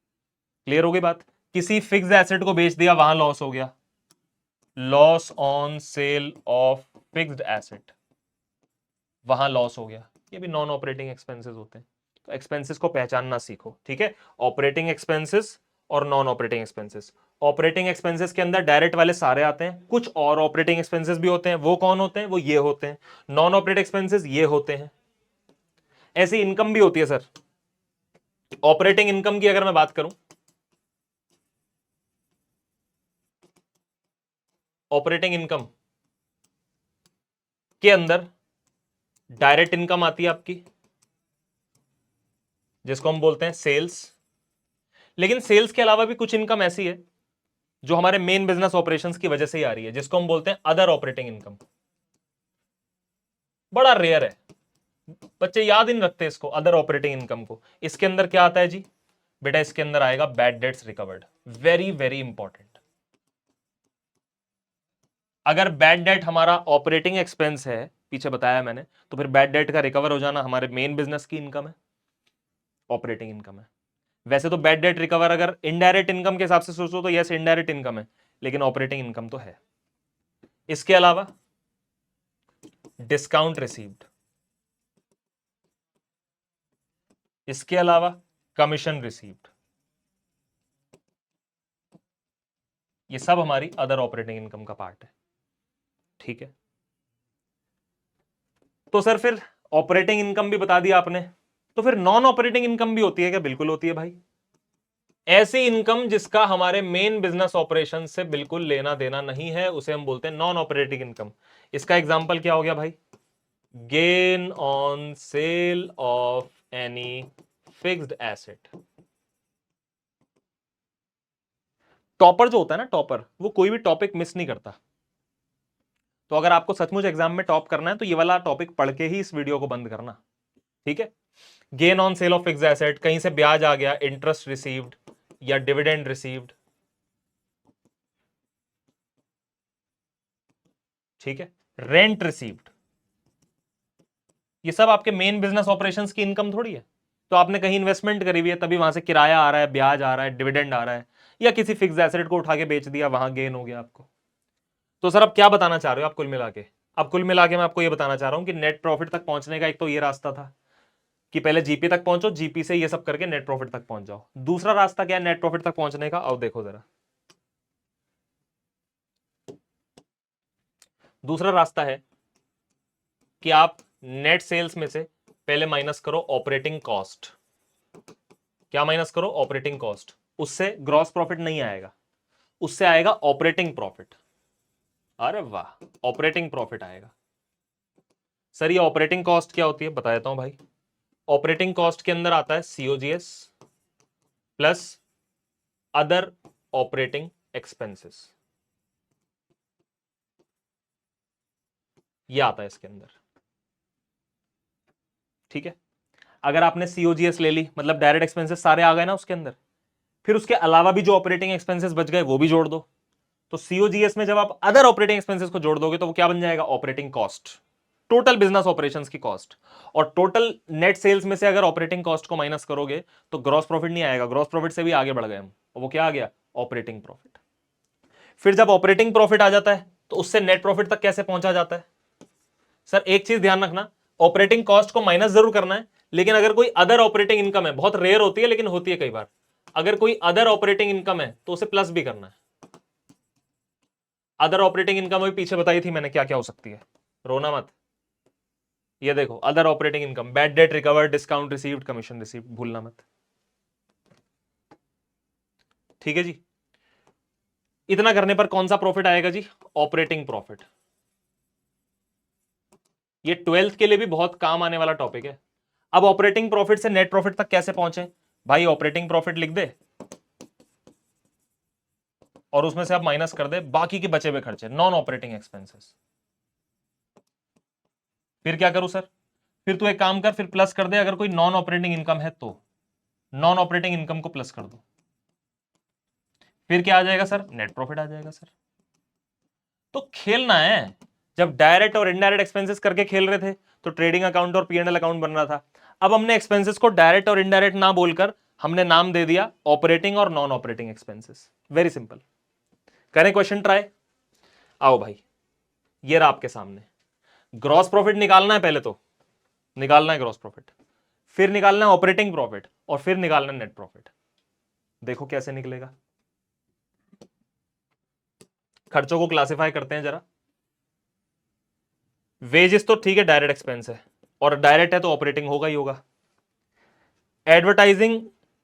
क्लियर हो गई बात? किसी फिक्स्ड एसेट को बेच दिया, वहां लॉस हो गया, loss on sale of fixed asset, वहां लॉस हो गया, ये भी नॉन ऑपरेटिंग एक्सपेंसेस होते हैं। तो एक्सपेंसेस को पहचानना सीखो, ठीक है? ऑपरेटिंग एक्सपेंसेस और non operating expenses. Operating expenses के अंदर डायरेक्ट वाले सारे आते हैं, कुछ और ऑपरेटिंग एक्सपेंसेस भी होते हैं, वो कौन होते हैं? वो ये होते हैं। नॉन ऑपरेटिंग एक्सपेंसेस ये होते हैं। ऐसी इनकम भी होती है सर। ऑपरेटिंग इनकम की अगर मैं बात करूं, ऑपरेटिंग इनकम के अंदर डायरेक्ट इनकम आती है आपकी, जिसको हम बोलते हैं सेल्स। लेकिन सेल्स के अलावा भी कुछ इनकम ऐसी है जो हमारे मेन बिजनेस ऑपरेशंस की वजह से ही आ रही है, जिसको हम बोलते हैं अदर ऑपरेटिंग इनकम। बड़ा रेयर है, बच्चे याद ही नहीं रखते इसको, अदर ऑपरेटिंग इनकम को। इसके अंदर क्या आता है जी? बेटा इसके अंदर आएगा bad debts recovered. Very very important. अगर बैड डेट हमारा ऑपरेटिंग एक्सपेंस है, पीछे बताया मैंने, तो फिर बैड डेट का रिकवर हो जाना हमारे मेन बिजनेस की इनकम है, ऑपरेटिंग इनकम है। वैसे तो बैड डेट रिकवर अगर इनडायरेक्ट इनकम के हिसाब से सोचो तो यस इनडायरेक्ट इनकम है, लेकिन ऑपरेटिंग इनकम तो है। इसके अलावा डिस्काउंट रिसीव्ड, इसके अलावा कमीशन रिसीव्ड, ये सब हमारी अदर ऑपरेटिंग इनकम का पार्ट है। ठीक है, तो सर फिर ऑपरेटिंग इनकम भी बता दिया आपने, तो फिर नॉन ऑपरेटिंग इनकम भी होती है क्या? बिल्कुल होती है भाई। ऐसी इनकम जिसका हमारे मेन बिजनेस ऑपरेशन से बिल्कुल लेना देना नहीं है, उसे हम बोलते हैं नॉन ऑपरेटिंग इनकम। इसका एग्जांपल क्या हो गया भाई? Gain on sale of any fixed asset. Topper जो होता है ना, टॉपर, वो कोई भी टॉपिक मिस नहीं करता। तो अगर आपको सचमुच एग्जाम में टॉप करना है तो ये वाला टॉपिक पढ़ के ही इस वीडियो को बंद करना। ठीक है, gain on sale of fixed asset, कहीं से ब्याज आ गया, इंटरेस्ट रिसीव्ड या डिविडेंड रिसीव्ड। ठीक है, रेंट रिसीव्ड, ये सब आपके मेन बिजनेस ऑपरेशंस की इनकम थोड़ी है। तो आपने कहीं इन्वेस्टमेंट करी हुई है, तभी वहां से किराया आ रहा है, ब्याज आ रहा है, डिविडेंड आ रहा है, या किसी फिक्स्ड एसेट को उठा के बेच दिया, वहां गेन हो गया आपको। तो सर अब क्या बताना चाह रहे हो आप कुल मिला के? अब कुल मिला के मैं आपको ये बताना चाह रहा हूं कि नेट प्रॉफिट तक पहुंचने का एक तो ये रास्ता था कि पहले जीपी तक पहुंचो, जीपी से ये सब करके नेट प्रॉफिट तक पहुंच जाओ। दूसरा रास्ता क्या है नेट प्रॉफिट तक पहुंचने का? अब देखो जरा, दूसरा रास्ता है कि आप नेट सेल्स में से पहले माइनस करो ऑपरेटिंग कॉस्ट। क्या माइनस करो? Operating cost. उससे ग्रॉस प्रॉफिट नहीं आएगा, उससे आएगा ऑपरेटिंग प्रॉफिट। अरे वाह, ऑपरेटिंग प्रॉफिट आएगा। सर ये ऑपरेटिंग कॉस्ट क्या होती है? बता देता हूं भाई। ऑपरेटिंग कॉस्ट के अंदर आता है COGS plus other operating expenses, ये आता है इसके अंदर। ठीक है, अगर आपने सीओजीएस ले ली, मतलब डायरेक्ट एक्सपेंसेस सारे आ गए ना उसके अंदर, फिर उसके अलावा भी जो ऑपरेटिंग एक्सपेंसेस बच गए वो भी जोड़ दो। तो सीओजीएस में जब आप अदर ऑपरेटिंग एक्सपेंसेस को जोड़ दोगे तो वो क्या बन जाएगा? Operating cost, total business operations की कॉस्ट। और टोटल नेट सेल्स में से अगर ऑपरेटिंग कॉस्ट को माइनस करोगे तो ग्रॉस प्रॉफिट नहीं आएगा, ग्रॉस प्रॉफिट से भी आगे बढ़ गए हम, और वो क्या आ गया? Operating profit. फिर जब ऑपरेटिंग प्रॉफिट आ जाता है तो उससे नेट प्रॉफिट तक कैसे पहुंचा जाता है? सर एक चीज ध्यान रखना, ऑपरेटिंग कॉस्ट को माइनस जरूर करना है, लेकिन अगर कोई अदर ऑपरेटिंग इनकम है, बहुत रेयर होती है लेकिन होती है कई बार, अगर कोई अदर ऑपरेटिंग इनकम है तो उसे प्लस भी करना है। अदर ऑपरेटिंग इनकम भी पीछे बताई थी मैंने क्या क्या हो सकती है, रोना मत। ये देखो other operating income, bad debt recovered, discount received, commission received, भूलना मत। ठीक है जी, इतना करने पर कौन सा प्रॉफिट आएगा जी? Operating profit. ये 12th के लिए भी बहुत काम आने वाला टॉपिक है। अब ऑपरेटिंग प्रॉफिट से नेट प्रॉफिट तक कैसे पहुंचे भाई? ऑपरेटिंग प्रॉफिट लिख दे और उसमें से आप माइनस कर दे बाकी के बचे हुए खर्चे, नॉन ऑपरेटिंग एक्सपेंसेस। फिर क्या करूं सर? फिर तू एक काम कर, फिर प्लस कर दे, अगर कोई नॉन ऑपरेटिंग इनकम है तो नॉन ऑपरेटिंग इनकम को प्लस कर दो। फिर क्या आ जाएगा सर? नेट प्रॉफिट आ जाएगा सर। तो खेलना है, जब डायरेक्ट और इनडायरेक्ट एक्सपेंसेस करके खेल रहे थे तो ट्रेडिंग अकाउंट और पीएनएल अकाउंट बन रहा था। अब हमने एक्सपेंसेस को डायरेक्ट और इनडायरेक्ट ना बोलकर हमने नाम दे दिया ऑपरेटिंग और non operating expenses. Very simple. करें क्वेश्चन ट्राई? आओ भाई, ये रहा आपके सामने। ग्रॉस प्रॉफिट निकालना है, पहले तो निकालना है ग्रॉस प्रॉफिट, फिर निकालना है ऑपरेटिंग प्रॉफिट, और फिर निकालना है नेट प्रॉफिट। देखो कैसे निकलेगा। खर्चों को क्लासिफाई करते हैं जरा। वेजेस तो ठीक है, डायरेक्ट एक्सपेंस है, और डायरेक्ट है तो ऑपरेटिंग होगा ही होगा। एडवर्टाइजिंग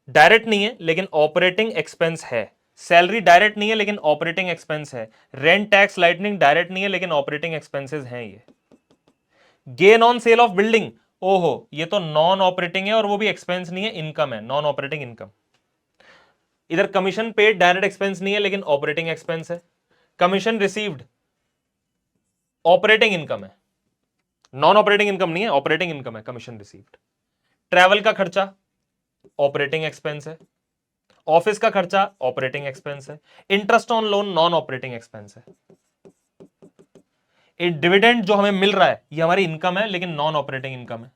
डायरेक्ट नहीं है लेकिन ऑपरेटिंग एक्सपेंस है। सैलरी डायरेक्ट नहीं है लेकिन ऑपरेटिंग एक्सपेंस है। रेंट टैक्स लाइटनिंग डायरेक्ट नहीं है लेकिन ऑपरेटिंग एक्सपेंसेस हैं ये। Gain on sale of building, ओहो ये तो नॉन ऑपरेटिंग है और वो भी एक्सपेंस नहीं है, इनकम है, नॉन ऑपरेटिंग इनकम। इधर कमीशन पेड डायरेक्ट एक्सपेंस नहीं है लेकिन ऑपरेटिंग एक्सपेंस है। कमीशन रिसीव्ड ऑपरेटिंग इनकम है, नॉन ऑपरेटिंग इनकम नहीं है, ऑपरेटिंग इनकम है कमीशन रिसीव्ड। ट्रैवल का खर्चा ऑपरेटिंग एक्सपेंस है। ऑफिस का खर्चा ऑपरेटिंग एक्सपेंस है। Interest on loan non operating expense है। ये डिविडेंड जो हमें मिल रहा है ये हमारी इनकम है लेकिन नॉन ऑपरेटिंग इनकम है।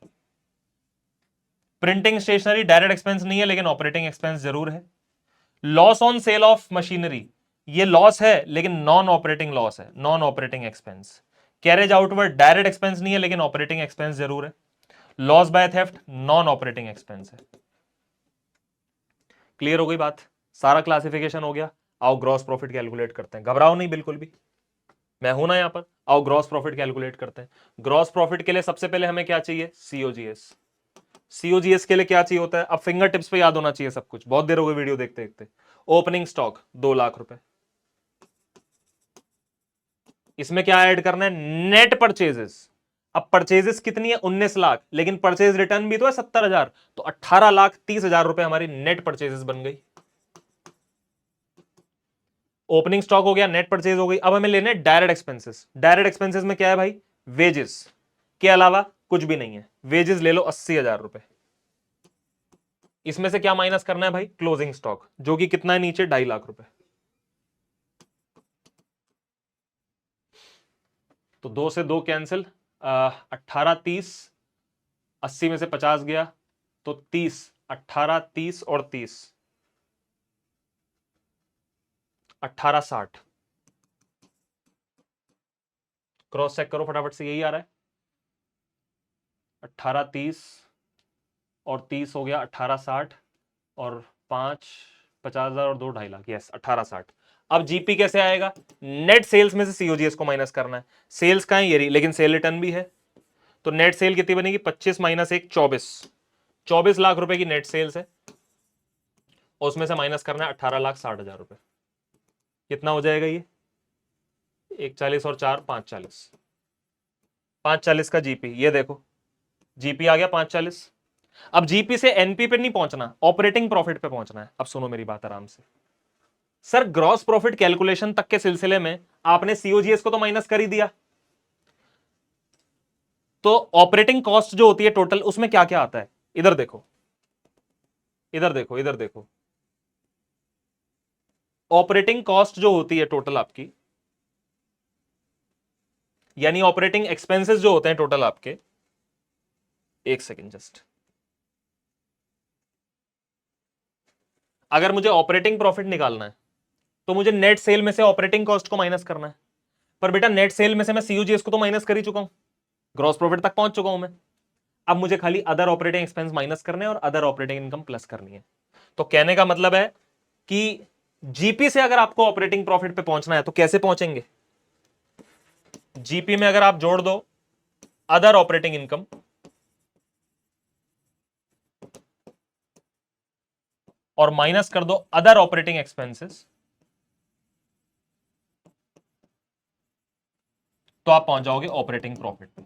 प्रिंटिंग स्टेशनरी डायरेक्ट एक्सपेंस नहीं है लेकिन ऑपरेटिंग एक्सपेंस जरूर है। Loss on sale of machinery, ये लॉस है लेकिन नॉन ऑपरेटिंग लॉस है, non operating expense. Carriage outward direct expense नहीं है लेकिन ऑपरेटिंग एक्सपेंस जरूर है। Loss by theft non operating expense है। क्लियर हो गई बात? सारा क्लासिफिकेशन हो गया। आओ ग्रॉस प्रॉफिट कैलकुलेट करते हैं, घबराओ नहीं बिल्कुल भी, मैं हूं ना यहां पर। आओ ग्रॉस प्रॉफिट कैलकुलेट करते हैं। ग्रॉस प्रॉफिट के लिए सबसे पहले हमें क्या चाहिए? सीओजीएस। सीओजीएस के लिए क्या चाहिए होता है? अब फिंगर टिप्स पे याद होना चाहिए सब कुछ, बहुत देर हो गई वीडियो देखते देखते। ओपनिंग स्टॉक 2 लाख रुपए, इसमें क्या ऐड करना है? Net purchases. अब परचेजेस कितनी है? 19 लाख, लेकिन परचेज रिटर्न भी तो है 70,000, तो 18,30,000 रुपए हमारी नेट परचेजेस बन गई। ओपनिंग स्टॉक हो गया, नेट परचेज हो गई। अब हमें लेने डायरेक्ट एक्सपेंसेस। डायरेक्ट एक्सपेंसेस में क्या है भाई? वेजेस के अलावा कुछ भी नहीं है। वेजेस ले लो 80,000 रुपए। इसमें से क्या माइनस करना है भाई? क्लोजिंग स्टॉक, जो कि कितना है नीचे? 2.5 लाख रुपए। तो 2 से 2 कैंसिल, 18, 30, 80 में से 50 गया तो 30, 18, 30 और 30, 1860। क्रॉस चेक करो फटाफट से, यही आ रहा है। 18, 30 और 30 हो गया 1860, और 5, 50,000 और 2, 2.5 लाख, यस 1860। अब जीपी कैसे आएगा? नेट सेल्स में से सीओजीएस को माइनस करना है। सेल्स का है ये रही, लेकिन सेल रिटर्न भी है, तो नेट सेल कितनी बनेगी? 25 माइनस 1, 24। 24 लाख रुपए की नेट सेल्स है, और उसमें से माइनस करना है 18,60,000 रुपए। कितना हो जाएगा ये? 140 और 4, 540। 540 का जीपी, ये देखो जीपी आ गया 540। अब जीपी से एनपी पे नहीं पहुंचना, ऑपरेटिंग प्रॉफिट पे पहुंचना है। अब सुनो मेरी बात आराम से। सर ग्रॉस प्रॉफिट कैलकुलेशन तक के सिलसिले में आपने सीओजीएस को तो माइनस कर ही दिया, तो ऑपरेटिंग कॉस्ट जो होती है टोटल, उसमें क्या क्या आता है? इधर देखो, इधर देखो, इधर देखो। ऑपरेटिंग कॉस्ट जो होती है टोटल आपकी, यानी ऑपरेटिंग एक्सपेंसेस जो होते हैं टोटल आपके, एक सेकेंड जस्ट। अगर मुझे ऑपरेटिंग प्रॉफिट निकालना है तो मुझे नेट सेल में से ऑपरेटिंग कॉस्ट को माइनस करना है। पर बेटा नेट सेल में से मैं सीओजीएस को तो माइनस कर ही चुका हूं, ग्रॉस प्रॉफिट तक पहुंच चुका हूं मैं। अब मुझे खाली अदर ऑपरेटिंग एक्सपेंस माइनस करने हैं और अदर ऑपरेटिंग इनकम प्लस करनी है। तो कहने का मतलब है कि जीपी से अगर आपको ऑपरेटिंग प्रॉफिट पे पहुंचना है तो कैसे पहुंचेंगे? जीपी में अगर आप जोड़ दो अदर ऑपरेटिंग इनकम, और माइनस कर दो अदर ऑपरेटिंग एक्सपेंसेस, तो आप पहुंच जाओगे ऑपरेटिंग प्रॉफिट पे।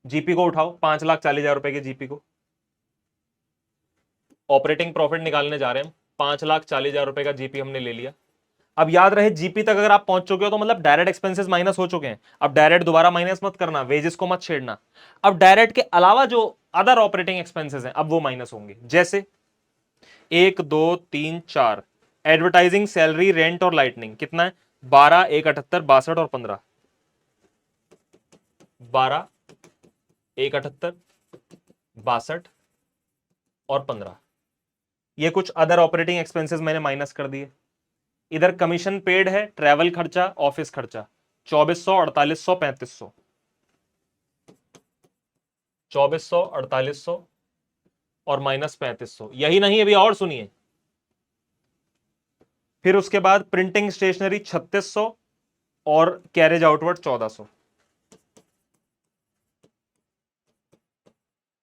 जीपी को उठाओ, 5,40,000 रुपए के जीपी को, ऑपरेटिंग प्रॉफिट निकालने जा रहे हैं हम। 5,40,000 रुपए का जीपी हमने ले लिया। अब याद रहे जीपी तक अगर आप पहुंच चुके हो तो मतलब डायरेक्ट एक्सपेंसेस माइनस हो चुके हैं। अब डायरेक्ट दोबारा माइनस मत करना, वेजेस को मत छेड़ना। अब डायरेक्ट के अलावा जो अदर ऑपरेटिंग एक्सपेंसेस हैं, अब वो माइनस होंगे। जैसे 1, 2, 3, 4, एडवर्टाइजिंग, सैलरी, रेंट और लाइटनिंग कितना है? 12, 1, 78, 62 और 15। 12, 1, 78, 62 और 15, ये कुछ अदर ऑपरेटिंग एक्सपेंसेस मैंने माइनस कर दिए। इधर कमीशन पेड है, ट्रैवल खर्चा, ऑफिस खर्चा, 2400, 4800, 3500। 2400, 4800 और माइनस 3500। यही नहीं, अभी और सुनिए। फिर उसके बाद प्रिंटिंग स्टेशनरी 3600 और कैरेज आउटवर्ड 1400।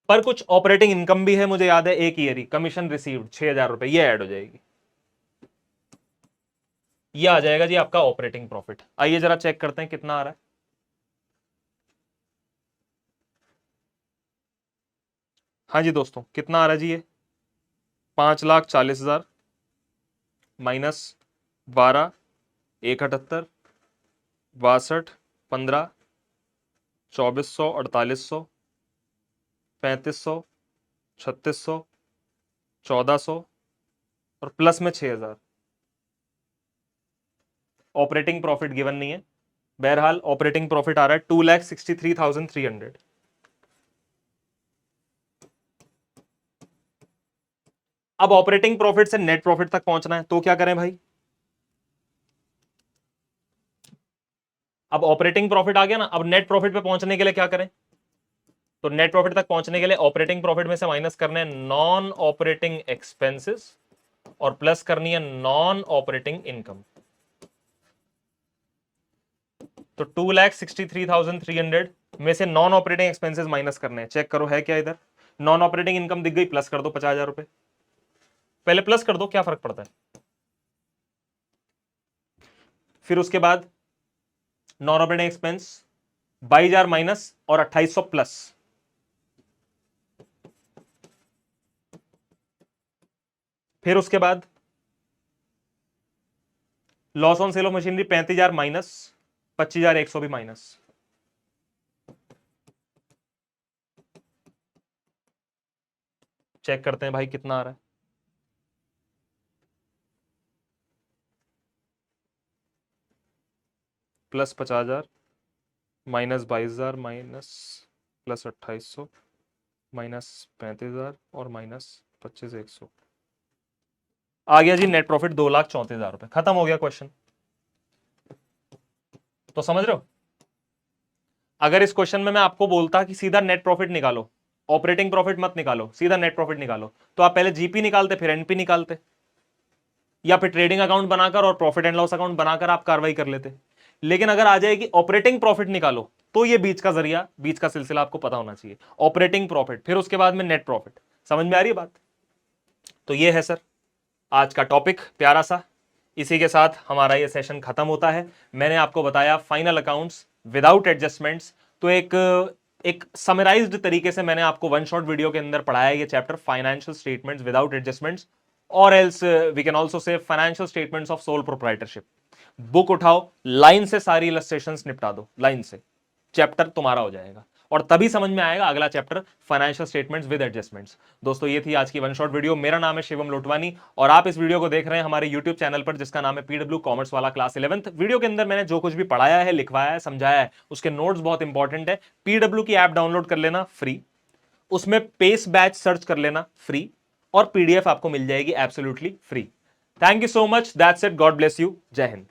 पर कुछ ऑपरेटिंग इनकम भी है, मुझे याद है एक ईयर ही, कमीशन रिसीव्ड 6,000 रुपए, ये ऐड हो जाएगी। ये आ जाएगा जी आपका ऑपरेटिंग प्रॉफिट। आइए जरा चेक करते हैं कितना आ रहा है। हाँ जी दोस्तों, कितना आ रहा है जी ये? 5,40,000 माइनस 12, 1, 78, 62, 15, 2400, 4800, 3500, 3600, 1400 और प्लस में 6,000। ऑपरेटिंग प्रॉफिट गिवन नहीं है, बहरहाल ऑपरेटिंग प्रॉफिट आ रहा है 2,63,300। अब ऑपरेटिंग प्रॉफिट से नेट प्रॉफिट तक पहुंचना है, तो क्या करें भाई? अब ऑपरेटिंग प्रॉफिट आ गया ना, अब नेट प्रॉफिट पे पहुंचने के लिए क्या करें? तो नेट प्रॉफिट तक पहुंचने के लिए ऑपरेटिंग प्रॉफिट में से माइनस करने नॉन ऑपरेटिंग एक्सपेंसेस और प्लस करनी है नॉन ऑपरेटिंग इनकम। तो 2,63,300 में से नॉन ऑपरेटिंग एक्सपेंसेस माइनस करने हैं। चेक करो है क्या इधर, नॉन ऑपरेटिंग इनकम दिख गई, प्लस कर दो 50,000 रुपए, पहले प्लस कर दो, क्या फर्क पड़ता है। फिर उसके बाद नॉन ऑपरेटिंग एक्सपेंस 22,000 माइनस और 2,800 प्लस, फिर उसके बाद loss on sale of machinery 35,000 minus 25,100 भी माइनस। चेक करते हैं भाई कितना आ रहा है। Plus 50,000 minus 22,000 minus plus 2,800 minus 35,000 और माइनस 25,100 आ गया जी नेट प्रॉफिट 2,34,000 रुपए। खत्म हो गया क्वेश्चन। तो समझ रहे हो, अगर इस क्वेश्चन में मैं आपको बोलता कि सीधा नेट प्रॉफिट निकालो, ऑपरेटिंग प्रॉफिट मत निकालो, सीधा नेट प्रॉफिट निकालो, तो आप पहले जीपी निकालते फिर एनपी निकालते, या फिर ट्रेडिंग अकाउंट बनाकर और प्रॉफिट एंड लॉस अकाउंट बनाकर आप कार्रवाई कर लेते। लेकिन अगर आ जाएगी ऑपरेटिंग प्रॉफिट निकालो, तो ये बीच का जरिया, बीच का सिलसिला आपको पता होना चाहिए। ऑपरेटिंग प्रॉफिट फिर उसके बाद में नेट प्रॉफिट। समझ में आ रही है बात। तो ये है सर आज का टॉपिक प्यारा सा। इसी के साथ हमारा ये सेशन खत्म होता है। मैंने आपको बताया फाइनल अकाउंट्स विदाउट एडजस्टमेंट्स। तो एक समराइज्ड तरीके से मैंने आपको वन शॉट वीडियो के अंदर पढ़ाया ये chapter, financial statements without adjustments, और else we can also say financial statements of sole proprietorship. Book उठाओ, लाइन से सारी इलस्ट्रेशंस निपटा दो, लाइन से चैप्टर तुम्हारा हो जाएगा, और तभी समझ में आएगा अगला chapter financial statements with adjustments. दोस्तों ये थी आज की वन शॉट वीडियो। मेरा नाम है शिवम लोटवानी और आप इस वीडियो को देख रहे हैं हमारे यूट्यूब चैनल पर जिसका नाम है पीडब्ल्यू कॉमर्स वाला क्लास 11th। वीडियो के अंदर मैंने जो कुछ भी पढ़ाया है, लिखवाया है, समझाया है, उसके नोट्स बहुत इंपॉर्टेंट है। पीडब्ल्यू की ऐप डाउनलोड कर लेना फ्री, उसमें पेस बैच सर्च कर लेना फ्री, और पीडीएफ आपको मिल जाएगी absolutely free. Thank you so much, that's it, God bless you, जय हिंद।